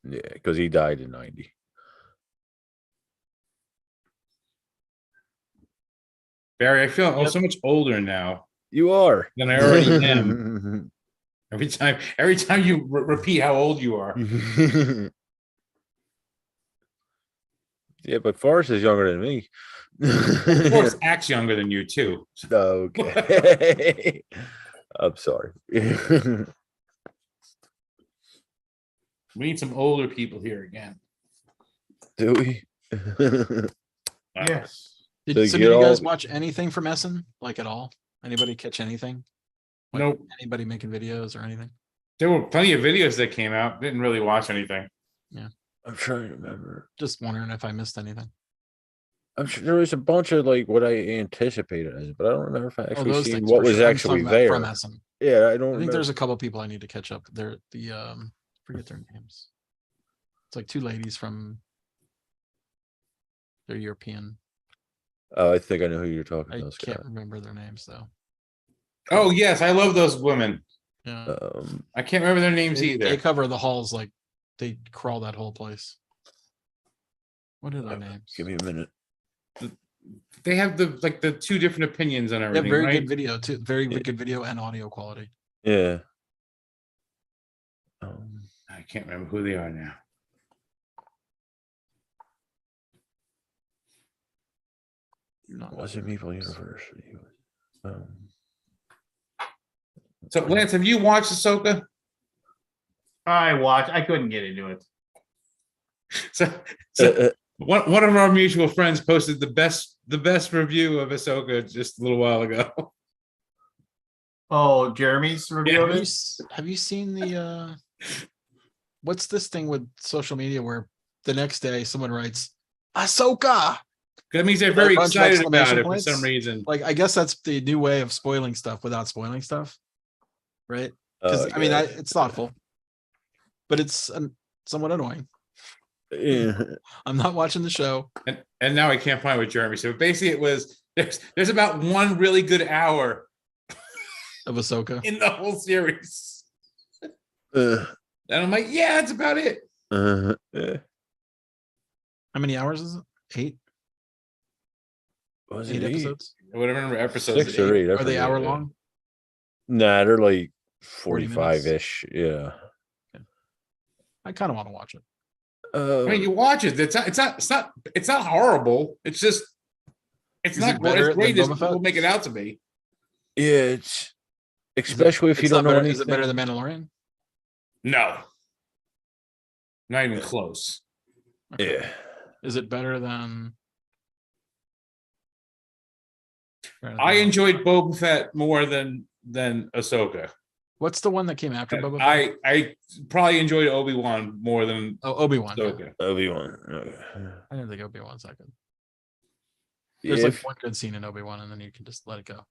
Yeah, because he died in 90. Barry, I feel so much older now You are. than I already am. Every time you repeat how old you are. Yeah, but Forrest is younger than me. Forrest acts younger than you too. Okay. I'm sorry. We need some older people here again. Do we? Yes. Did, So so you did you all- guys watch anything from Essen? Like at all? Anybody catch anything? Like, Nope. Anybody making videos or anything? There were plenty of videos that came out. Didn't really watch anything. I'm trying to remember. Just wondering if I missed anything. I'm sure there was a bunch of like what I anticipated as, but I don't remember if I actually those seen things what for was sure. I'm actually talking about there. from Essen. Yeah, I don't I think remember. there's a couple people I need to catch up. They're forget their names. It's like 2 ladies from. They're European. Oh, I think I know who you're talking I about, Scott. can't remember their names though. Oh yes, I love those women. Yeah, I can't remember their names they either. cover the halls like they crawl that whole place. What are their names? Give me a minute. they have the two different opinions on They have everything, very right? good video too. Very good video and audio quality. Yeah. I can't remember who they are now. Not Was it Meeple University? So Lance, have you watched Ahsoka? I couldn't get into it. So, one of our mutual friends posted the best review of Ahsoka just a little while ago. Oh, Jeremy's review of it? Have you seen the what's this thing with social media where the next day someone writes Ahsoka? That means they're With a very bunch of excited about exclamation it for points. some reason. Like, I guess that's the new way of spoiling stuff without spoiling stuff, right? Because I mean, it's thoughtful, but it's somewhat annoying. Yeah. I'm not watching the show. And now I can't find what Jeremy said. But basically, it was there's about one really good hour Of Ahsoka. in the whole series, Uh, and I'm like, yeah, that's about it. yeah. How many hours is it? 8? Was 8 it 8? episodes? I would remember episodes. 6 or 8? I Are they forget, hour yeah. long? Nah, they're like 40 minutes. 45-ish. Yeah. I kind of want to watch it. I mean, you watch it. It's not horrible. It's just it's Is not it better as great than as Boba Fett? people make it out to be. yeah, it's especially if you It's don't not know better, anything. Is it better than Mandalorian? No, not even close. Okay. Yeah. Is it better than? I enjoyed Boba Fett more than Ahsoka. What's the one that came after Boba Fett? I probably enjoyed Obi-Wan more than Oh, Obi-Wan. Yeah. Ahsoka. Obi-Wan. I didn't think Obi-Wan's that good. There's Yeah, like one good scene in Obi-Wan, and then you can just let it go.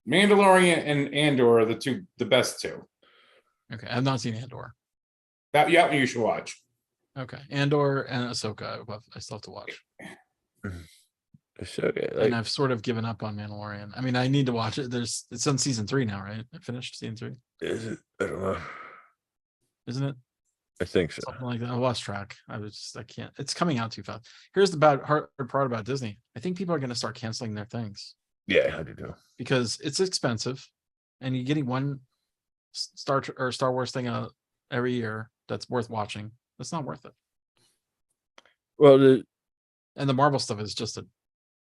Mandalorian and Andor are the best two. Okay, I've not seen Andor. That you should watch. Okay, Andor and Ahsoka, I still have to watch. it's okay. And Like, I've sort of given up on Mandalorian. I mean, I need to watch it. It's on season 3 now, right? I finished season 3, is it? I don't know. isn't it? I think so. Something like that. I lost track. I can't. It's coming out too fast. Here's the bad hard part about Disney. I think people are going to start canceling their things Yeah, I do too. because it's expensive, and you're getting one Star Wars thing every year that's worth watching. That's not worth it. Well, And the Marvel stuff is just a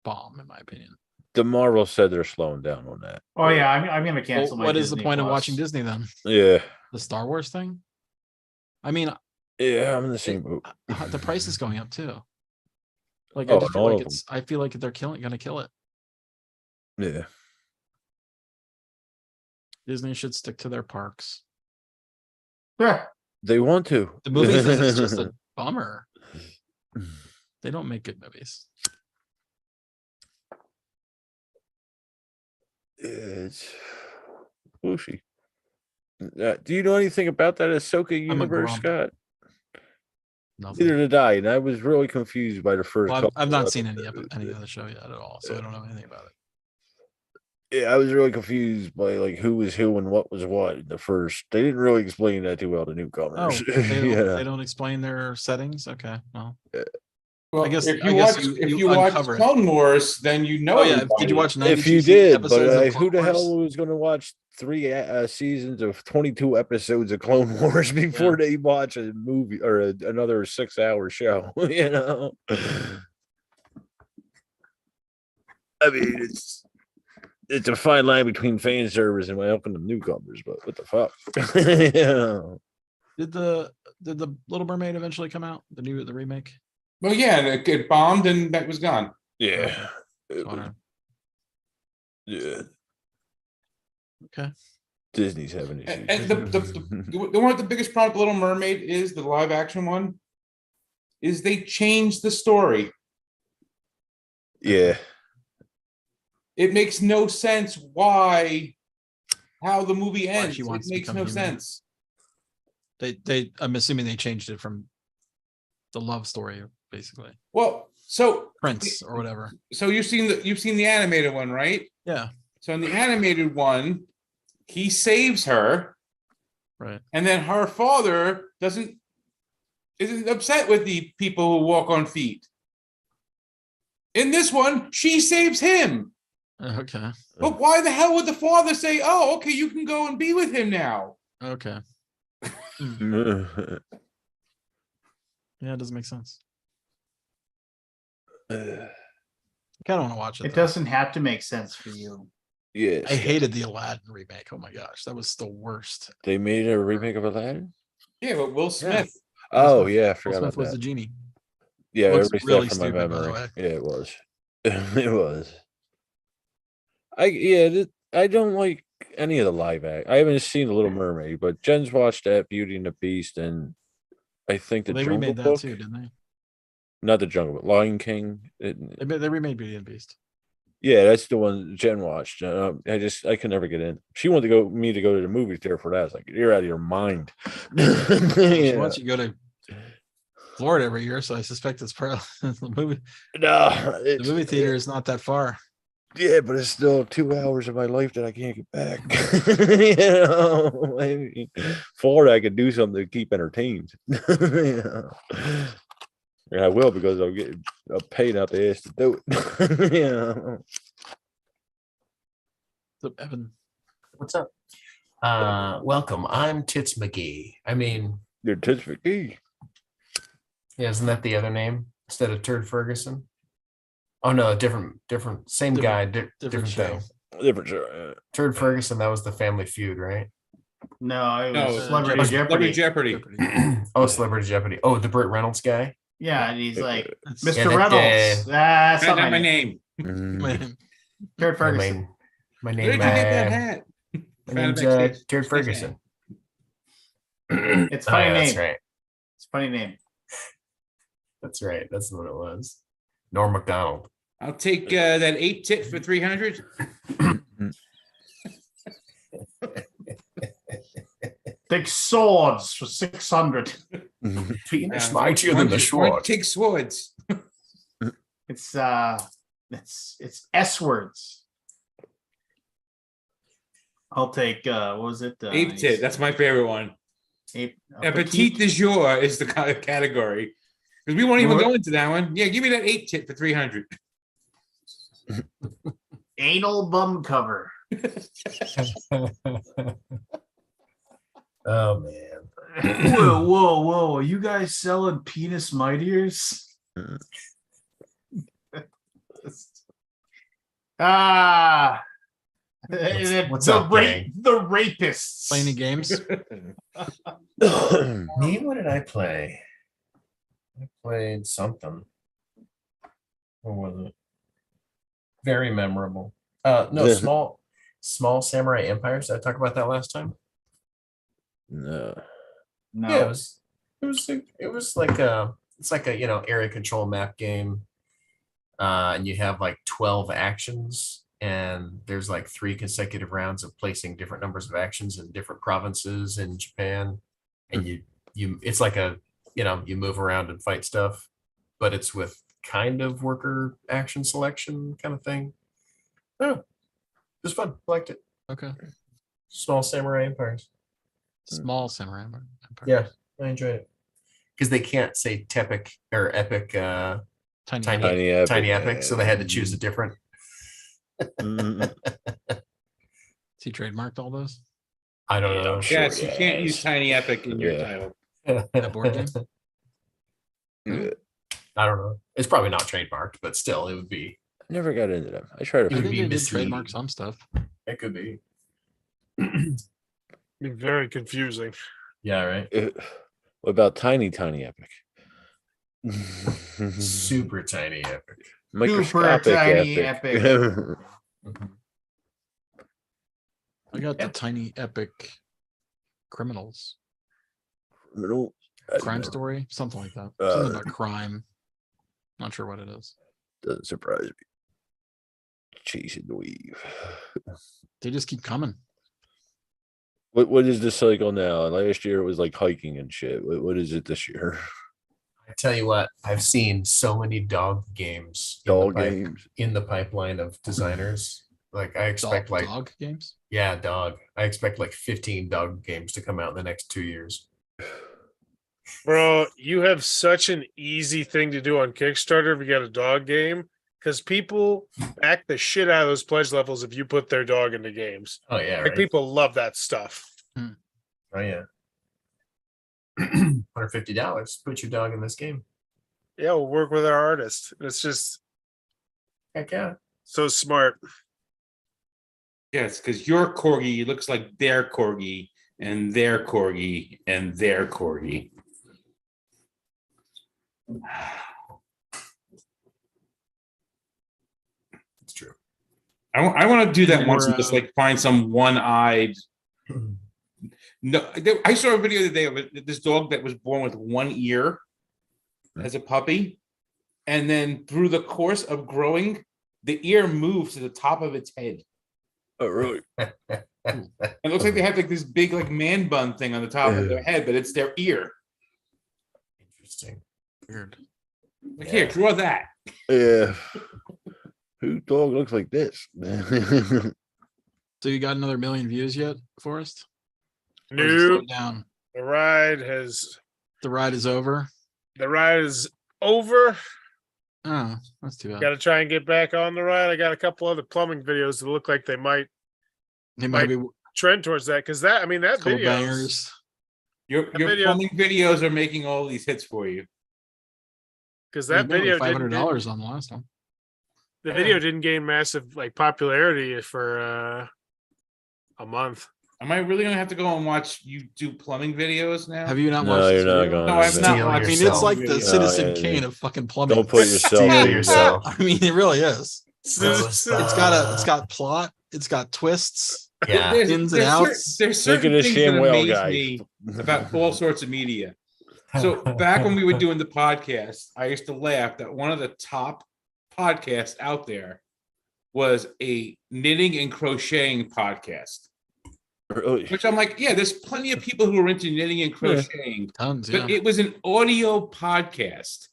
bomb, in my opinion. the Marvel said they're slowing down on that. Oh yeah, I'm gonna cancel Well, my what is the Disney point of Plus. watching Disney then? Yeah. The Star Wars thing? I mean, Yeah, I'm in the same boat. the price is going up too. Like, Oh, I just feel all like of them. I feel like they're gonna kill it. Yeah. Disney should stick to their parks. Yeah. They want to. The movie thing is just a bummer. They don't make good movies. It's whooshy. Do you know anything about that Ahsoka I'm a universe, grump. Scott? Nothing. Neither did I, and I was really confused by the first. Well, couple I've not of seen any episodes. of the show yet at all, so I don't know anything about it. Yeah, I was really confused by like who was who and what was what in the first. They didn't really explain that too well to Oh, newcomers. they yeah. don't explain their settings. Okay, well, Well, I guess- if I you guess watch you watch uncover it. Clone Wars, then you know. Oh yeah, did everybody. you watch 92 If you did, but episodes of who Clone the Wars? hell was going to watch 3 seasons of 22 episodes of Clone Wars before they watch a movie or another 6-hour show? You know, I mean, it's a fine line between fan service and welcome newcomers, but what the fuck? Yeah. Did the Little Mermaid eventually come out? The remake? Well, yeah, it bombed and that was gone. Yeah. Just wondering. Yeah. Okay. Disney's having issues. And the one of the biggest problem with Little Mermaid is the live action one. Is they changed the story. Yeah. It makes no sense how the movie ends. she It wants to makes become no human. sense. I'm assuming they changed it from the love story, basically. Well, so Prince or whatever. So you've seen the animated one, right? Yeah. So in the animated one, he saves her, Right. and then her father isn't upset with the people who walk on feet. In this one, she saves him. Okay. But why the hell would the father say, "Oh, okay, you can go and be with him now"? Okay. Yeah, it doesn't make sense. I kind of want to watch it. It though. doesn't have to make sense for you. Yes. I hated the Aladdin remake. Oh my gosh, that was the worst. They made a remake of Aladdin? Yeah, but Will Smith. Oh, Smith- yeah, I Will forgot Smith about was that. the genie. Yeah, Looks everybody really stole from my stupid, by the memory. way. Yeah, it was. It was. I don't like any of the live act. I haven't seen The Little Mermaid, but Jen's watched that Beauty and the Beast, and I think the Well, they Jungle remade that Book. too, didn't they? Not the Jungle Book, Lion King. They remade Beauty and the Beast. Yeah, that's the one Jen watched. I could never get in. She wanted to me to go to the movie theater for that. I was like, you're out of your mind. She Yeah. wants you to go to Florida every year, so I suspect it's probably the movie. No, The movie theater is not that far. Yeah, but it's still 2 hours of my life that I can't get back. You know, I mean, Florida, I could do something to keep entertained. You know? And I will because I'll get paid out the ass to do it. You know? So Evan, What's up? Welcome. I'm Tits McGee. I mean, Your tits for key. yeah, isn't that the other name instead of Turd Ferguson? Oh no, different, same Different- guy, different different show. thing. Different show. Turd Ferguson, that was the Family Feud, right? No, it No, was Celebrity Celebrity Jeopardy. Jeopardy. Oh, Celebrity Jeopardy. Oh, the Burt Reynolds guy. Yeah, and he's like, It's- Mr. Yeah, that, Reynolds. That's Not not my name. Mm. Turd My Ferguson. name, my Where name, did you get that hat? my Found it name's backstage. Turd Nice Ferguson. It's a funny yeah, name. That's right. It's a funny name. That's right. That's what it was. Norm Macdonald. I'll take that 8 tit for 300. Take swords for 600. Penis Why mightier don't than the you- why don't you sword. take swords. It's S words. I'll take what was it? Ape tit. That's my favorite one. Ape, Appetit du jour is the category. Because we won't even What? go into that one. Yeah, give me that 8 tit for 300. anal bum cover. Oh man. Whoa! Are you guys selling penis mightiers? Ah, What's the up, gang? the rapists. play any games? Me, what did I play? I played something. What was it? Very memorable. No, small samurai empires. Did I talk about that last time? No. No, Yeah, it was like it's like a area control map game. And you have like 12 actions, and there's like 3 consecutive rounds of placing different numbers of actions in different provinces in Japan. And you it's like a you move around and fight stuff, but it's with kind of worker action selection kind of thing. Oh, it was fun. I liked it. Okay. Small samurai empires. Small samurai empire. Yeah, I enjoyed it. Because they can't say tepic or epic Tiny. tiny epic, so they had to choose a different. Mm. Has he trademarked all those? I don't know. Yes, you can't yes. use Tiny Epic in your Yeah. title. That board game? Yeah. I don't know. It's probably not trademarked, but still, it would be. Never got into them. I tried I to. would think be they did misleading. trademark some stuff. It could be. Be very confusing. Yeah. Right. What about tiny epic? Super tiny epic. Microscopic tiny epic. Mhm. I got the Yep. tiny epic criminals Criminal. crime story, something like that. Uh, Something about crime. Not sure what it is. Doesn't surprise me. Chasing the weave. They just keep coming. What is the cycle now? Last year it was like hiking and shit. What is it this year? I tell you what, I've seen so many dog games. Dog games. in the pipeline of designers. Like I expect, like Dog games. yeah, dog. I expect like 15 dog games to come out in the next 2 years. Bro, you have such an easy thing to do on Kickstarter if you got a dog game. because people back the shit out of those pledge levels if you put their dog into games. Oh yeah, Like right. people love that stuff. Oh yeah. $150. Put your dog in this game. Yeah, we'll work with our artist. It's just Heck yeah. so smart. Yes, because your corgi looks like their corgi and their corgi and their corgi. It's true. I want to do that And once we're, and just like find some one-eyed. No, I saw a video the other day of this dog that was born with one ear as a puppy, and then through the course of growing, the ear moved to the top of its head. Oh, really? It looks like they have like this big like man bun thing on the top of their head, but it's their ear. Interesting. Weird. Like, here, draw that. Yeah. Who dog looks like this? So you got another 1 million views yet, Forrest? Or is it slowed Nope. down. The ride has The ride is over. over. Oh, that's too bad. Got to try and get back on the ride. I got a couple other plumbing videos that look like they might They might be trend towards that because that a that couple video bangers. Your video- plumbing videos are making all these hits for you. because That that video $500 on the last one. the video didn't gain massive like popularity for a month. Am I really gonna have to go and watch you do plumbing videos now? Have you not No, watched this you're not video? going. No, I've to. not Steal watched. I mean, it's yourself. like the videos. Citizen yeah, Kane yeah. of fucking plumbing. Don't put yourself. Steal in yourself. I mean, it really is. It's Rosebud. got plot. It's got twists. Yeah. There's- Ins and there's outs. There's Think of certain this things that ShamWow amaze guy. me about all sorts of media. So back when we were doing the podcast, I used to laugh that one of the top podcasts out there was a knitting and crocheting podcast. Really? Which I'm like, yeah, there's plenty of people who are into knitting and crocheting, Tons, yeah. but it was an audio podcast.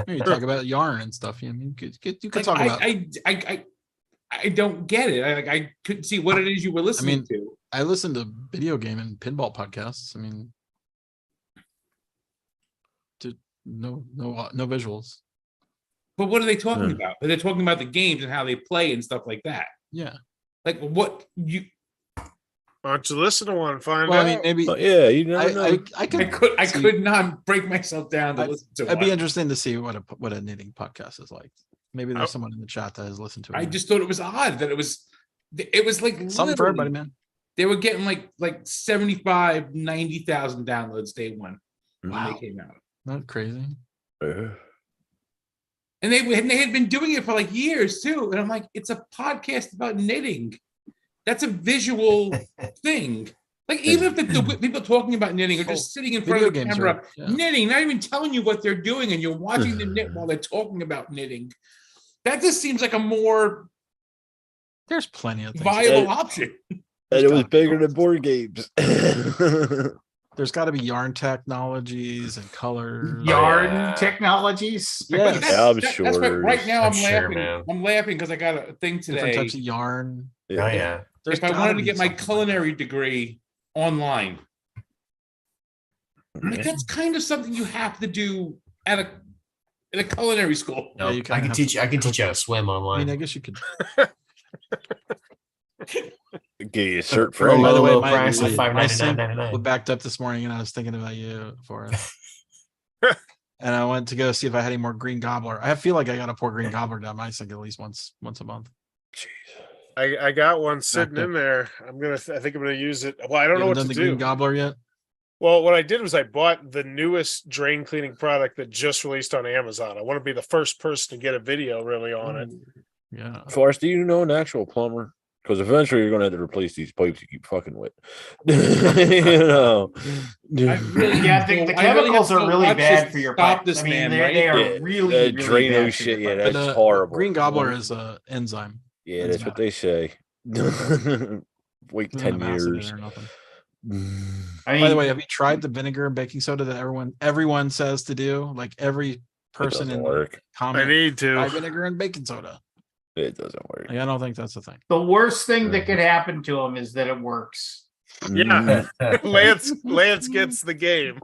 You talk about yarn and stuff. I mean, you could Like, talk about. I don't get it. I couldn't see what it is you were listening to. I listen to video game and pinball podcasts. I mean, no visuals. But what are they talking Hmm. about? They're talking about the games and how they play and stuff like that. Yeah. Like what you Why don't you listen to one and find Well, out? I mean, maybe Oh, yeah, you never know. I could. I see- could not break myself down to listen to It'd be one. interesting to see what a knitting podcast is like. Maybe there's Oh. someone in the chat that has listened to it. I just thought it was odd that it was like something for everybody, literally- man. They were getting like 75, 90,000 downloads day one when Wow. they came out. Not crazy. And they had been doing it for like years too. And I'm like, it's a podcast about knitting. That's a visual thing. Like even if the people talking about knitting are just sitting in front Video of the games camera are- yeah. knitting, not even telling you what they're doing, and you're watching them knit while they're talking about knitting. That just seems like a more There's plenty of things. viable option. And it was bigger than board games. There's got to be yarn technologies and colors. Yarn yeah. technologies. Yes. Yeah, I'm That's why sure. right now I'm I'm sure, laughing. man. I'm laughing because I got a thing Different today. types of yarn. Oh yeah. There's If I gotta wanted to be get my something like culinary degree online, like that's kind of something you have to do at a culinary school. No, you I kinda can have teach. to- I can teach you how to swim that. I online. mean, I guess you could. Get you a cert For a for By the low, way, low my- price of my $5.99.99. backed up this morning and I was thinking about you for it. And I went to go see if I had any more green gobbler. I feel like I got to pour green gobbler down my sink at least once a month. I got one sitting up. in there. I think I'm gonna use it. Well, I don't You know what haven't to done the green do. gobbler yet? Well, what I did was I bought the newest drain cleaning product that just released on Amazon. I want to be the first person to get a video really on it. Yeah. Forrest, do you know an actual plumber? Because eventually you're gonna have to replace these pipes you keep fucking with. You know. I really Yeah, have the to go- I really chemicals have to are go really watch bad this for your Stop pipes. this I mean, man, they, right? they are Yeah, really, that really Drano bad for shit, your yeah, pipes. that's horrible. Green gobbler is a enzyme. Yeah, that's what they say. Wait There's 10 no acid in years. it or nothing. I mean, By the way, have you tried the vinegar and baking soda that everyone says to do? Like every It person doesn't in work. I comment, need try to. vinegar and baking soda. It doesn't work. Like, I don't think that's the thing. the worst thing that could happen to them is that it works. Yeah. Lance gets the game.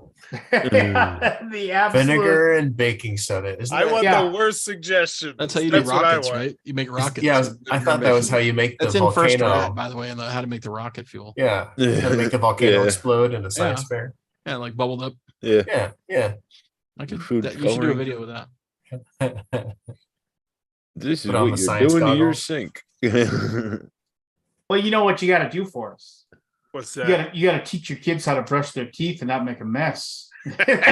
The absolute Vinegar and baking soda. Isn't I that- want Yeah. the worst suggestion. That's how you do what I rockets, want. right? You make is- rockets. Yeah, with I vinegar thought and that was baking how soda. you make the That's in first volcano. grad, by the way, and how to make the rocket fuel. Yeah, how to make a volcano Yeah. explode in a science fair. Yeah, like bubbled up. Yeah. Yeah, yeah. I could. Food You should do a coloring. video with that. This is Put on what the you're science doing to your goggles. sink. Well, you know what you got to do for us. What's You that? got to teach your kids how to brush their teeth and not make a mess. Those He are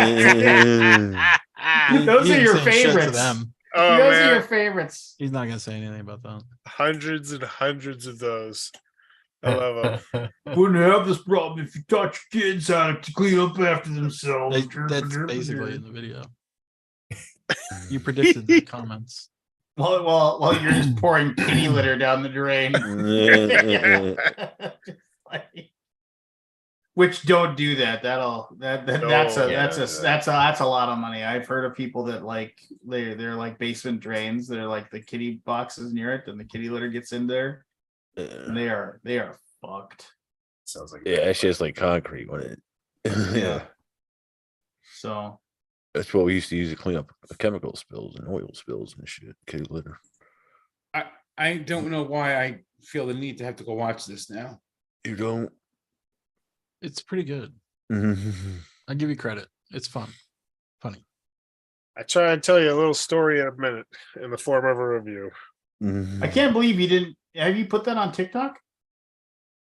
ain't your saying shit to favorites. them. Oh Those are your man, favorites. He's not gonna say anything about that. hundreds and hundreds of those. I love them. Wouldn't have this problem if you taught your kids how to clean up after themselves. That's basically in the video. You predicted the comments. Well, you're just pouring kitty litter down the drain. Which don't do that. That's a lot of money. I've heard of people that like they're like basement drains. They're like the kitty boxes near it, and the kitty litter gets in there. And they are fucked. Sounds like Yeah, it's just like concrete when it. Yeah. So That's what we used to use to clean up chemical spills and oil spills and shit. Kitty litter. I don't know why I feel the need to have to go watch this now. You don't. It's pretty good. I'll give you credit. It's fun. Funny. I try and tell you a little story in a minute in the form of a review. I can't believe you didn't. Have you put that on TikTok?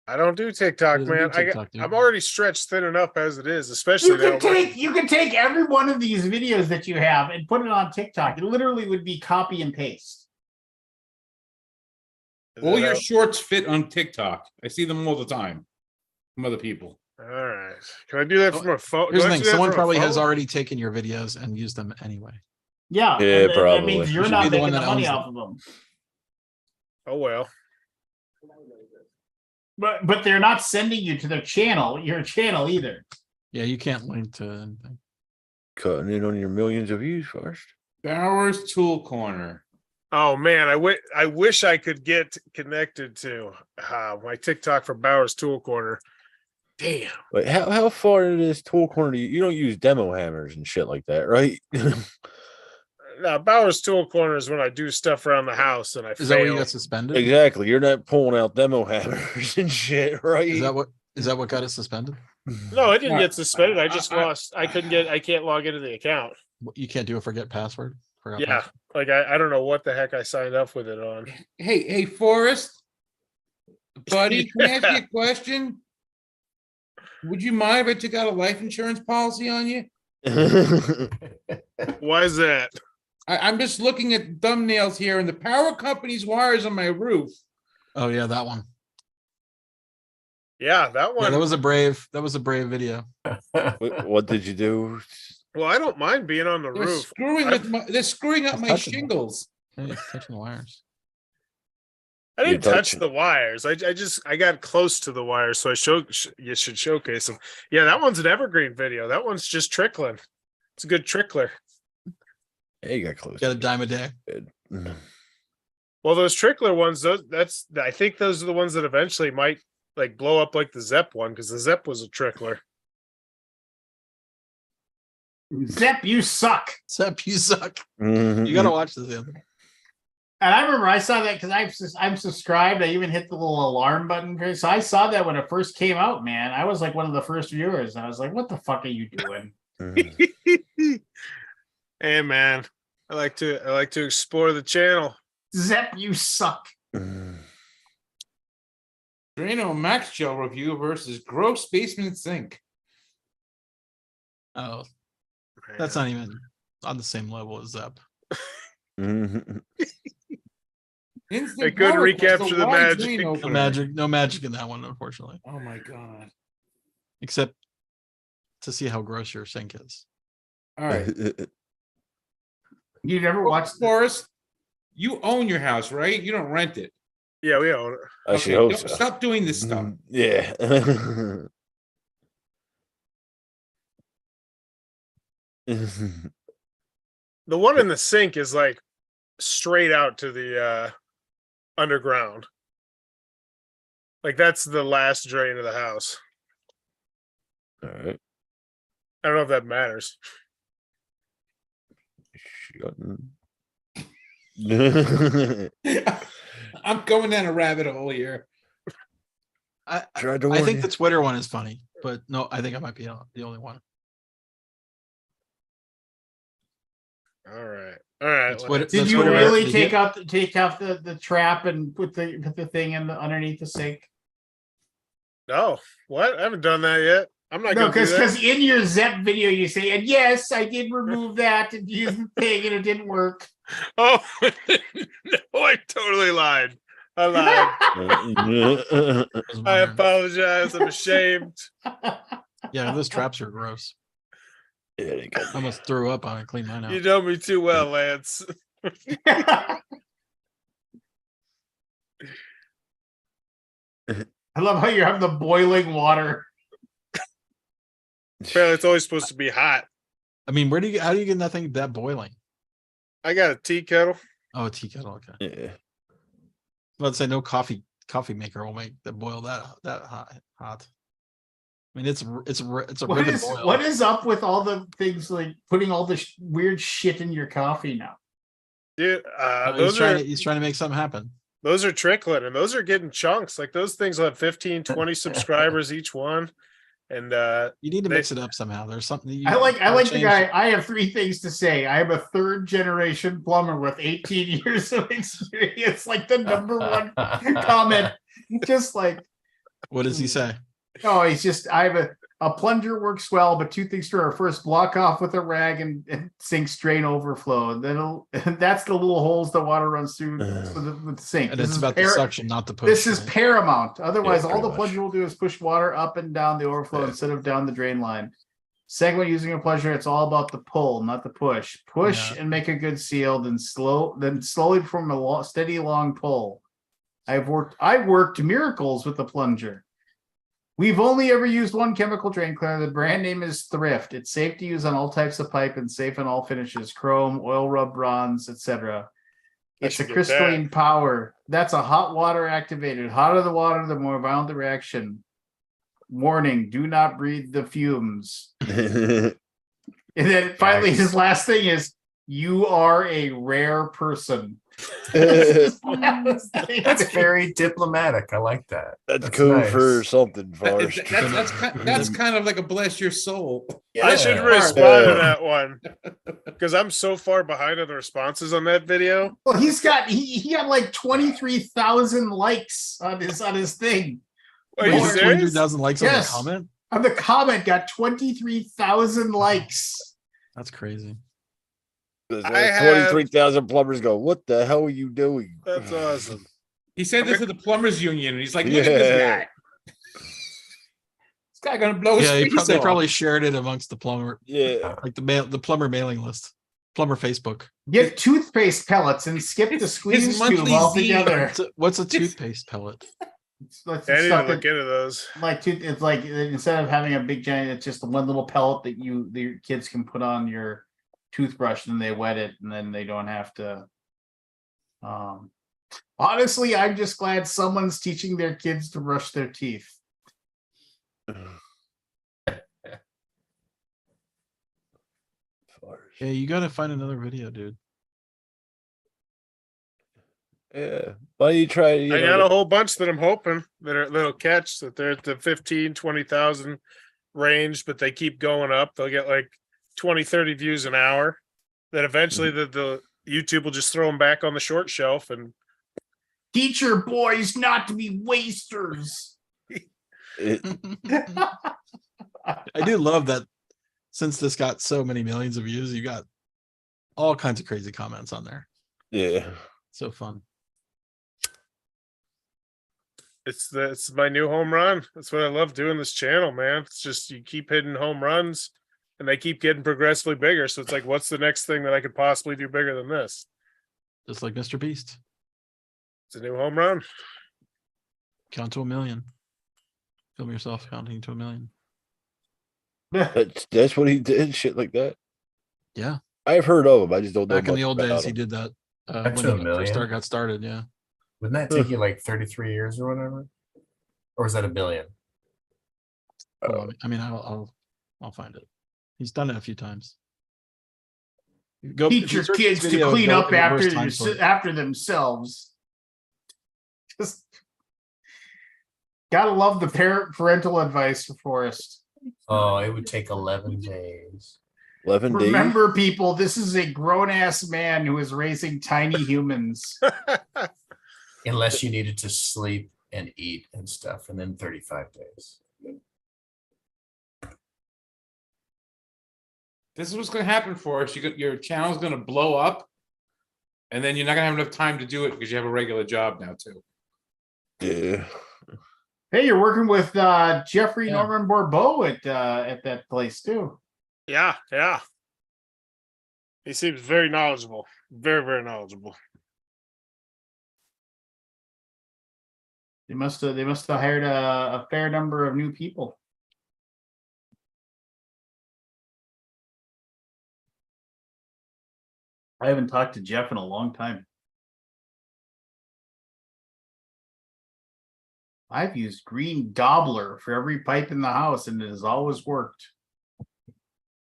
I don't do TikTok, He doesn't man. do TikTok, dude. I'm already stretched thin enough as it is, especially You can take every one of these videos that you have and put it on TikTok. It literally would be copy and paste. All your shorts fit on TikTok. I see them all the time from other people. All right. Can I do that from a phone? Here's the thing. Someone probably has already taken your videos and used them anyway. Yeah, Yeah, and that probably. means You you're should not be the making one the that money owns off of them. Oh well. But they're not sending you to their channel, your channel either. Yeah, you can't link to anything. Cutting in on your millions of views first. Bowers Tool Corner. Oh man, I wish I could get connected to my TikTok for Bowers Tool Corner. Damn. Wait, how far into this tool corner do you don't use demo hammers and shit like that, right? Now Bowers Tool Corner is when I do stuff around the house and I Is that what you fail. got suspended? Exactly. You're not pulling out demo hammers and shit, right? Is that what got it suspended? No, I didn't get suspended. I just lost. I can't log into the account. You can't do a forget password? Forgot Yeah. password? Like I don't know what the heck I signed up with it on. Hey, Forrest, buddy, can I ask you a question? Would you mind if I took out a life insurance policy on you? Why is that? I'm just looking at thumbnails here, and the power company's wires on my roof. Oh yeah, that one. Yeah, that one. Yeah, that was a brave video. What did you do? Well, I don't mind being on the They're roof. they're screwing up my touching them. shingles. Hey, it's touching the wires. I didn't You touch touch- the wires. I got close to the wires, so you should showcase them. Yeah, that one's an evergreen video. That one's just trickling. It's a good trickler. Hey, you got close. Got a dime a day. Well, those trickler ones, I think those are the ones that eventually might like blow up like the Zep one, because the Zep was a trickler. Zep, you suck. Sep, you suck. Mhm. You gotta watch this. Anthony. And I remember I saw that because I'm subscribed. I even hit the little alarm button. So I saw that when it first came out, man. I was like one of the first viewers. I was like, what the fuck are you doing? Mhm. Hey man, I like to explore the channel. Zep, you suck. Mhm. Drano Max Gel review versus Gross Basement Sink. Oh, that's not even on the same level as Zep. Mhm. Instant They couldn't power recapture plus a the wide magic. drain No opener. no magic in that one, unfortunately. Oh my god. Except to see how gross your sink is. All right. You never watched Forrest, you own your house, right? You don't rent it. Yeah, we own it. I should hope so. Stop doing this stuff. Mhm. Yeah. Mhm. The one in the sink is like straight out to the underground. Like that's the last drain of the house. All right. I don't know if that matters. I'm going down a rabbit hole here. Tried to I warn think you. the Twitter one is funny, but no, I think I might be the only one. All right. All right. That's what it- Did that's you what it- really they take get- out the trap and put the thing underneath the sink? No, what? I haven't done that yet. I'm not No, gonna do that. because in your Zep video you say, and yes, I did remove that and use the thing and it didn't work. Oh no, I totally lied. I lied. Was I wondering. apologize. I'm ashamed. Yeah, those traps are gross. Yeah, they got I almost threw up on it, clean mine You out. know me too well, Lance. I love how you have the boiling water. Apparently, it's always supposed to be hot. I mean, how do you get nothing that boiling? I got a tea kettle. Oh, a tea kettle. Okay. Yeah. Let's say no coffee maker will make the boil that hot. I mean, it's a What ribbon is boil. what is up with all the things like putting all the weird shit in your coffee now? Dude, He's trying to make something happen. those are trickling and those are getting chunks. Like those things will have 15, 20 subscribers each one. And You need to They- mix it up somehow. There's something you I like the change guy. it. I have three things to say. I am a third generation plumber with 18 years of experience. Like the number one comment. Just like, What does he say? oh, he's just I have a plunger works well, but two things to our first block off with a rag and sink drain overflow. And then that's the little holes the water runs through with the sink. And This it's is about the suction, not the push. This is right? paramount. Otherwise, Yeah, all the pretty plunger will do is push water up and down the overflow Yeah. instead of down the drain line. Second one, using a plunger, it's all about the pull, not the push. Push Yeah. and make a good seal, then slowly from a steady long pull. I worked miracles with the plunger. We've only ever used one chemical drain cleaner. The brand name is Thrift. It's safe to use on all types of pipe and safe on all finishes: chrome, oil rub bronze, etc. I It's a should get crystalline power. That's a hot water activated. Hotter the water, the more violent the reaction. Warning: do not breathe the fumes. And then finally, his last thing is, "You are a rare person." That's That's very diplomatic. I like that. That's code for nice. something, Forrest. That's kind of like a bless your soul. I should Yeah. respond to that one because I'm so far behind on the responses on that video. Well, he got like 23,000 likes on his thing. Are Wait, you is it serious? 22,000 likes on Yes. the comment? On the comment, got 23,000 likes. That's crazy. I have- 23,000 plumbers go, what the hell are you doing? That's awesome. He said this to the plumbers union, and he's like, "Look at Yeah. this guy. This guy gonna blow his Yeah, face they off." probably shared it amongst the plumber, Yeah. like the plumber mailing list, plumber Facebook. Get toothpaste pellets and skip the squeeze tube monthly altogether. What's a toothpaste pellet? Let's I need to stuff look it, into those. it's like instead of having a big giant, it's just one little pellet that the kids can put on your toothbrush and they wet it and then they don't have to. Honestly, I'm just glad someone's teaching their kids to brush their teeth. Yeah, you gotta find another video, dude. Yeah. Why don't you try? I got a whole bunch that I'm hoping that'll catch, that they're at the 15, 20,000 range, but they keep going up. They'll get like 20, 30 views an hour. Then eventually the YouTube will just throw them back on the short shelf and Teach your boys not to be wasters. I do love that since this got so many millions of views, you got all kinds of crazy comments on there. Yeah. So fun. it's my new home run. That's what I love doing this channel, man. It's just you keep hitting home runs and they keep getting progressively bigger. So it's like, what's the next thing that I could possibly do bigger than this? Just like Mr. Beast. It's a new home run. Count to 1 million. Film yourself counting to 1 million. That's what he did, shit like that. Yeah. I've heard of him. I just don't know. Back in the much old about days, he him. did that. Up When to he $1 million? first got started, yeah. Wouldn't that take you like 33 years or whatever? Or is that a billion? Hold on. I mean, I'll find it. He's done it a few times. Go Teach your search kids this to video, clean go up in reverse after time sort. after themselves. Just gotta love the parental advice for Forrest. Oh, it would take 11 days. 11 days. Remember, people, this is a grown ass man who is raising tiny humans. Unless you needed to sleep and eat and stuff, and then 35 days. This is what's going to happen for us. Your channel's going to blow up, and then you're not going to have enough time to do it because you have a regular job now too. Yeah. Hey, you're working with Jeffrey Yeah. Norman Borbeau at that place too. Yeah, yeah. He seems very knowledgeable. Very, very knowledgeable. They must have hired a fair number of new people. I haven't talked to Jeff in a long time. I've used green gobbler for every pipe in the house, and it has always worked.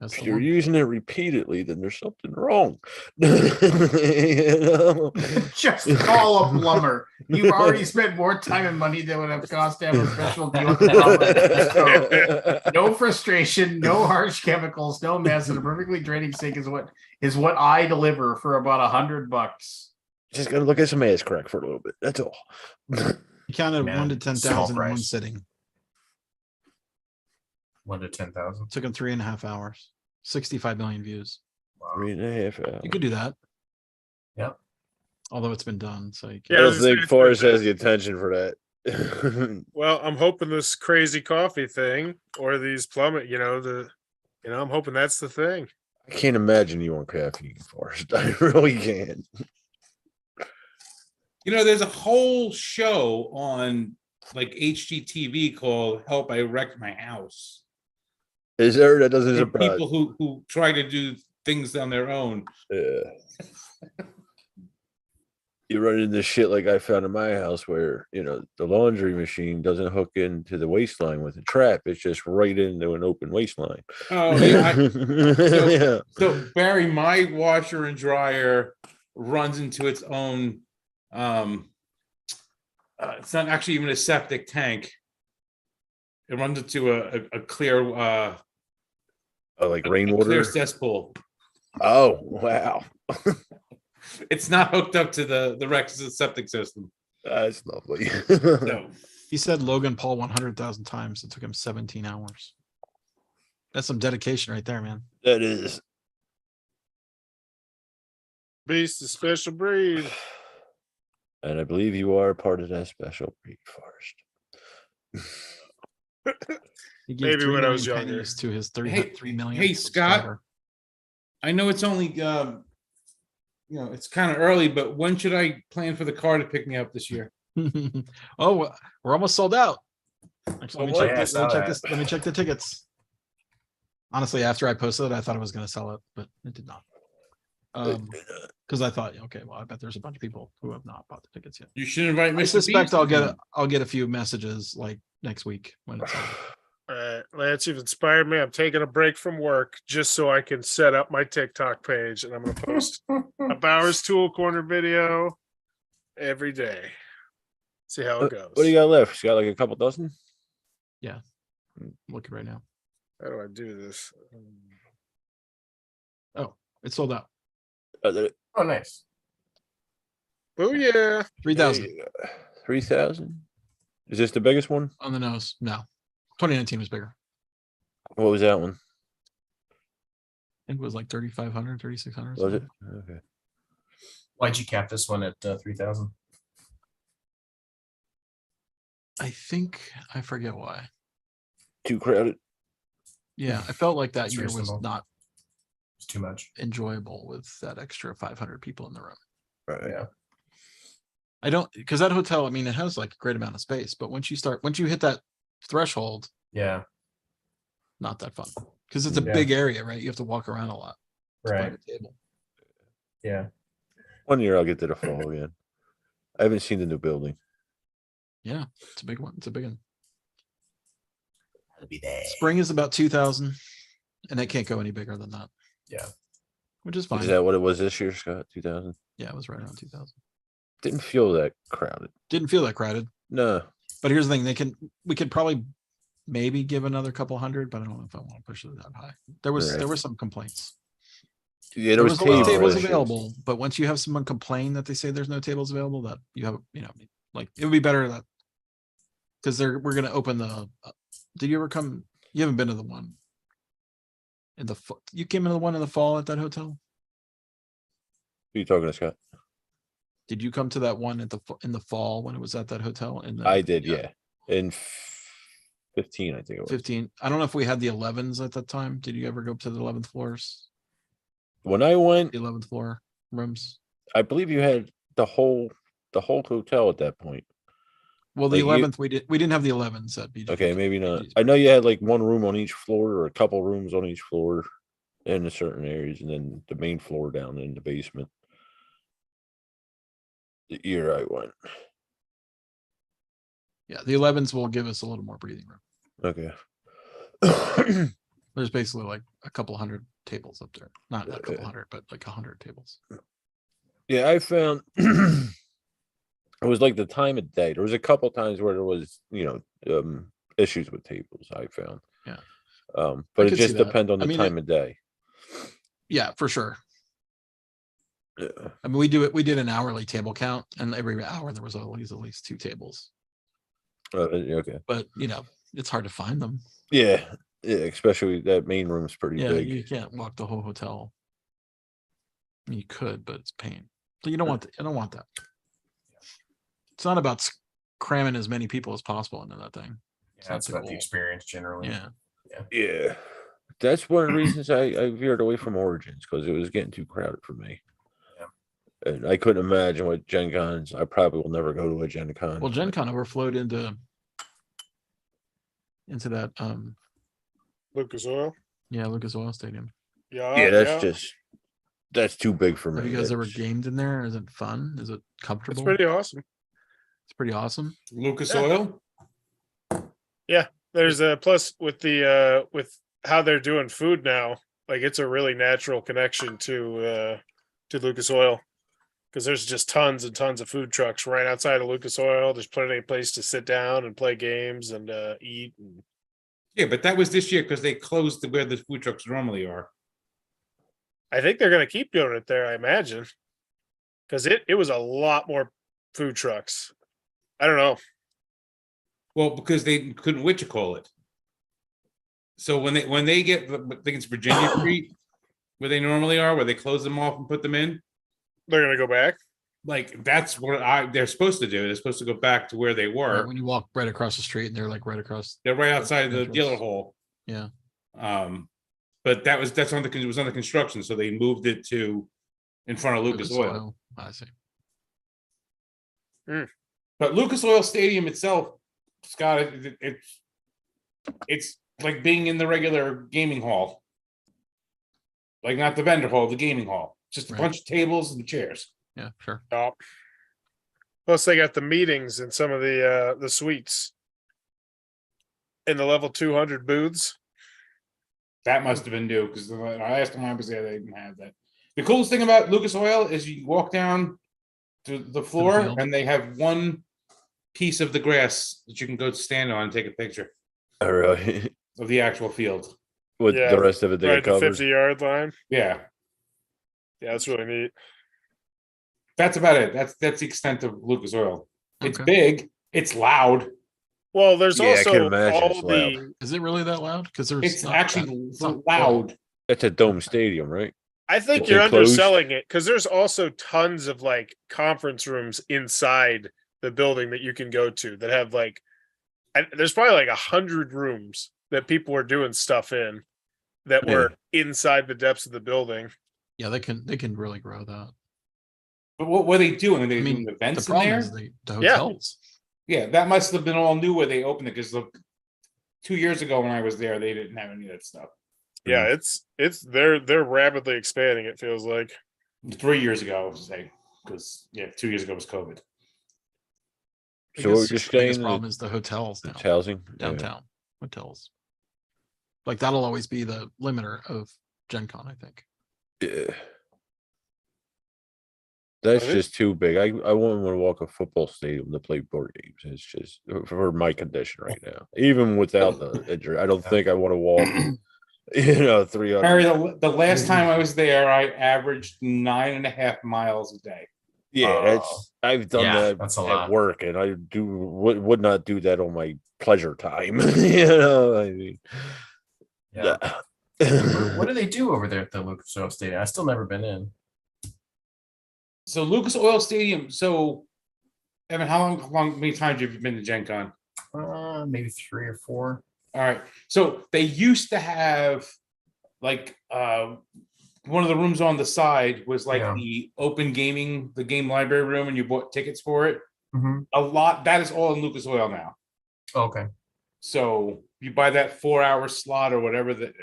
That's If the you're one. using it repeatedly, then there's something wrong. You know? Just call a plumber. You've already spent more time and money than would have cost to have a special deal with the plumber. So, no frustration, no harsh chemicals, no mess, and a perfectly draining sink is what I deliver for about $100. Just gotta look at some ass crack for a little bit. That's all. He counted Man, 1 to small 10,000 in one price. sitting. 1 to 10,000. Took him 3.5 hours. 65 million views. 3.5 hours. You could do that. Yep. Although it's been done, so you I can. Yeah, I don't was gonna think say, Forrest has the attention for that. Well, I'm hoping this crazy coffee thing or these plummet, I'm hoping that's the thing. I can't imagine you on caffeine, Forrest. I really can't. There's a whole show on like HGTV called "Help I Wrecked My House." Is there that doesn't There are surprise? people who try to do things on their own. Yeah. You run into shit like I found in my house where, the laundry machine doesn't hook into the waistline with a trap. It's just right into an open waistline. Oh, yeah. Yeah. So Barry, my washer and dryer runs into its own. It's not actually even a septic tank. It runs into a clear Oh, like clear rainwater. cesspool. Oh, wow. It's not hooked up to the Rex septic system. That's lovely. So He said Logan Paul 100,000 times. It took him 17 hours. That's some dedication right there, man. That is. Beast is special breed. And I believe you are part of that special breed, Forrest. He gave Maybe 3 when I was million younger. pennies to his 3 Hey, 3 million. hey, Scott. I know it's only it's kind of early, but when should I plan for the car to pick me up this year? Oh, we're almost sold out. Actually, Oh, boy, I saw that. Let me check the tickets. Honestly, after I posted it, I thought I was going to sell it, but it did not. Because I thought, okay, well, I bet there's a bunch of people who have not bought the tickets yet. You should invite Mr. I suspect Beast I'll to get come. I'll get a few messages like next week when it's over. Lance, you've inspired me. I'm taking a break from work just so I can set up my TikTok page, and I'm going to post a Bowers Tool Corner video every day. See how it goes. What do you got left? You got like a couple dozen? Looking right now. How do I do this? It's sold out. Oh, nice. Oh yeah. 3,000 3,000? Is this the biggest one? on the nose. No, 2019 was bigger. What was that one? I think it was like 3,500, 3,600. Was it? Okay. Why'd you cap this one at 3,000? I think I forget why. Too crowded. Yeah, I felt like that That's year was reasonable. not It's too much. enjoyable with that extra 500 people in the room. Right. Yeah. I don't, because that hotel, I mean, it has like a great amount of space, but once you hit that threshold, Yeah. not that fun because it's a Yeah. big area, right? You have to walk around a lot. to find Right. a table. Yeah. One year I'll get to the fall again. I haven't seen the new building. Yeah, it's a big one. It's a big one. gonna be there. Spring is about 2,000, and it can't go any bigger than that. Yeah. Which is fine. Is that what it was this year, Scott? 2000? Yeah, it was right around 2,000. Didn't feel that crowded. Didn't feel that crowded. No. But here's the thing: we could probably maybe give another couple hundred, but I don't know if I want to push it that high. There Right. were some complaints. Yeah, There was a lot of tables issues. available, but once you have someone complain that they say there's no tables available, that you have, like it would be better that because we're gonna open the. Did you ever come? You haven't been to the one. You came into the one in the fall at that hotel. Who you talking to, Scott? Did you come to that one in the fall when it was at that hotel? I did, yeah. In 15, I think it was. 15. I don't know if we had the 11s at that time. Did you ever go up to the 11th floors? When I went, The 11th floor rooms? I believe you had the whole hotel at that point. Well, the Like you- 11th, we didn't have the 11s at BG. Okay, maybe not. I know you had like one room on each floor or a couple rooms on each floor in the certain areas, and then the main floor down in the basement. The year I went. Yeah, the 11s will give us a little more breathing room. Okay. There's basically like a couple hundred tables up there. Not a couple Okay. hundred, but like 100 tables. Yeah, I found it was like the time of day. There was a couple times where there was, issues with tables, I found. Yeah. But it could see just that. depends on I the mean, time of day. Yeah, for sure. Yeah. I mean, we did an hourly table count, and every hour there was always at least 2 tables. Okay. But it's hard to find them. Yeah. Yeah, especially that main room's pretty Yeah, big. you can't walk the whole hotel. You could, but it's pain. So you don't want I don't want that. It's not about cramming as many people as possible into that thing. Yeah, it's not the about the goal. experience generally. Yeah. Yeah. That's one of the reasons I veered away from Origins, because it was getting too crowded for me. Yeah. And I couldn't imagine what Gen Cons. I probably will never go to a Gen Con. Well, Gen Con overflowed into that Lucas Oil. Lucas Oil Stadium. Yeah, that's too big for me. Have you guys ever That's- gamed in there? Is it fun? Is it It's comfortable? pretty awesome. It's pretty awesome. Lucas Yeah. Oil. There's a plus with the with how they're doing food now. Like it's a really natural connection to Lucas Oil because there's just tons and tons of food trucks right outside of Lucas Oil. There's plenty of place to sit down and play games and eat. And Yeah, but that was this year because they closed where the food trucks normally are. I think they're gonna keep doing it there. I imagine because it was a lot more food trucks. I don't know. Well, because they couldn't call it. So when they get, I think it's Virginia Street, where they normally are, where they close them off and put them in. They're gonna go back. Like that's what they're supposed to do. They're supposed to go back to where they were. Right, when you walk right across the street, and they're like right across. They're right outside of the Entrance. dealer hall. Yeah. But it was under construction, so they moved it to in front of Lucas Oil. I see. But Lucas Oil Stadium itself, Scott, it's like being in the regular gaming hall. Like not the vendor hall, the gaming hall. Just a Right. bunch of tables and chairs. Yeah, sure. Top. Plus, they got the meetings in some of the suites in the level 200 booths. That must have been new because the last time I was there, they didn't have that. The coolest thing about Lucas Oil is you walk down to the floor field. and they have one piece of the grass that you can go stand on and take a picture All right. of the actual field. With Yeah, the rest of it, they Right, the covered. 50-yard line. Yeah, Yeah, that's really neat. that's about it. That's the extent of Lucas Oil. It's Okay. big. It's loud. Well, there's Yeah, I can also imagine all it's the. Is it really that loud? Because there's It's not actually that- it's not loud. It's a dome stadium, right? I think It's you're enclosed. underselling it because there's also tons of like conference rooms inside the building that you can go to that have like. There's probably like 100 rooms that people were doing stuff in that were inside the depths of the building. Yeah, they can really grow that. But what were they doing? Are they I mean, doing the events in problem there? is the Yeah. hotels. Yeah, that must have been all new where they opened it because 2 years ago when I was there, they didn't have any of that stuff. Yeah, it's they're rapidly expanding. It feels like. 3 years ago, I was saying, because 2 years ago was COVID. I So what guess you're the biggest saying problem is the hotels now. It's housing. Yeah. Downtown hotels. Like that'll always be the limiter of Gen Con, I think. Yeah. That's Okay. just too big. I wouldn't want to walk a football stadium to play board games. It's just for my condition right now. Even without the injury, I don't think I want to walk, 300. Harry, the last time I was there, I averaged 9.5 miles a day. Yeah, that's I've done Yeah, that that's a at lot. work, and I would not do that on my pleasure time. I mean, Yeah. yeah. What do they do over there at the Lucas Oil Stadium? I still never been in. So Lucas Oil Stadium. So, Evan, how many times have you been to Gen Con? Maybe 3 or 4. All right. So they used to have like one of the rooms on the side was like Yeah. the open gaming, the game library room, and you bought tickets for it. Mm-hmm. A lot that is all in Lucas Oil now. Okay. So you buy that 4-hour slot or whatever, the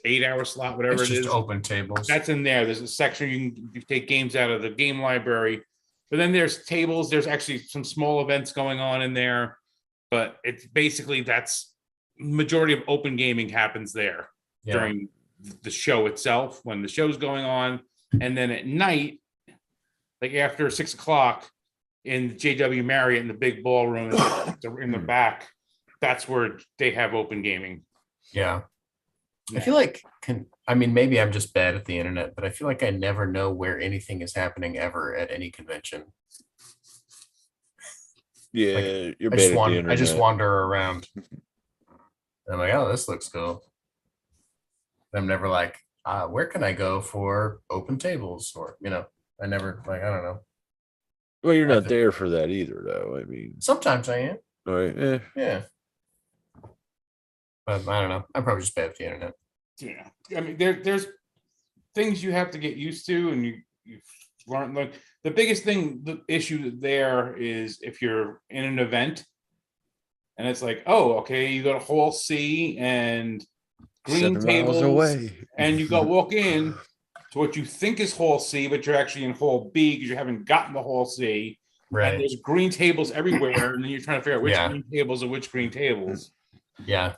8-hour slot, whatever It's it just is. open tables. That's in there. There's a section you take games out of the game library, but then there's tables. There's actually some small events going on in there, but it's basically that's majority of open gaming happens there Yeah. during the show itself when the show's going on, and then at night, like after 6 o'clock in the JW Marriott in the big ballroom in the back, that's where they have open gaming. Yeah. I feel like I mean, maybe I'm just bad at the internet, but I feel like I never know where anything is happening ever at any convention. Yeah, you're I bad just at the internet. I just wander around. I'm like, oh, this looks cool. I'm never like, where can I go for open tables? Or, I never I don't know. Well, you're not there for that either, though. I mean, Sometimes I am. right? Yeah. But I don't know. I'm probably just bad at the internet. Yeah, I mean, there's things you have to get used to, and you learn. Like the biggest thing, the issue there is if you're in an event, and it's like, oh, okay, you go to Hall C and green 7 miles tables, away, and you go walk in to what you think is Hall C, but you're actually in Hall B because you haven't gotten to Hall C. Right. And there's green tables everywhere, and then you're trying to figure out which Yeah. green tables are which green tables. Yeah.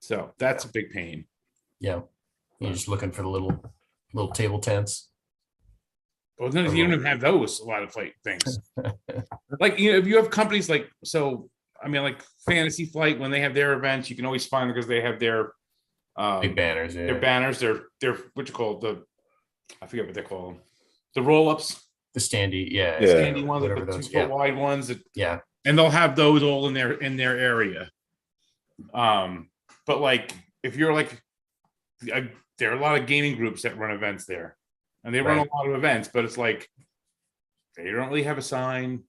So that's a big pain. Yeah. You're just looking for the little table tents. Well, no, you don't even have those. A lot of things. Like if you have companies like I mean, like Fantasy Flight, when they have their events, you can always find them because they have their Big banners. Yeah. their banners. They're what you call I forget what they call them. The roll-ups, The standee. Yeah. standing ones, like Whatever the those. 2 foot Yeah. wide ones. Yeah. And they'll have those all in their area. But like if you're like, there are a lot of gaming groups that run events there, and they run Right. a lot of events, but it's like they don't really have a sign.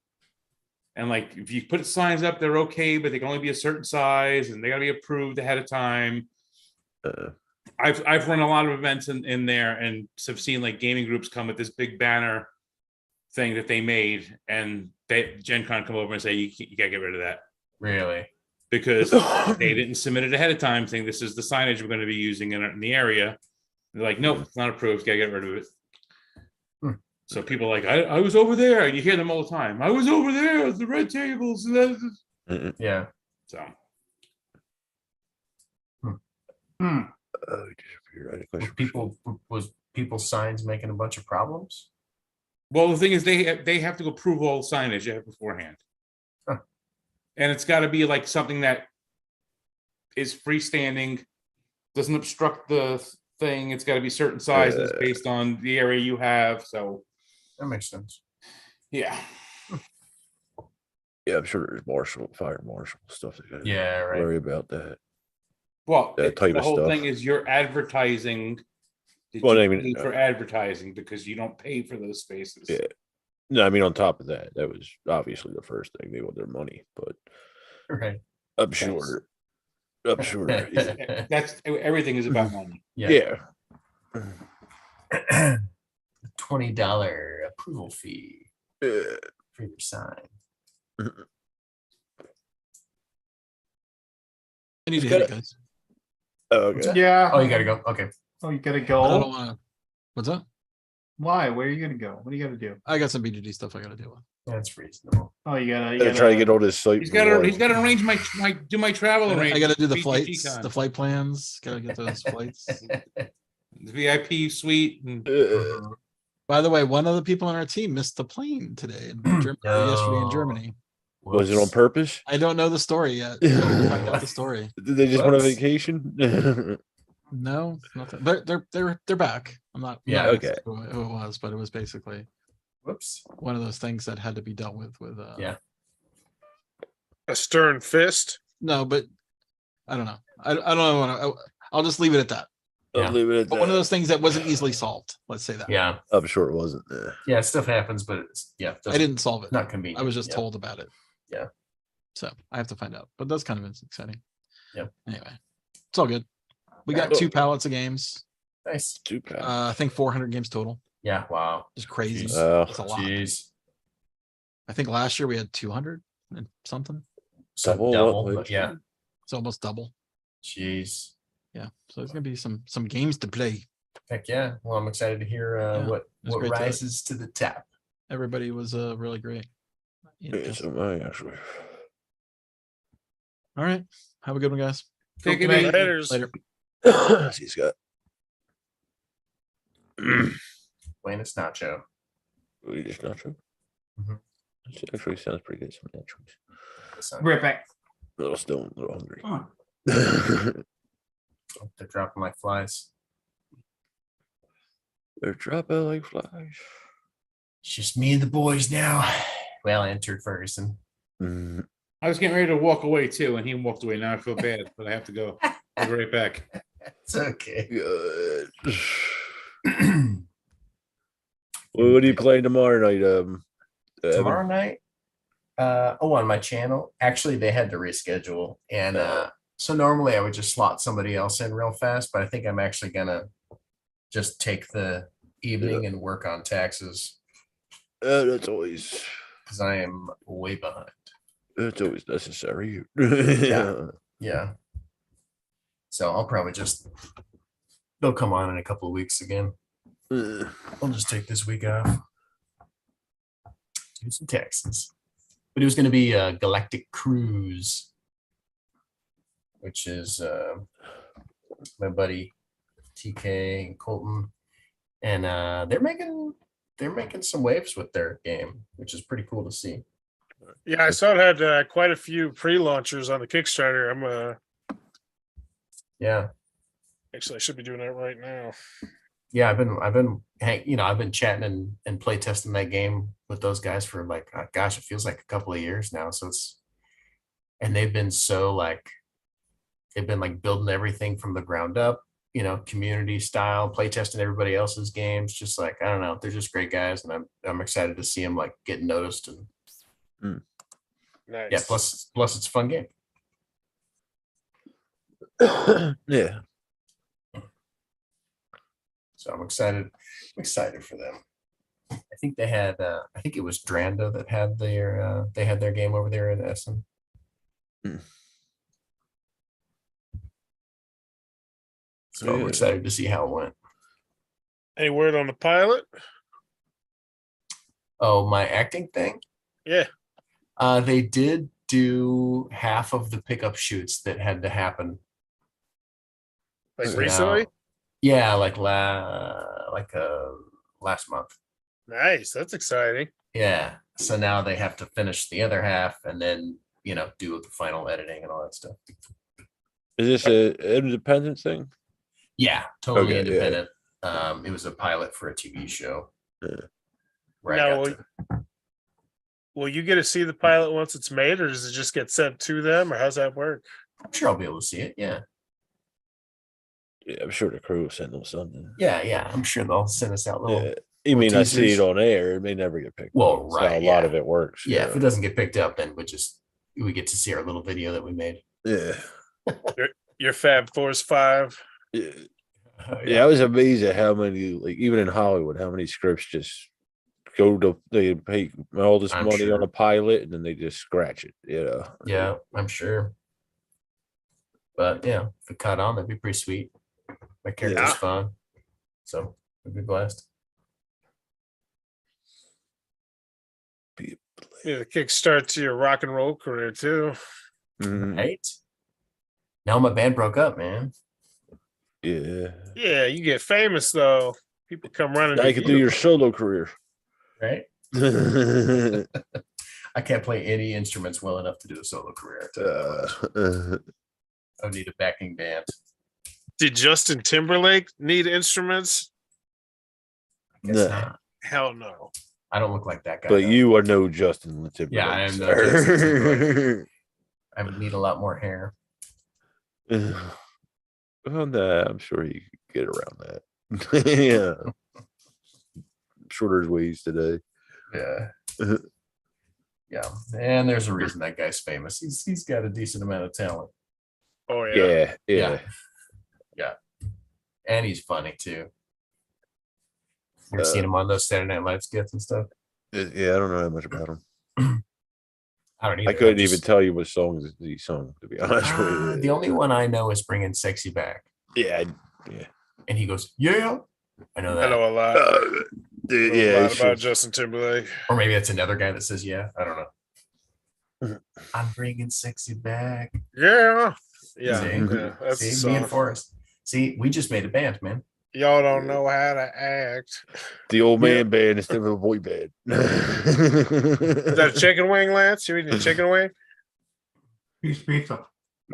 And like if you put signs up, they're okay, but they can only be a certain size, and they got to be approved ahead of time. I've run a lot of events in there, and have seen like gaming groups come with this big banner thing that they made, and Gen Con come over and say you gotta get rid of that Really? because they didn't submit it ahead of time saying this is the signage we're going to be using in the area. They're like, nope, it's not approved, gotta get rid of it. So people are like, I was over there, and you hear them all the time. I was over there at the red tables. Yeah. So Was people's signs making a bunch of problems? well, the thing is, they have to approve all signage beforehand, Huh. and it's got to be like something that is freestanding, doesn't obstruct the thing. It's got to be certain sizes based on the area you have. So That makes sense. yeah, Yeah, I'm sure there's fire marshal stuff. They gotta Yeah. Right. worry about that. well, That type the of whole stuff. thing is you're advertising. Did Well, you I mean, pay for advertising because you don't pay for those spaces? Yeah. No, I mean, on top of that, that was obviously the first thing. They want their money, but Right. I'm sure. That's everything is about money. Yeah. $20 approval fee for your sign. I need to It's hit it, gotta- guys. Okay. Yeah. Oh, you gotta go. Okay. Oh, you gotta I don't go. want to. What's up? Why? Where are you gonna go? What do you gotta do? I got some BGG stuff I gotta deal with. That's reasonable. Oh, you gotta. Gotta try to get all this site. He's got to arrange my travel I arrangements. gotta do the BGG flights, con. the flight plans, gotta get those flights. The VIP suite. And By the way, one of the people on our team missed the plane today in Germany, yesterday in No. Germany. Was it on Whoops. I purpose? don't know the story yet. I gotta find out the story. Did they just want a Whoops. vacation? No, nothing. They're back. I'm not. Yeah, not okay. Who it was, but it was basically Whoops. one of those things that had to be dealt with. Yeah. A stern fist. No, but I don't know. I don't know. I'll just leave it at that. Yeah. I'll leave it at But one of that. those things that wasn't easily solved. Let's say that. Yeah. I'm sure it wasn't. Yeah. Stuff happens, but it's I didn't solve it. not convenient. I was just Yeah. told about it. Yeah. So I have to find out. But that's kind of exciting. Yeah. Anyway, it's all good. We got Yeah. 2 pallets of games. Nice. Too bad. I think 400 games total. Yeah. Wow. Just crazy. Jeez. It's a lot. Jeez. I think last year we had 200 and something. So Double double, what, but yeah. It's almost double. Jeez. Yeah. So there's gonna be some games to play. Heck yeah. Well, I'm excited to hear Yeah, what it's great to- rises to the top. Everybody was really great. Yeah, Yeah, so my actually. all right. Have a good one, guys. Take it Okay. easy. Laters. Later. See, Scott. Buenos Nacho. We just nacho. Mhm. It actually sounds pretty good. Some nachos. Listen, Right back. A little stoned, a little hungry. Oh, they're dropping like flies. They're dropping like flies. It's just me and the boys now. Well, entered Ferguson. Mm, I was getting ready to walk away too, and he walked away. Now I feel bad, but I have to go. I'll be right back. It's okay. good. Well, what are you playing tomorrow night? Evan? Tomorrow night. On my channel. Actually, they had to reschedule. And so normally I would just slot somebody else in real fast, but I think I'm actually gonna just take the evening and work on taxes That's always because I am way behind. necessary. Yeah. So I'll probably they'll come on in a couple of weeks again. I'll just take this week off. Do some taxes. But it was going to be a Galactic Cruise, which is my buddy TK and Colton. And they're making some waves with their game, which is pretty cool to see. Yeah, I saw it had quite a few pre-launchers on the Kickstarter. Yeah. Actually, I should be doing that right now. Yeah, I've been chatting and play testing that game with those guys for like, gosh, it feels like a couple of years now. So and they've been building everything from the ground up, community style, play testing everybody else's games. Just like, I don't know, they're just great guys, and I'm excited to see them like getting noticed. And Nice. yeah, plus it's a fun game. Yeah. So I'm excited for them. I think they had I think it was Dranda that had their game over there in Essen. So I'm Yeah. excited to see how it went. Any word on the pilot? Oh, my acting thing? Yeah. They did do half of the pickup shoots that had to happen. Like So recently? now- yeah, like last month. Nice. That's exciting. Yeah. So now they have to finish the other half and then, do the final editing and all that stuff. Is this an independent thing? Yeah, totally Okay, yeah. independent. It was a pilot for a TV show. Yeah. Where Now, I got will- Will you get to see the pilot once it's made, or does it just get sent to them, or how's that work? I'm sure I'll be able to see it. Yeah. Yeah, I'm sure the crew will send them something. Yeah. I'm sure they'll send us out little. Yeah. You may not see teasers. it on air. It may never get picked Well, up. That's how right, a lot yeah. of it works. Yeah, if it doesn't get picked up, then we get to see our little video that we made. Yeah. Your Fab Force 5. Yeah. Yeah, I was amazed at how many, like even in Hollywood, how many scripts just they pay all this I'm money sure. on a pilot and then they just scratch it. Yeah, I'm sure. But yeah, if it caught on, that'd be pretty sweet. My character's Yeah. fun. So it'd be blessed. Yeah, the kickstart to your rock and roll career too. Mhm. Right? Now my band broke up, man. Yeah. Yeah, you get famous though. People come running Now to you can do your solo career. Right? uh, I can't play any instruments well enough to do a solo career. I'll tell you that much. I would need a backing band. Did Justin Timberlake need instruments? Guess nah. not. Hell no. I don't look like that guy. But though. you are no Justin Timberlake. Yeah, I am no sir. Justin Timberlake. I would need a lot more hair. Well, nah, I'm sure you could get around that. Yeah. I'm sure there's ways today. Yeah. Yeah. And there's a reason that guy's famous. He's got a decent amount of talent. Oh yeah. Yeah. Yeah. Yeah. And he's funny too. You ever seen him on those Saturday Night Live skits and stuff? Yeah, I don't know that much about him. I don't either. I couldn't just- even tell you what songs he sung, to be honest with you. The only one I know is Bringing Sexy Back. Yeah. Yeah. And he goes, yeah. I know I that. know a lot. Dude, I know yeah. a lot it's about just- Justin Timberlake. Or maybe that's another guy that says, yeah. I don't know. I'm bringing sexy back. Yeah. Yeah. See? Yeah. That's the See, me and song. Forrest. See, we just made a band, man. Y'all don't know how to act. The old Yeah. man band instead of a boy band. Is that a chicken wing, Lance? You eating a chicken wing? Peace pizza.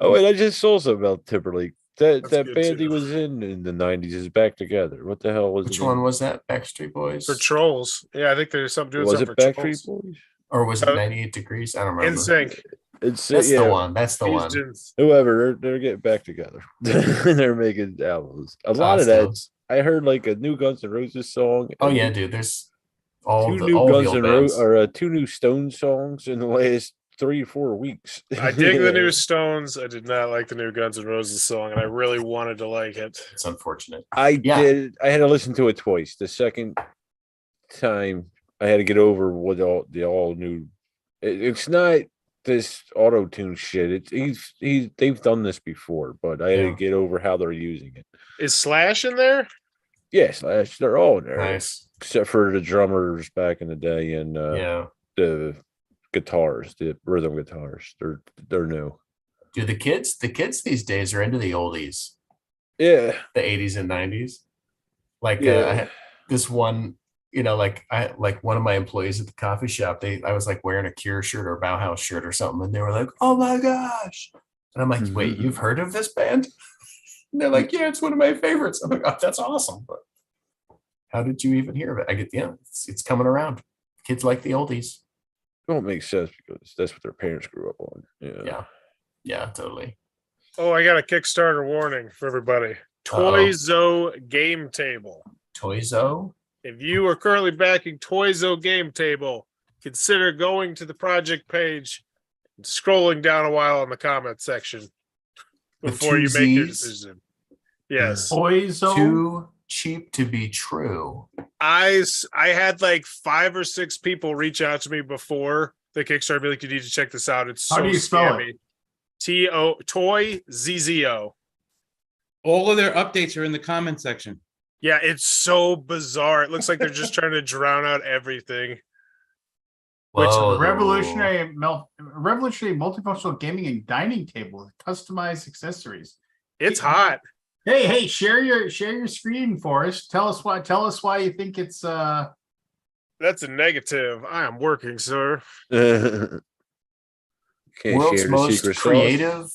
Oh, wait, I just saw something about Timberlake. That That's that good, band he too. was in the 90s is back together. What the hell was Which it? one was that? Backstreet Boys? For trolls. Yeah, I think there's something to do with Was it something for Backstreet trolls. Boys? Or was it Uh, 98 Degrees? I don't remember. In sync. It's That's yeah, the one. That's the one. whoever they're getting back together. They're making albums. A lot of that. I heard like a new Guns N' Roses song. Oh and yeah, dude. There's all two the new all the Guns old N' bands. Roses or two new Stone songs in the last 3-4 weeks. I dig the new Stones. I did not like the new Guns N' Roses song, and I really wanted to like it. It's unfortunate. I Yeah. did. I had to listen to it twice. The second time, I had to get over what the all new. It's not this auto tune shit. They've done this before, but I had Yeah. to get over how they're using it. Is Slash in there? Yes, they're all in there, Nice. except for the drummers back in the day and Yeah. the guitars, the rhythm guitars. They're new. Dude, the kids these days are into the oldies, Yeah, the 80s and 90s. Like Yeah. I had this one, like one of my employees at the coffee shop, I was like wearing a Cure shirt or Bauhaus shirt or something, and they were like, "Oh my gosh!" And I'm like, "Wait, you've heard of this band?" And they're like, "Yeah, it's one of my favorites." I'm like, "Oh, that's awesome!" But how did you even hear of it? I get, it's coming around. Kids like the oldies. it don't make sense because that's what their parents grew up on. Yeah. Yeah, totally. Oh, I got a Kickstarter warning for everybody. Uh-oh. Toyzo Game Table. Toyzo. If you are currently backing Toyzo Game Table, consider going to the project page and scrolling down a while in the comment section With before two you make your Zs? decision. Yes. Poiso. Too cheap to be true. I had like 5 or 6 people reach out to me before the Kickstarter, be like, you need to check this out. It's so How do you spell scammy. Toy ZZO. All of their updates are in the comment section. Yeah, it's so bizarre. It looks like they're just trying to drown out everything. Which Whoa. Revolutionary multifunctional gaming and dining table with customized accessories. It's hot. Hey, share your screen for us. Tell us why you think it's That's a negative. I am working, sir. Can't World's share the most secret sauce. creative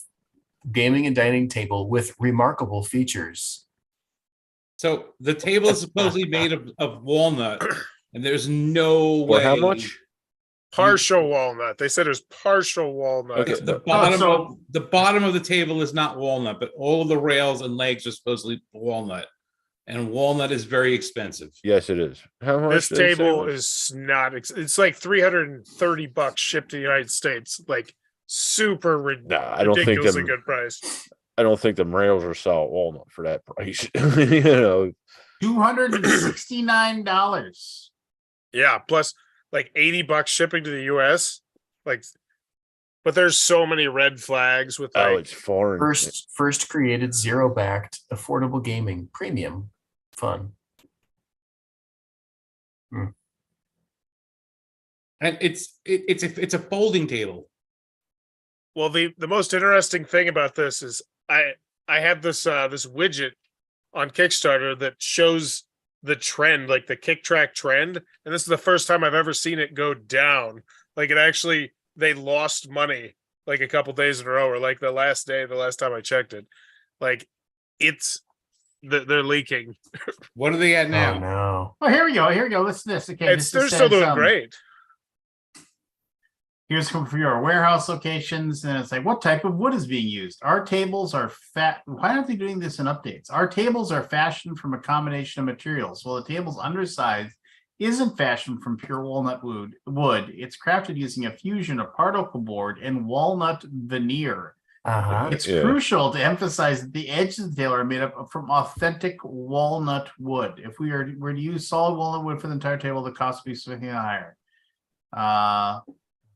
gaming and dining table with remarkable features. So the table is supposedly made of walnut, and there's no For way. how much? Partial walnut. They said it was partial walnut. Okay. The bottom, so- of, the bottom of the table is not walnut, but all of the rails and legs are supposedly walnut, and walnut is very expensive. Yes, it is. How much? This did they say it table was? is not. It's like $330 shipped to the United States. Like super Nah, I don't think ridiculously them. good price. I don't think them rails are solid walnut for that price. You know, $269. Yeah, plus like $80 shipping to the US. Like, but there's so many red flags with like it's foreign. First created zero-backed affordable gaming premium fun. And it's a folding table. Well, the most interesting thing about this is I have this this widget on Kickstarter that shows the trend, like the kick track trend, and this is the first time I've ever seen it go down. Like it actually, they lost money like a couple days in a row, or like the last time I checked it. Like they're leaking. What are they at Oh now? no. Oh, here we go. Here we go. Listen to this. Okay, They're still doing great. Here's for your warehouse locations, and it's like, what type of wood is being used? Our tables are fat. Why aren't they doing this in updates? Our tables are fashioned from a combination of materials. Well, the table's undersized isn't fashioned from pure walnut wood. It's crafted using a fusion of particle board and walnut veneer. Uh-huh. It's Yeah. crucial to emphasize that the edges of the table are made up from authentic walnut wood. If we were to use solid walnut wood for the entire table, the cost would be significantly higher.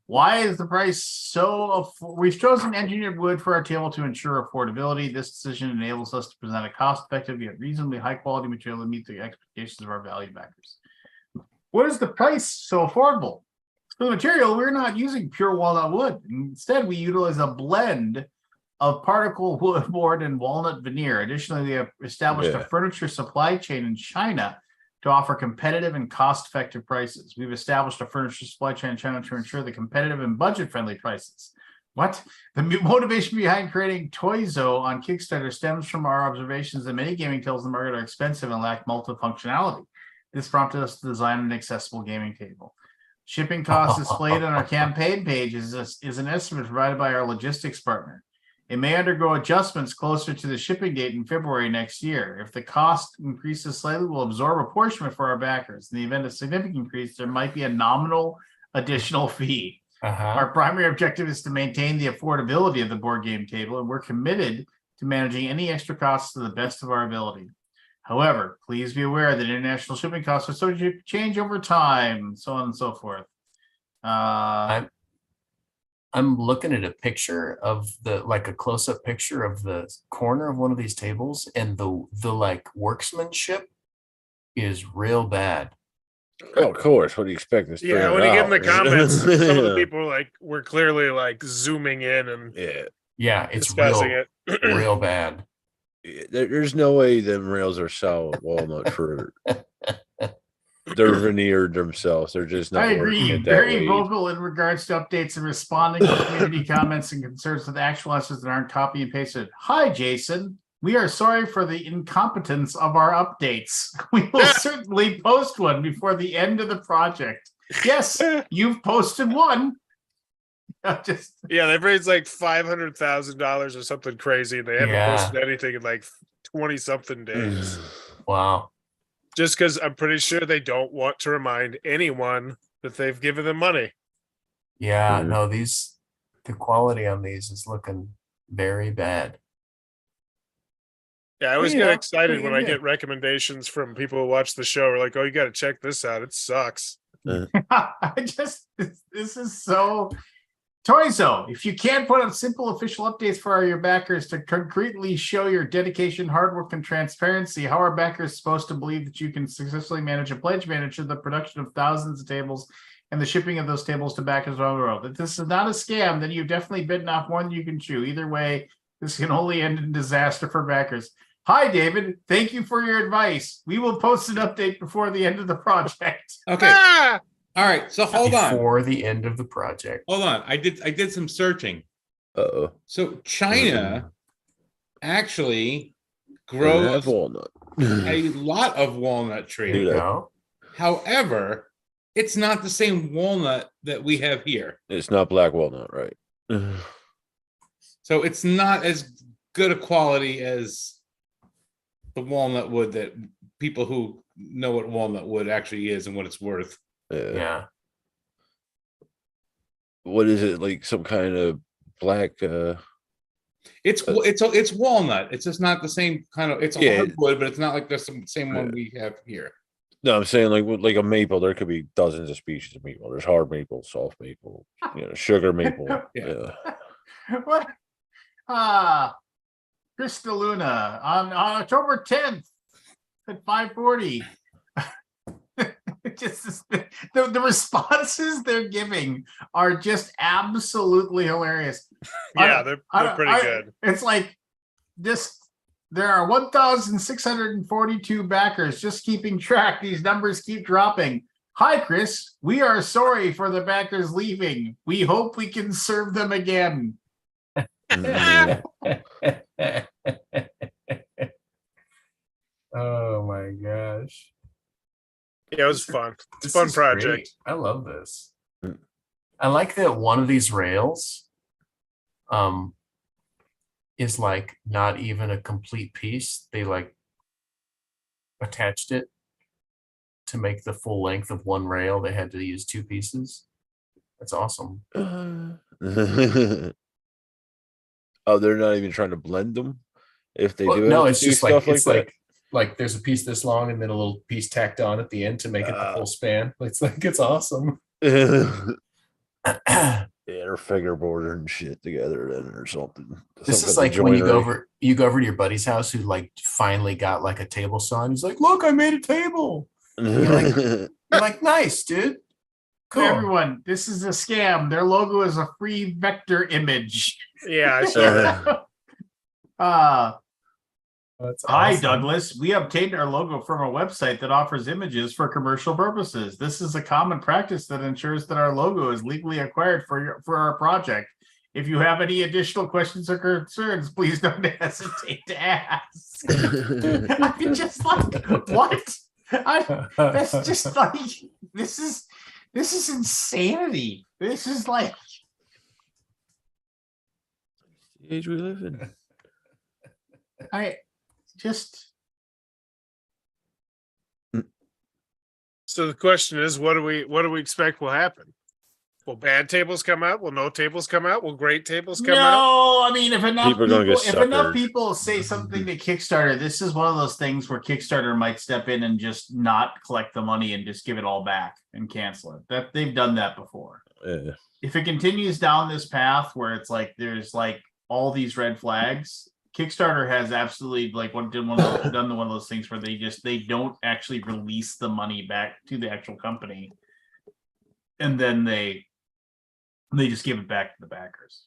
Why is the price so? We've chosen engineered wood for our table to ensure affordability. This decision enables us to present a cost-effective yet reasonably high-quality material to meet the expectations of our value backers. What is the price so affordable? For the material, we're not using pure walnut wood. Instead, we utilize a blend of particle wood board and walnut veneer. Additionally, we have established a furniture supply chain in China to offer competitive and cost-effective prices. We've established a furniture supply chain in China to ensure the competitive and budget-friendly prices. What? The motivation behind creating Toyzo on Kickstarter stems from our observations that many gaming tables in the market are expensive and lack multifunctionality. This prompted us to design an accessible gaming table. Shipping costs displayed on our campaign page is an estimate provided by our logistics partner. It may undergo adjustments closer to the shipping date in February next year. If the cost increases slightly, we'll absorb a portion of it for our backers. In the event of significant increase, there might be a nominal additional fee. Uh-huh. Our primary objective is to maintain the affordability of the board game table, and we're committed to managing any extra costs to the best of our ability. However, please be aware that international shipping costs are subject to change over time, so on and so forth. I'm looking at a picture of a close-up picture of the corner of one of these tables, and the like workmanship is real bad. Oh, of course. What do you expect? It's Yeah, when you get in the $300. comments, some of the people were clearly like zooming in and Yeah, it's discussing real, it. real bad. There's no way them rails are solid walnut for. They're veneered themselves. They're just not. I agree. working it that Very way. vocal in regards to updates and responding to community comments and concerns with actual answers that aren't copy and pasted. Hi, Jason. We are sorry for the incompetence of our updates. We will certainly post one before the end of the project. Yes, you've posted one. Yeah, they've raised like $500,000 or something crazy, and they haven't posted anything in like 20-something days. Wow. Just because I'm pretty sure they don't want to remind anyone that they've given them money. Yeah, no, the quality on these is looking very bad. Yeah, I always get excited when I get recommendations from people who watch the show. We're like, oh, you got to check this out. It sucks. This is so Toyzo. If you can't put up simple official updates for your backers to concretely show your dedication, hard work, and transparency, how are backers supposed to believe that you can successfully manage a pledge manager, the production of thousands of tables, and the shipping of those tables to backers around the world? If this is not a scam, then you've definitely bitten off more than you can chew. Either way, this can only end in disaster for backers. Hi, David. Thank you for your advice. We will post an update before the end of the project. Okay. All right. So hold on. Before the end of the project. Hold on. I did some searching. Uh-oh. So China actually They grows have walnut. a lot of walnut There you trees. go. However, it's not the same walnut that we have here. It's not black walnut, right? So it's not as good a quality as the walnut wood that people who know what walnut wood actually is and what it's worth. Yeah. What is it, like some kind of black It's walnut. It's just not the same kind of. It's a hardwood, but it's not like the same one we have here. No, I'm saying like a maple, there could be dozens of species of maple. There's hard maple, soft maple, sugar maple. Yeah. What? Krista Luna on October 10th at 5:40. just the responses they're giving are just absolutely hilarious. Yeah, they're pretty good. It's like this. There are 1,642 backers. Just keeping track. These numbers keep dropping. Hi, Chris. We are sorry for the backers leaving. We hope we can serve them again. Oh my gosh. Yeah, it was fun. It's a This fun is project. great. I love this. I like that one of these rails is like not even a complete piece. They like attached it to make the full length of one rail. They had to use two pieces. That's awesome. Oh, they're not even trying to blend them. If they Well, do, no, have to it's do just stuff like it's that. like there's a piece this long and then a little piece tacked on at the end to make it the full span. It's like it's awesome. Yeah, they're fingerboard and shit together then or something. This Some is type of like when joinery. you go over to your buddy's house who like finally got like a table saw. He's like, "Look, I made a table." You're like, "Nice, dude. Cool." Everyone, this is a scam. Their logo is a free vector image. Yeah, I saw that. That's Hi, awesome. Douglas. We obtained our logo from a website that offers images for commercial purposes. This is a common practice that ensures that our logo is legally acquired for our project. If you have any additional questions or concerns, please don't hesitate to ask. I mean, just like, what? That's just like, this is insanity. This is like, The age we live in. I just. So the question is, what do we expect will happen? Will bad tables come out? Will no tables come out? Will great tables come out? No, I mean, if enough People are gonna people, get if enough suckered. people say something to Kickstarter, this is one of those things where Kickstarter might step in and just not collect the money and just give it all back and cancel it. That they've done that before. Yeah. If it continues down this path where it's like there's like all these red flags, Kickstarter has absolutely like done one of those things where they don't actually release the money back to the actual company, and then they just give it back to the backers.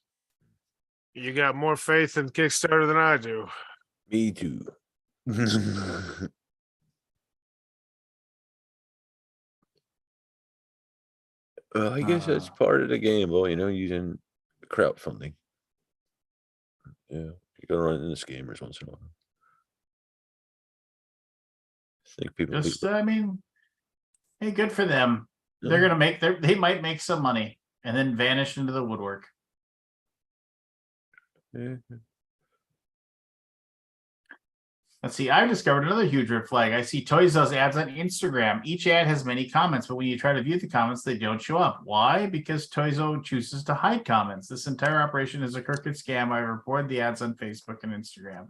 You got more faith in Kickstarter than I do. Me too. Well, I guess that's part of the game, well, using crowdfunding. Yeah, you gotta run into scammers once in a while. I think people Just, I mean, hey, good for them. Yeah. They're gonna they might make some money and then vanish into the woodwork. Yeah. Let's see. I've discovered another huge red flag. I see Toys Us ads on Instagram. Each ad has many comments, but when you try to view the comments, they don't show up. Why? Because Toyzo chooses to hide comments. This entire operation is a crooked scam. I reported the ads on Facebook and Instagram.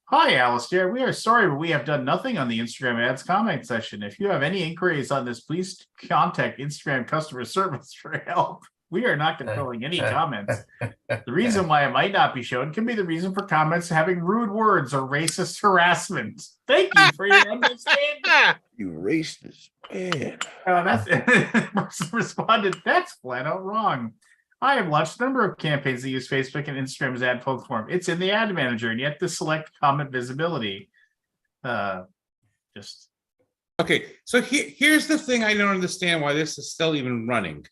Hi, Alistair. We are sorry, but we have done nothing on the Instagram ads comment section. If you have any inquiries on this, please contact Instagram customer service for help. We are not controlling any comments. The reason why it might not be shown can be the reason for comments having rude words or racist harassment. Thank you for your understanding. You racist, man. That's responded. That's flat out wrong. I have launched a number of campaigns that use Facebook and Instagram as ad platform. It's in the ad manager, and yet to select comment visibility. Just Okay, so here's the thing I don't understand why this is still even running.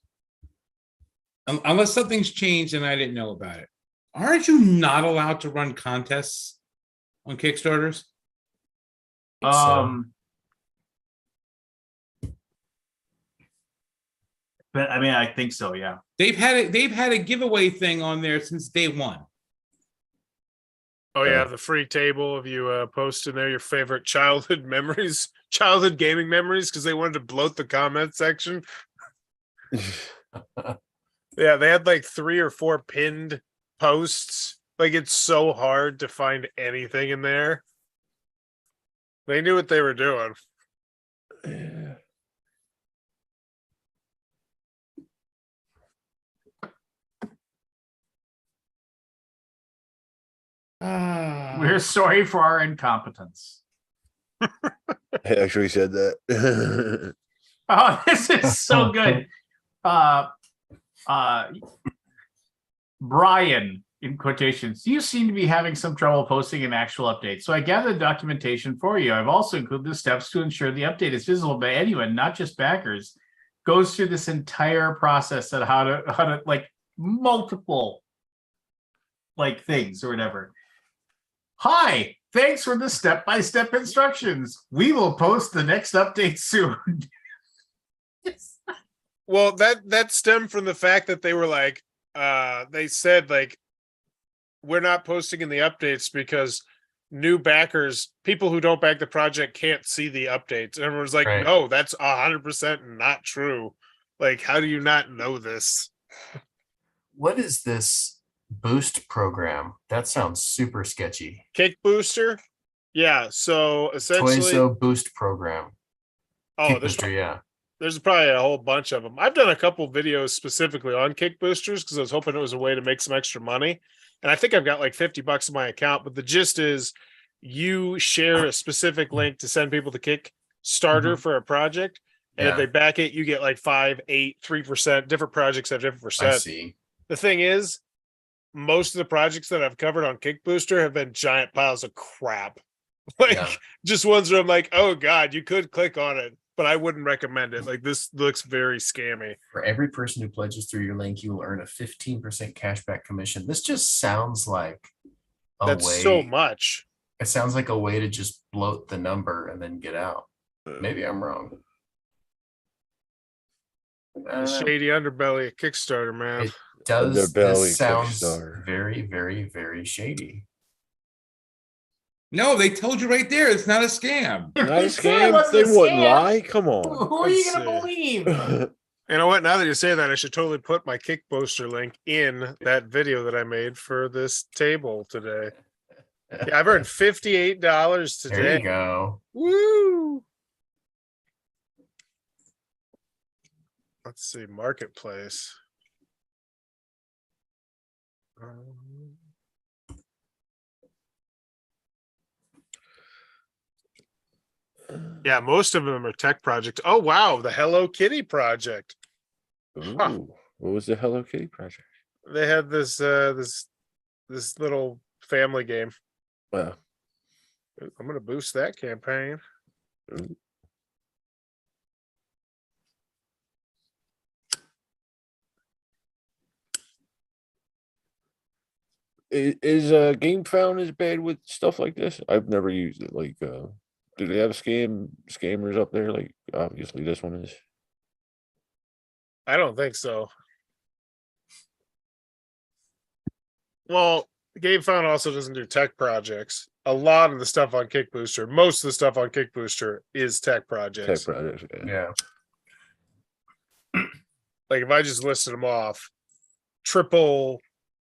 Unless something's changed and I didn't know about it. Aren't you not allowed to run contests on Kickstarters? but I mean, I think so, yeah. They've had a giveaway thing on there since day one. Oh yeah, the free table of you post in there your favorite childhood memories, childhood gaming memories, because they wanted to bloat the comment section. Yeah, they had like 3 or 4 pinned posts. Like it's so hard to find anything in there. They knew what they were doing. Yeah. We're sorry for our incompetence. I actually said that. Oh, this is so good. Brian, in quotations, you seem to be having some trouble posting an actual update. So I gathered documentation for you. I've also included the steps to ensure the update is visible by anyone, not just backers. Goes through this entire process of how to like multiple like things or whatever. Hi, thanks for the step-by-step instructions. We will post the next update soon. Well, that stemmed from the fact that they were like, they said like, we're not posting in the updates because new backers, people who don't back the project, can't see the updates. And everyone's like, Right. no, that's 100% not true. Like, how do you not know this? What is this boost program? That sounds super sketchy. Kick booster? Yeah. So essentially, Toyso boost program. oh, Kick booster, yeah. there's probably a whole bunch of them. I've done a couple videos specifically on kick boosters because I was hoping it was a way to make some extra money. And I think I've got like $50 in my account, but the gist is you share a specific link to send people the Kickstarter for a project. And if Yeah. they back it, you get like 5, 8, 3%. Different projects have different I percent. see. The thing is, most of the projects that I've covered on Kick Booster have been giant piles of crap. Like Yeah. just ones where I'm like, oh God, you could click on it, but I wouldn't recommend it. Like this looks very scammy. For every person who pledges through your link, you will earn a 15% cashback commission. This just sounds like a That's way. so much. It sounds like a way to just bloat the number and then get out. Maybe I'm wrong. The shady underbelly of Kickstarter, man. It does. Underbelly This sounds Kickstarter. very, very, very shady. No, they told you right there. It's not a scam. Not a They said it scam. wasn't They a wouldn't scam. lie. Come Who on. are you Let's gonna see. believe? You know what? Now that you say that, I should totally put my Kick Booster link in that video that I made for this table today. Yeah, I've earned $58 There today. you go. Woo! Let's see, marketplace. Yeah, most of them are tech projects. Oh wow, the Hello Kitty project. Ooh, what was the Hello Kitty project? They had this little family game. Well, I'm gonna boost that campaign. is Game Found as bad with stuff like this? I've never used it. Like, do they have scammers up there? Like, obviously this one is. I don't think so. Well, Game Found also doesn't do tech projects. A lot of the stuff on Kick Booster, most of the stuff on Kick Booster is tech projects. Tech projects. Yeah. Yeah. Like if I just listed them off,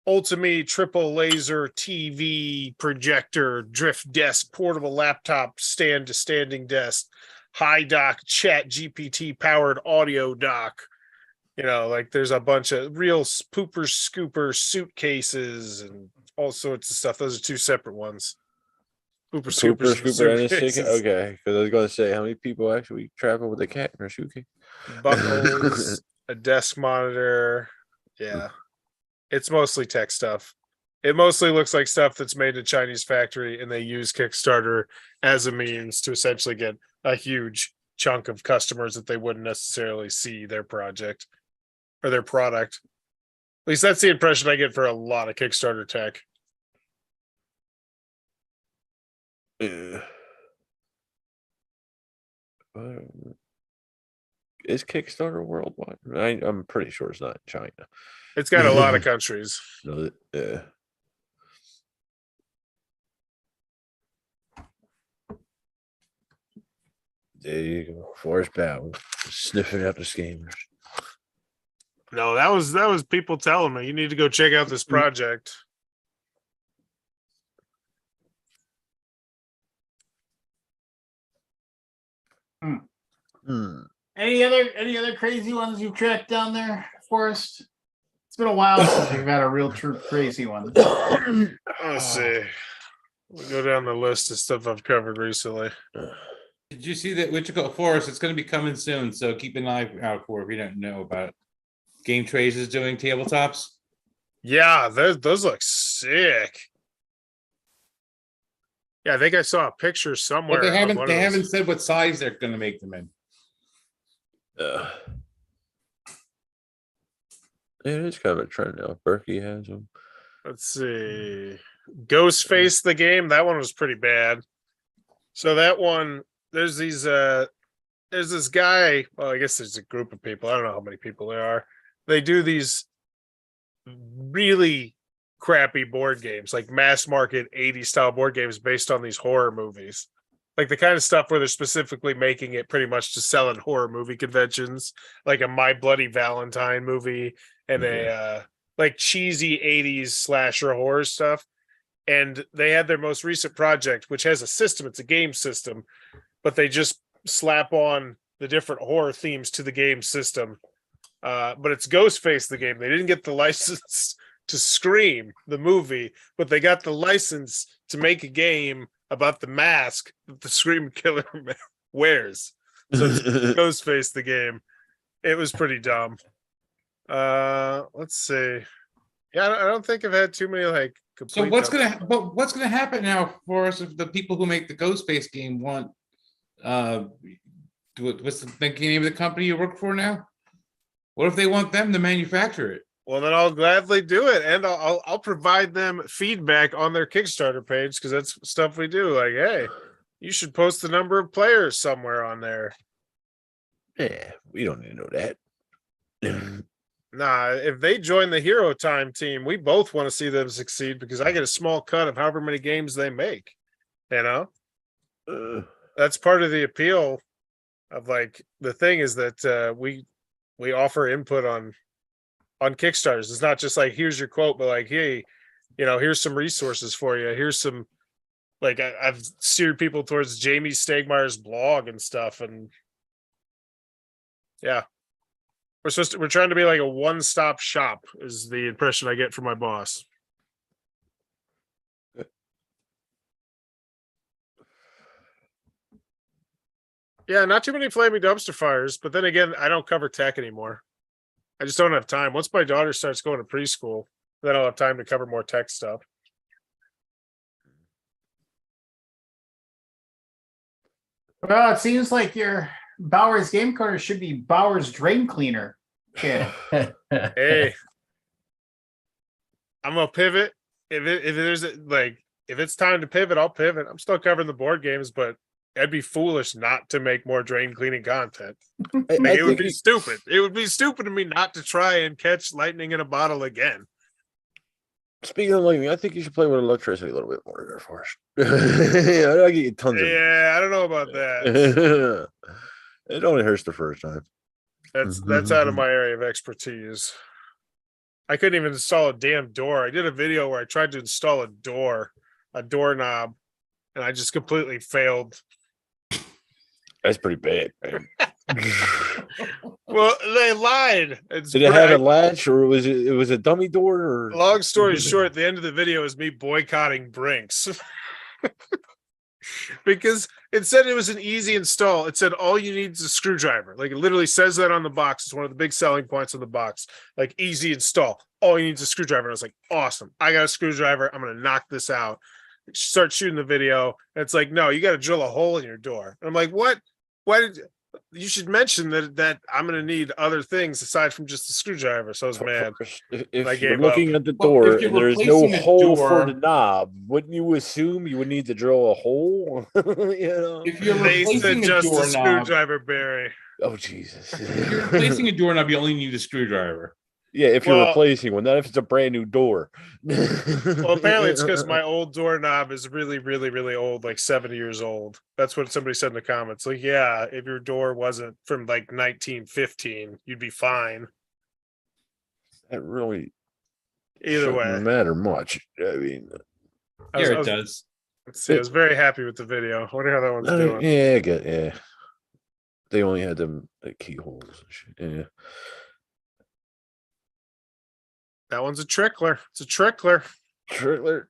Ultimate triple laser TV projector, drift desk, portable laptop, stand to standing desk, high dock chat GPT powered audio dock. You know, like there's a bunch of real pooper scooper suitcases and all sorts of stuff. Those are two separate ones. Pooper Cooper, scoopers and Scooper, and a stick. suitcases. Okay, because I was going to say how many people actually travel with a cat in their suitcase. Buckles, a desk monitor. Yeah. It's mostly tech stuff. It mostly looks like stuff that's made in a Chinese factory, and they use Kickstarter as a means to essentially get a huge chunk of customers that they wouldn't necessarily see their project or their product. At least that's the impression I get for a lot of Kickstarter tech. Yeah. Is Kickstarter worldwide? I'm pretty sure it's not in China. It's got a lot of countries. No, yeah. There you go. Forrest Battle. Sniffing out the scammers. No, that was people telling me you need to go check out this project. Any other crazy ones you've tracked down there, Forrest? It's been a while since we've had a real true crazy one. Let's see. We'll go down the list of stuff I've covered recently. Did you see that Wichita Forest? It's going to be coming soon, so keep an eye out for it if you don't know about it. Game Trace is doing tabletops. Yeah, those look sick. Yeah, I think I saw a picture somewhere. But they of haven't one they of those. haven't said what size they're going to make them in. Yeah, it is kind of a trend now. Berkey has them. Let's see. Ghostface the game. That one was pretty bad. So that one, there's this guy. Well, I guess there's a group of people. I don't know how many people there are. They do these really crappy board games, like mass market 80s style board games based on these horror movies. Like the kind of stuff where they're specifically making it pretty much to sell at horror movie conventions, like a My Bloody Valentine movie and a like cheesy 80s slasher horror stuff. And they had their most recent project, which has a system, it's a game system, but they just slap on the different horror themes to the game system. But it's Ghostface the game. They didn't get the license to Scream the movie, but they got the license to make a game about the mask that the Scream killer wears. So it's Ghostface the game. It was pretty dumb. Let's see. Yeah, I don't think I've had too many like. So what's gonna happen now for us if the people who make the Ghostface game want? What's the name of the company you work for now? What if they want them to manufacture it? Well, then I'll gladly do it, and I'll provide them feedback on their Kickstarter page because that's stuff we do. Like, hey, you should post the number of players somewhere on there. Yeah, we don't need to know that. Nah, if they join the Hero Time team, we both want to see them succeed because I get a small cut of however many games they make. You know, that's part of the appeal of like the thing is that we offer input on Kickstarters. It's not just like here's your quote, but like, hey, you know, here's some resources for you. Here's some like I've steered people towards Jamie Stegmeier's blog and stuff, and yeah. We're trying to be like a one-stop shop is the impression I get from my boss. Yeah, not too many flaming dumpster fires, but then again, I don't cover tech anymore. I just don't have time. Once my daughter starts going to preschool, then I'll have time to cover more tech stuff. Well, it seems like your Bauer's Game Corner should be Bauer's Drain Cleaner. Kid. Hey, I'm gonna pivot. If it's time to pivot, I'll pivot. I'm still covering the board games, but I'd be foolish not to make more drain cleaning content. It would be stupid. It would be stupid of me not to try and catch lightning in a bottle again. Speaking of lightning, I think you should play with electricity a little bit more there for us. Yeah, I get you tons of. Yeah, I don't know about that. It only hurts the first time. That's out of my area of expertise. I couldn't even install a damn door. I did a video where I tried to install a doorknob, and I just completely failed. That's pretty bad, man. Well, they lied. Did it have a latch, or was it a dummy door? Or long story short, the end of the video is me boycotting Brinks. Because it said it was an easy install. It said all you need is a screwdriver. Like it literally says that on the box. It's one of the big selling points on the box. Like easy install. All you need is a screwdriver. And I was like, awesome. I got a screwdriver. I'm gonna knock this out. Start shooting the video. And it's like, no, you got to drill a hole in your door. And I'm like, what? Why did you should mention that I'm gonna need other things aside from just the screwdriver. So I was mad. If you're looking at the door and there's no hole for the knob, wouldn't you assume you would need to drill a hole? You know, If you're They said replacing a just a doorknob, screwdriver, Barry. oh Jesus! if you're replacing a doorknob, you only need a screwdriver. Yeah, if you're Well- replacing one, not if it's a brand new door. Well, apparently it's because my old doorknob is really, really, really old, like 70 years old. That's what somebody said in the comments. Like, yeah, if your door wasn't from like 1915, you'd be fine. That really Either way, doesn't matter much. I mean, Here it does. Let's see. I was very happy with the video. I wonder how that one's doing. yeah, I get yeah. They only had them like keyholes and shit. Yeah. That one's a trickler. It's a trickler. Trickler.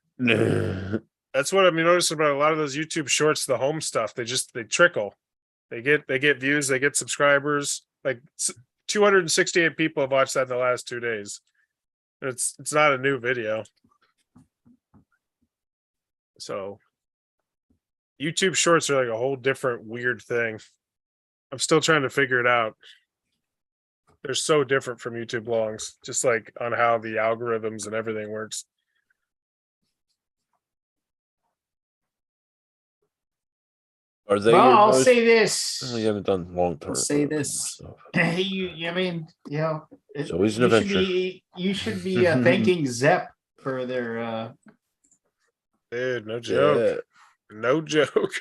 That's what I'm noticing about a lot of those YouTube shorts, the home stuff. They trickle. They get views, they get subscribers. Like 268 people have watched that in the last 2 days. It's not a new video. So YouTube shorts are like a whole different weird thing. I'm still trying to figure it out. They're so different from YouTube longs, just like on how the algorithms and everything works. Are they? Well, your I'll most- say this. Well, you haven't done long term. I'll say this. stuff. I mean, you know, It's always an you should adventure. you should be thanking Zep for their Dude, no joke. Yeah, No joke.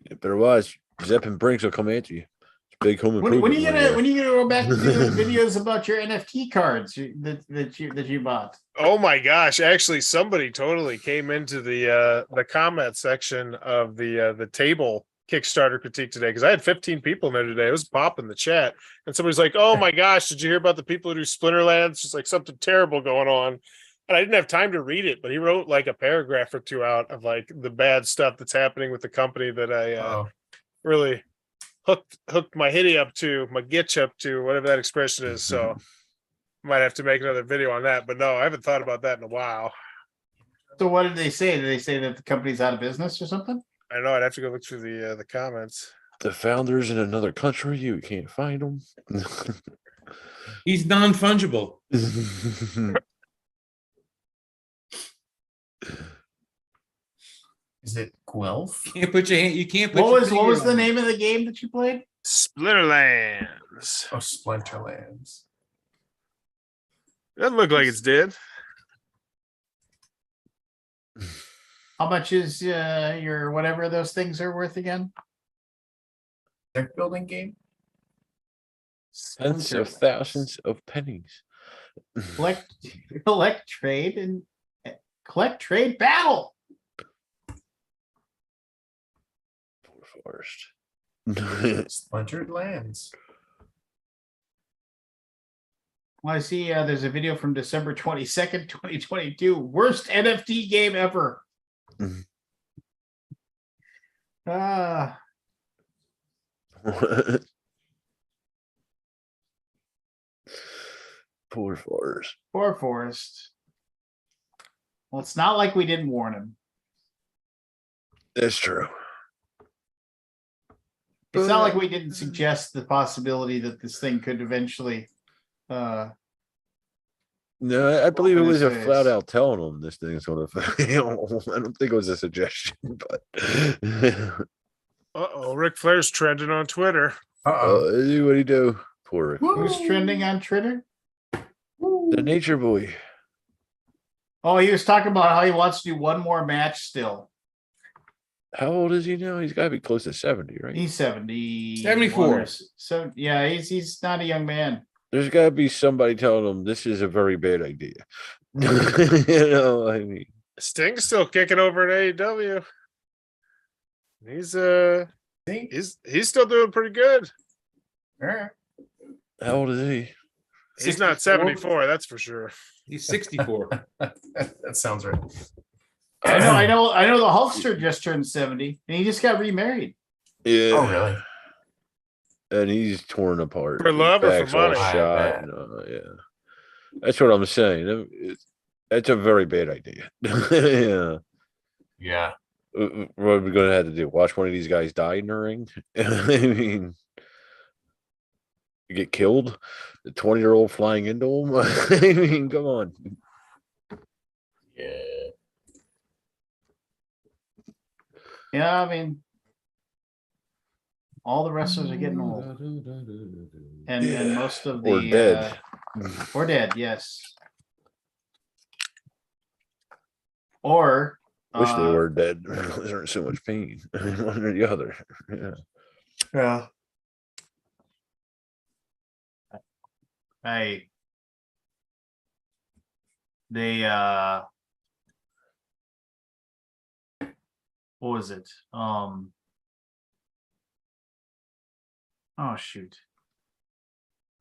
if there was, Zep and Brinks will come after you. It's big home when improvement. are you money gonna there. when are you gonna go back to doing videos about your NFT cards that you bought? Oh my gosh! Actually, somebody totally came into the comment section of the table Kickstarter critique today because I had 15 people in there today. It was pop in the chat, and somebody's like, "Oh my gosh, did you hear about the people who do Splinterlands? Just like something terrible going on." And I didn't have time to read it, but he wrote like a paragraph or two out of like the bad stuff that's happening with the company that I Oh, really hooked my hitty up to, my gitch up to, whatever that expression is. So might have to make another video on that. But no, I haven't thought about that in a while. So what did they say? Did they say that the company's out of business or something? I know I'd have to go look through the comments. The founders in another country, you can't find them. He's non-fungible. is it Guelph? Can't put your hand. You can't put. What your was finger the on it. name of the game that you played? Splinterlands. Oh, Splinterlands. Doesn't look like it's dead. How much is your whatever those things are worth again? Deck building game? Tens of thousands of pennies. Collect trade battle. Poor Forest. Splintered Lands. Well, I see there's a video from December 22nd, 2022. Worst NFT game ever. Mhm. Ah, Poor Forest. poor Forrest. Well, it's not like we didn't warn him. That's true. It's not like we didn't suggest the possibility that this thing could eventually No, I believe it was a This flat is- out telling them this thing's gonna fail. I don't think it was a suggestion, but Uh-oh, Ric Flair's trending on Twitter. Uh-oh. what do you do? Poor Rick. who's trending on Twitter? The nature boy. Oh, he was talking about how he wants to do one more match still. How old is he now? He's gotta be close to 70, right? He's 70. 74. So yeah, he's not a young man. There's gotta be somebody telling him this is a very bad idea. You know, I mean, Sting's still kicking over at AEW. He's See? he's still doing pretty good. Alright. how old is he? He's not 74, that's for sure. He's 64. That sounds right. I know the Hulkster just turned 70 and he just got remarried. Yeah. Oh, really? And he's torn apart. For His love or for back's all money? I shot, bet. and, yeah. That's what I'm saying. That's a very bad idea. Yeah. Yeah. What are we gonna have to do? Watch one of these guys die in the ring? I mean, get killed? The 20-year-old flying into him? I mean, come on. Yeah. Yeah, I mean, all the wrestlers are getting old, and most of the Or dead. or dead, yes. Or Wish they were dead. They're in so much pain. One or the other. Yeah. yeah. Hey, they what was it? Oh shoot.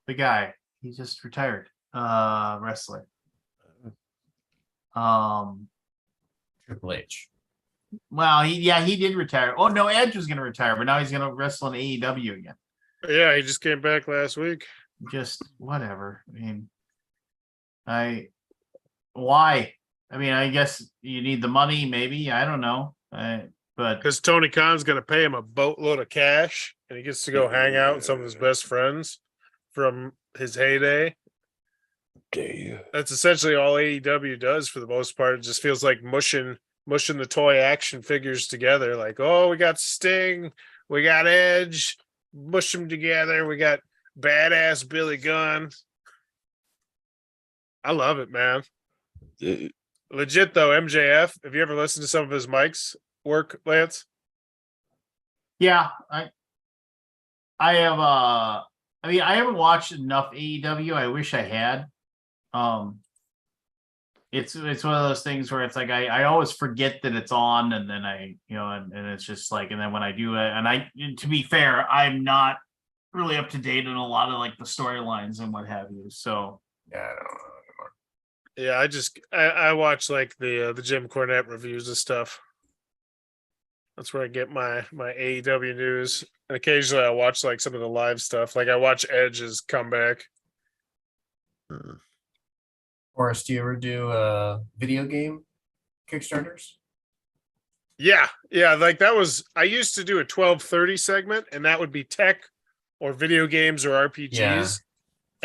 The guy, he just retired. Wrestler. Triple H. Well, he did retire. Oh no, Edge was gonna retire, but now he's gonna wrestle in AEW again. Yeah, he just came back last week. Just whatever. I mean, why? I mean, I guess you need the money, maybe. I don't know. But Because Tony Khan's going to pay him a boatload of cash, and he gets to go hang out with some of his best friends from his heyday. That's essentially all AEW does for the most part. It just feels like mushing the toy action figures together. Like, oh, we got Sting, we got Edge, mush them together. We got badass Billy Gunn. I love it, man. Legit though, MJF. Have you ever listened to some of his mics work, Lance? yeah, I have. I mean, I haven't watched enough AEW. I wish I had. It's one of those things where it's like I always forget that it's on, and then and it's just like, and then when I do it, and to be fair, I'm not really up to date on a lot of like the storylines and what have you. So Yeah, I don't know. Yeah, I watch like the Jim Cornette reviews and stuff. That's where I get my AEW news. And occasionally I watch like some of the live stuff. Like I watch Edge's comeback. Horace, do you ever do video game Kickstarters? Yeah, like that was I used to do a 12:30 segment, and that would be tech or video games or RPGs. Yeah.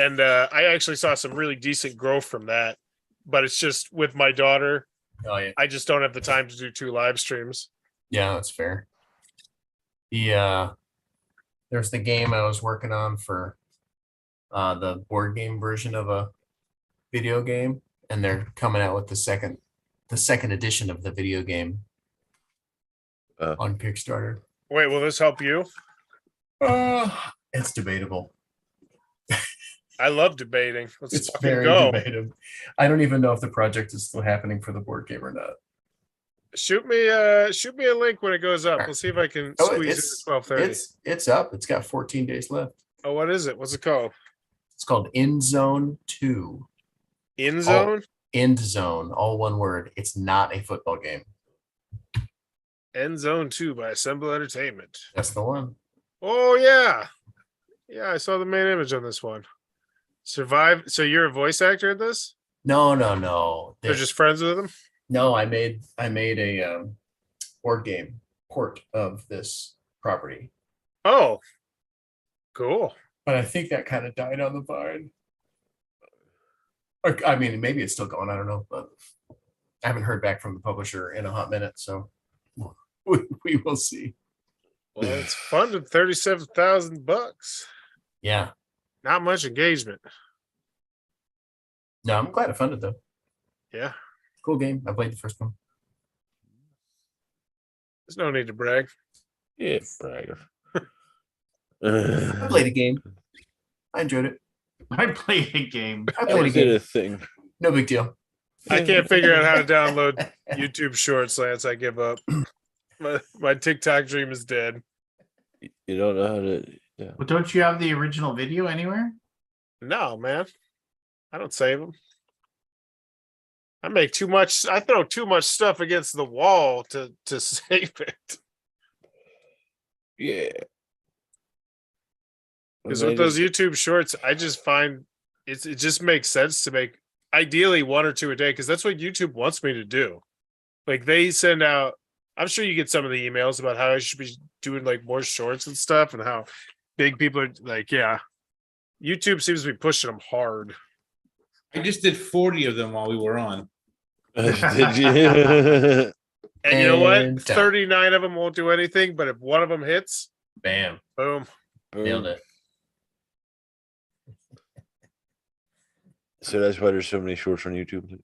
And I actually saw some really decent growth from that. But it's just with my daughter, Oh yeah, I just don't have the time to do 2 live streams. yeah, that's fair. There's the game I was working on for the board game version of a video game, and they're coming out with the second edition of the video game on Kickstarter. Wait, will this help you? It's debatable. I love debating. Let's It's fucking very go. debatable. I don't even know if the project is still happening for the board game or not. Shoot me a link when it goes up. Alright. We'll see if I can Oh, squeeze it's it at 12:30. it's up. It's got 14 days left. Oh, what is it? What's it called? It's called End Zone 2. In Zone? End Zone, all one word. It's not a football game. End Zone 2 by Assemble Entertainment. That's the one. Oh yeah. Yeah, I saw the main image on this one. Survive. So you're a voice actor in this? No. They're just friends with him? No, I made a board game port of this property, Oh. Cool. but I think that kind of died on the vine. Or, I mean, maybe it's still going. I don't know, but I haven't heard back from the publisher in a hot minute, so we will see. Well, it's funded $37,000. Yeah, Not much engagement. no, I'm glad I funded though. Yeah. Cool game. I played the first one. There's no need to brag. Yeah, bragger. I played a game. I enjoyed it. I played a game. I I played a did game. a thing. No big deal. I can't figure out how to download YouTube Shorts, Lance. I give up. My TikTok dream is dead. You don't know how to. Yeah. But don't you have the original video anywhere? No, man. I don't save them. I make too much. I throw too much stuff against the wall to save it. Yeah. Because with those YouTube Shorts, I just find it just makes sense to make ideally 1 or 2 a day, because that's what YouTube wants me to do. Like they send out, I'm sure you get some of the emails about how I should be doing like more shorts and stuff, and how big people are like, yeah. YouTube seems to be pushing them hard. I just did 40 of them while we were on. Did you? And you know what? And done. 39 of them won't do anything, but if one of them hits, Bam. boom. Nailed it. So that's why there's so many shorts on YouTube.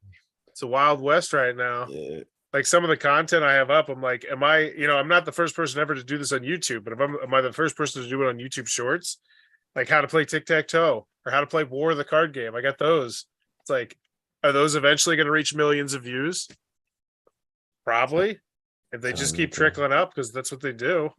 It's a wild west right now. Yeah. Like some of the content I have up, I'm like, am I, I'm not the first person ever to do this on YouTube, but am I the first person to do it on YouTube Shorts? Like how to play tic-tac-toe or how to play War of the card game. I got those. It's like, are those eventually going to reach millions of views? Probably. If they just keep trickling up, because that's what they do.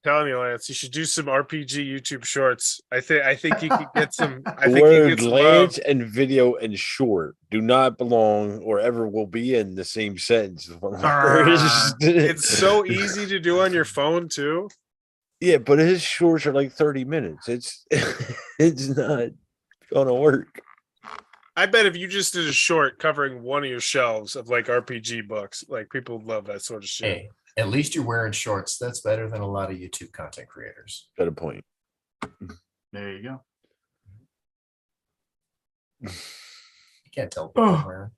Telling you, Lance, you should do some RPG YouTube shorts. I think you could get some. I think you Word get some Lance love. and video and short do not belong or ever will be in the same sentence. It's so easy to do on your phone too. Yeah, but his shorts are like 30 minutes. It's it's not gonna work. I bet if you just did a short covering one of your shelves of like RPG books, like people would love that sort of shit. Hey, at least you're wearing shorts. That's better than a lot of YouTube content creators. Got a point. There you go. You can't tell what they're wearing.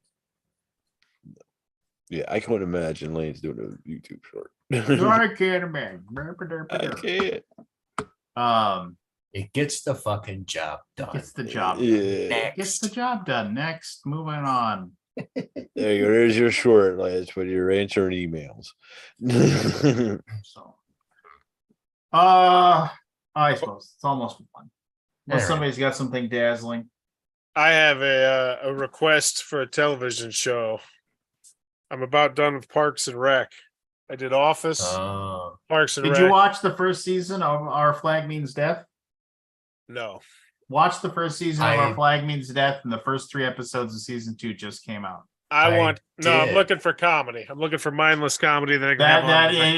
Yeah, I couldn't imagine Lance doing a YouTube short. I can't imagine. I can't. It gets the fucking job done. Gets the job done. Yeah. Gets the job done. Next, moving on. There you go. There's your short, Lance, when you're answering emails. So, I suppose it's almost one. Unless Alright. somebody's got something dazzling. I have a request for a television show. I'm about done with Parks and Rec. I did Office, Parks and Did Rec. you watch the first season of Our Flag Means Death? No. Watch the first season of Our I- Flag Means Death, and the first 3 episodes of season 2 just came out. I'm did. looking for comedy. I'm looking for mindless comedy that I can That have that on, it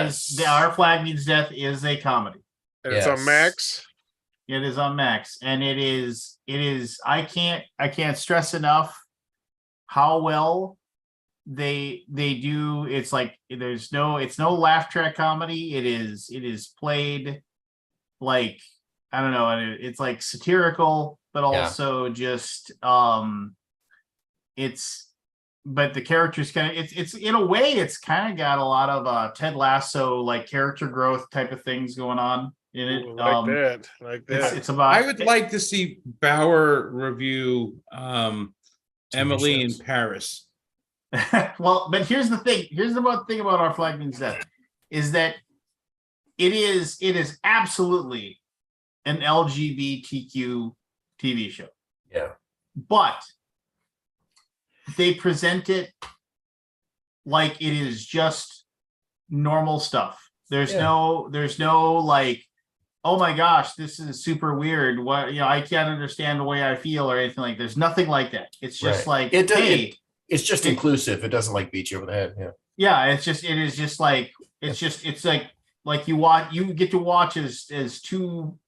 is the Our Flag Means Death is a comedy. and it's on Yes. Max. It is on Max, and it is I can't stress enough how well they do. It's like it's no laugh track comedy. It is played like, I don't know, it's like satirical, but Yeah. also just but the characters kind of it's in a way it's kind of got a lot of Ted Lasso like character growth type of things going on in it. Ooh, like that. Like that. It's about I would like to see Bauer review Emily in shows. Paris. well, but here's the thing. Here's the thing about Our Flag Means Death is that it is absolutely an LGBTQ TV show, Yeah. but they present it like it is just normal stuff. There's Yeah. no like, oh my gosh, this is super weird. What, I can't understand the way I feel or anything like. There's nothing like that. It's just Right. like, It does- hey, It's just inclusive. It doesn't like beat you over the head. Yeah. yeah, it's like you get to watch as two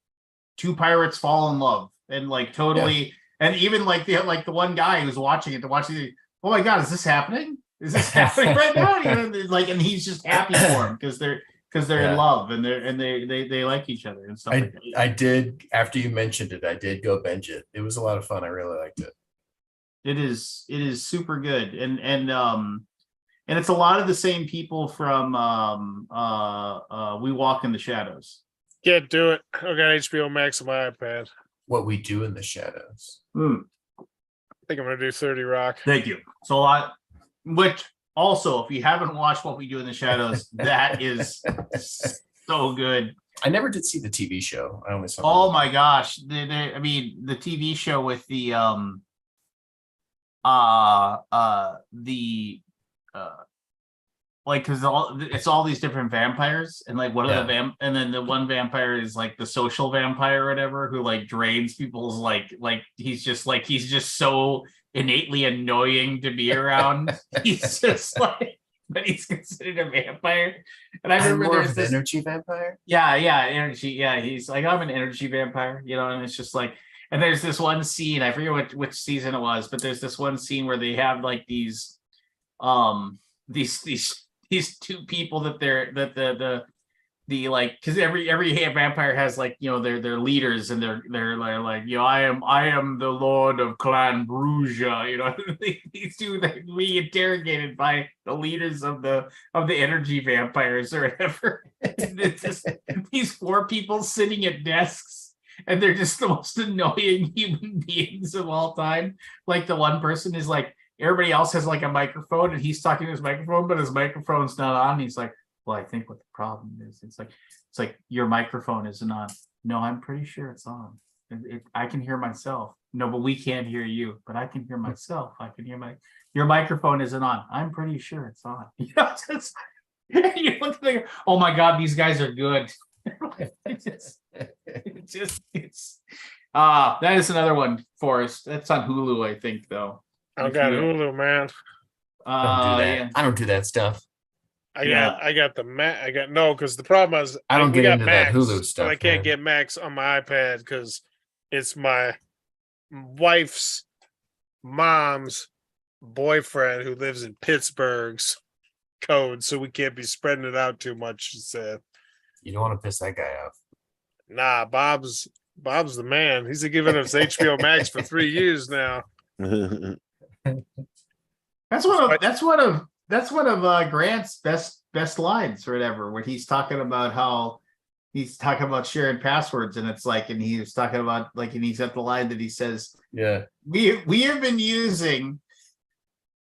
pirates fall in love and like totally, and even like the one guy who's watching it oh my god, is this happening? Is this happening right now? Like, and he's just happy for him because they're Yeah. in love and they like each other and stuff like that. I did, after you mentioned it, I did go binge it. It was a lot of fun. I really liked it. It is super good, and it's a lot of the same people from We Walk in the Shadows. Can't do it. I got HBO Max on my iPad. What We Do in the Shadows. I think I'm gonna do 30 Rock. Thank you. So which also, if you haven't watched What We Do in the Shadows, that is so good. I never did see the TV show. I only saw. Oh my gosh, the TV show with the like, because it's all these different vampires, and like one of the and then the one vampire is like the social vampire or whatever, who like drains people's like he's just so innately annoying to be around. He's just like, but he's considered a vampire. And I remember more there's of the this energy vampire. yeah, energy. Yeah, he's like, I'm an energy vampire, and it's just like, and there's this one scene, I forget which season it was, but there's this one scene where they have like these two people that the like, because every vampire has like, their leaders, and they're like, I am the Lord of Clan Bruges, these two that be interrogated by the leaders of the energy vampires or whatever. And it's just these 4 people sitting at desks, and they're just the most annoying human beings of all time. Like, the one person is like, everybody else has like a microphone, and he's talking to his microphone, but his microphone's not on. He's like, well, I think what the problem is, it's like your microphone isn't on. No, I'm pretty sure it's on. I can hear myself. No, but we can't hear you. But I can hear myself. I can hear your microphone isn't on. I'm pretty sure it's on. You look at the, oh my God, these guys are good. That is another one, Forrest. That's on Hulu, I think, though. I If got you- Hulu, man. I don't do that. Yeah. I don't do that stuff. I Yeah. got the Mac. I got no, because the problem is I don't we get got into that Max, Hulu stuff, but I can't man. get Max on my iPad because it's my wife's mom's boyfriend who lives in Pittsburgh's code, so we can't be spreading it out too much. She said, You don't want to piss that guy off. "Nah, Bob's the man. He's been giving us HBO Max for 3 years now." That's one of Grant's best lines or whatever, when he's talking about how he's talking about sharing passwords, and it's like, and he was talking about like, and he's got the line that he says, Yeah. we have been using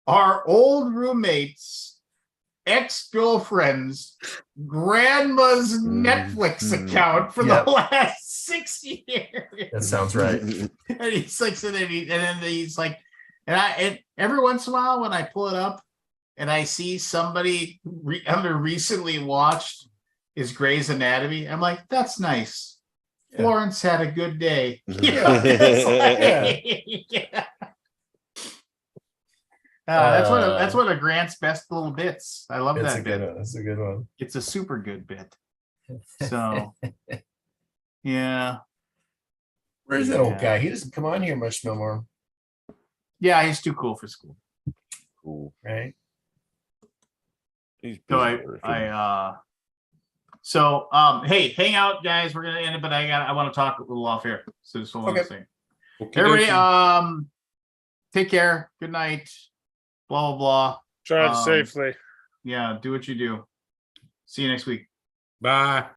our old roommates' ex-girlfriend's grandma's Netflix account for Yep. the last 6 years. That sounds right. And he's like, so then and then he's like, and every once in a while when I pull it up and I see somebody recently watched is Grey's Anatomy, I'm like, that's nice. Yeah. Florence had a good day. Yeah. Yeah. That's one of Grant's best little bits. I love That's a that good bit. one. That's a good one. It's a super good bit. So yeah. Where's that old Yeah. guy? He doesn't come on here much no more, Yeah, he's too cool for school. Cool. right? He's So busy working. hey, hang out, guys. We're gonna end it, but I want to talk a little off here. So just hold on a Okay. second. Okey Everybody, dokey. take care. Good night. Blah blah blah. Drive safely. Yeah, do what you do. See you next week. Bye.